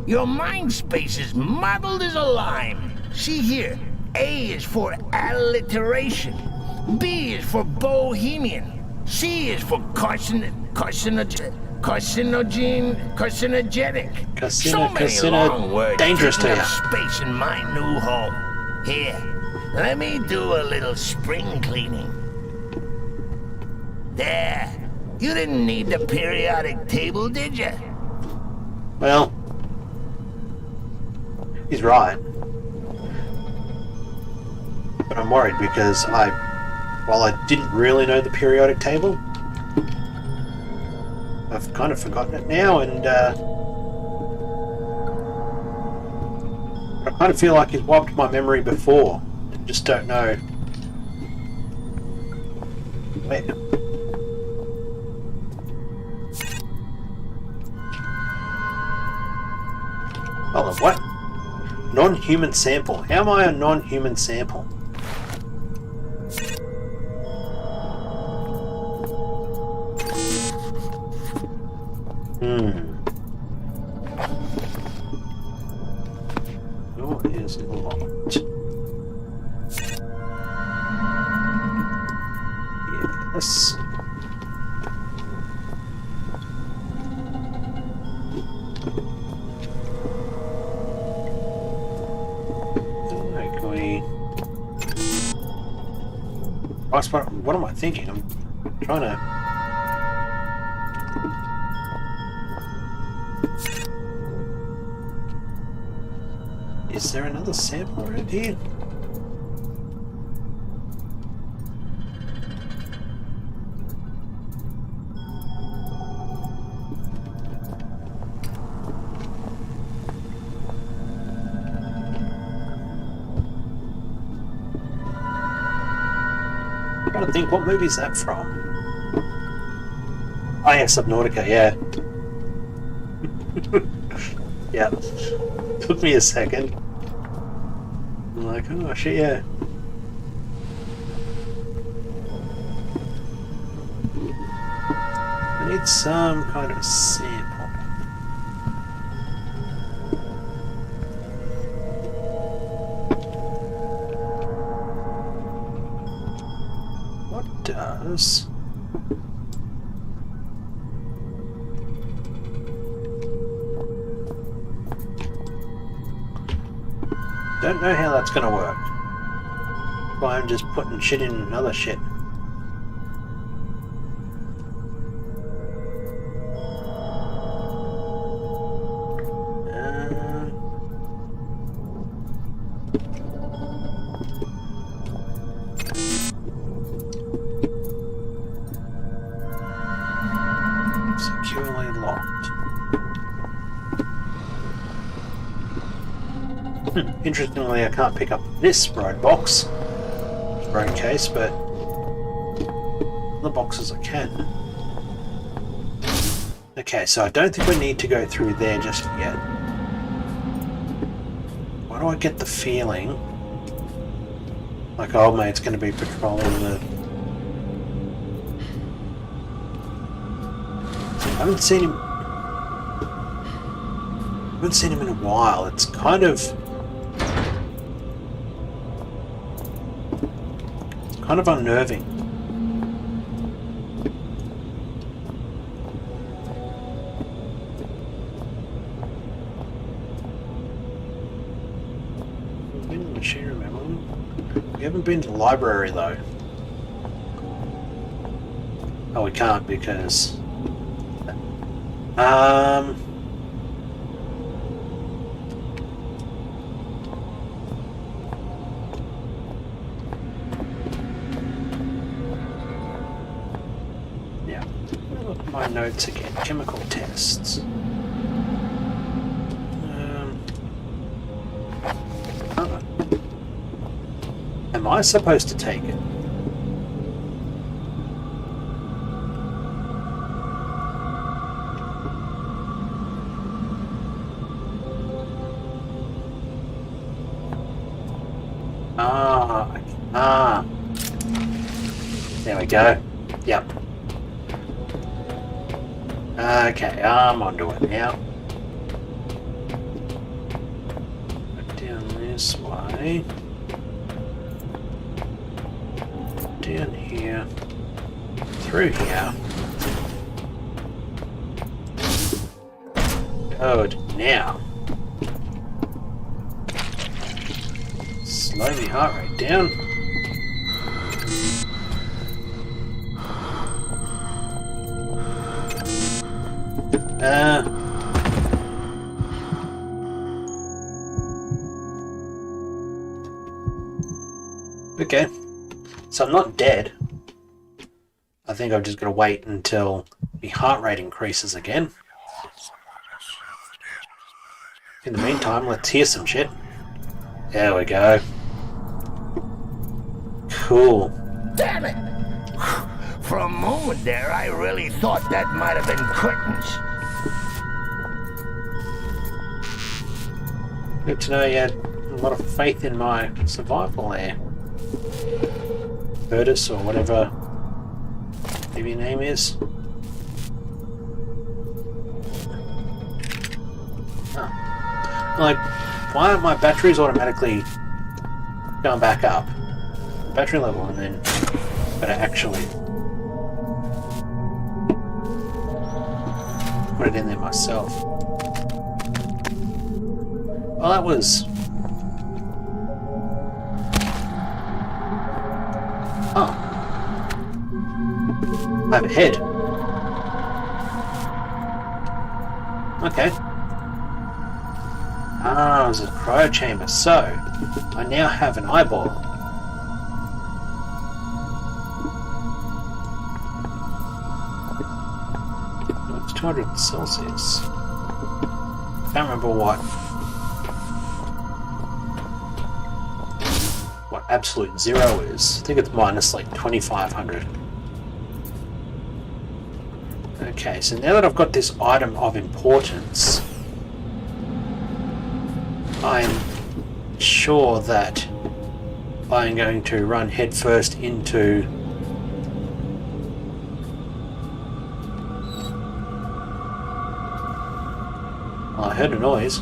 Your mind space is muddled as a lime. See here, A is for alliteration. B is for bohemian. C is for carcinogenic. So many long words. Dangerous to you. Space in my new home. Here, let me do a little spring cleaning. There. You didn't need the periodic table, did you? Well, he's right. But I'm worried because while I didn't really know the periodic table, I've kind of forgotten it now, and I kind of feel like he's wiped my memory before. I just don't know. Wait. Hold on, what? Non-human sample. How am I a non-human sample? Door is locked. Yes. What am I thinking? I'm trying to... Is there another sample around here? I'm trying to think, what movie is that from? Oh yeah, Subnautica, yeah. Yeah. Took me a second. I'm like, oh shit, yeah. I need some kind of sample. What does... Don't know how that's gonna work. That's why I'm just putting shit in other shit. Securely locked. Interestingly, I can't pick up this road box, road case, but the boxes I can. Okay, so I don't think we need to go through there just yet. Why do I get the feeling like old mate's going to be patrolling the... I haven't seen him in a while. It's kind of unnerving. We haven't been to the library though. Oh, we can't because yeah. Look at my notes again. Chemical tests. I supposed to take it? There we go. Yep. Okay, I'm onto it now. Down this way. Down here. Through here. Good. Now. Slow my heart rate down. Okay. So I'm not dead. I think I'm just going to wait until my heart rate increases again. In the meantime, let's hear some shit. There we go. Cool. Damn it! For a moment there, I really thought that might have been curtains. Good to know you had a lot of faith in my survival there. Curtis, or whatever your name is. Oh. Like, why aren't my batteries automatically going back up? Battery level, and then better actually put it in there myself. Well, that was... Oh. I have a head. Okay. Ah, it was a cryo chamber. So, I now have an eyeball. It's 200 Celsius. Can't remember what absolute zero is. I think it's minus like 2500. Okay, so now that I've got this item of importance, I'm sure that I'm going to run headfirst into I heard a noise,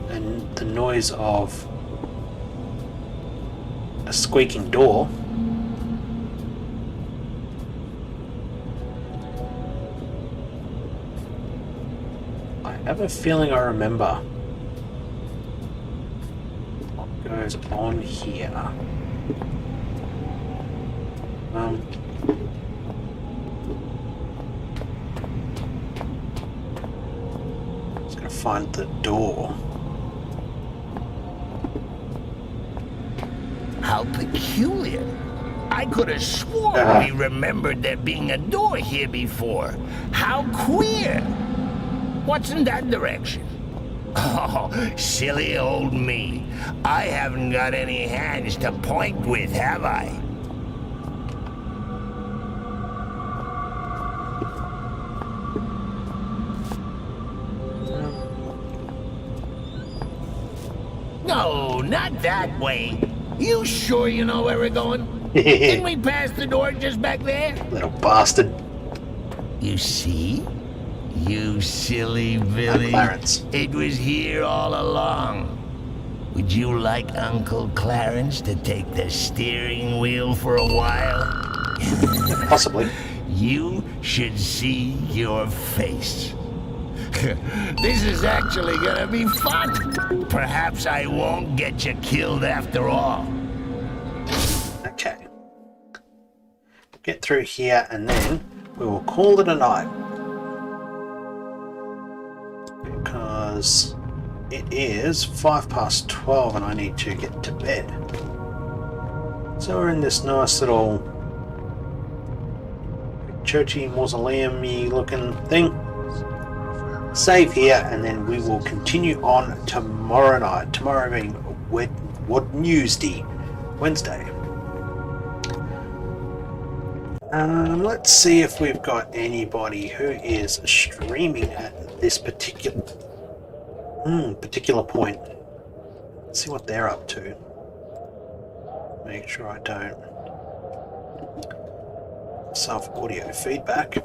and the noise of a squeaking door. I have a feeling I remember what goes on here. Just gonna find the door. How peculiar. I could have sworn we remembered there being a door here before. How queer. What's in that direction? Oh, silly old me. I haven't got any hands to point with, have I? No, not that way. You sure you know where we're going? Didn't we pass the door just back there? Little bastard. You see? You silly Billy. Clarence. It was here all along. Would you like Uncle Clarence to take the steering wheel for a while? Possibly. You should see your face. This is actually gonna be fun. Perhaps I won't get you killed after all. Okay. Get through here and then we will call it a night. Because it is 12:05 and I need to get to bed. So we're in this nice little churchy mausoleum-y looking thing. Save here and then we will continue on tomorrow night. Tomorrow being What Newsday, Wednesday. Let's see if we've got anybody who is streaming at this particular point. Let's see what they're up to. Make sure I don't self audio feedback.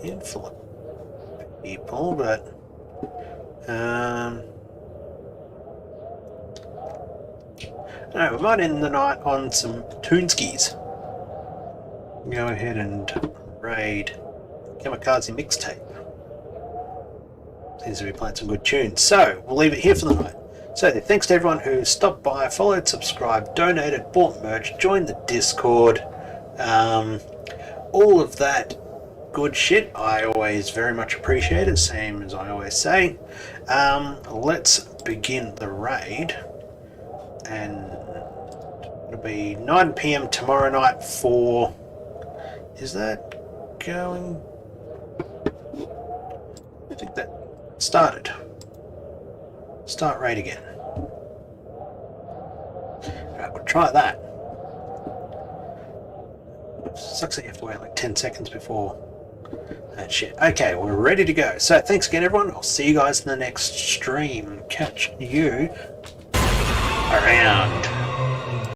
Handful of people, but no, we might end the night on some Toonskis. Go ahead and raid Kamikaze Mixtape. Seems to be playing some good tunes. So we'll leave it here for the night. So thanks to everyone who stopped by, followed, subscribed, donated, bought merch, joined the Discord, all of that good shit. I always very much appreciate it, same as I always say. Let's begin the raid, and it'll be 9 PM tomorrow night for... Is that going... I think that started. Start raid again. Alright, we'll try that. Sucks that you have to wait like 10 seconds before that shit. Okay, we're ready to go. So thanks again, everyone. I'll see you guys in the next stream. Catch you around.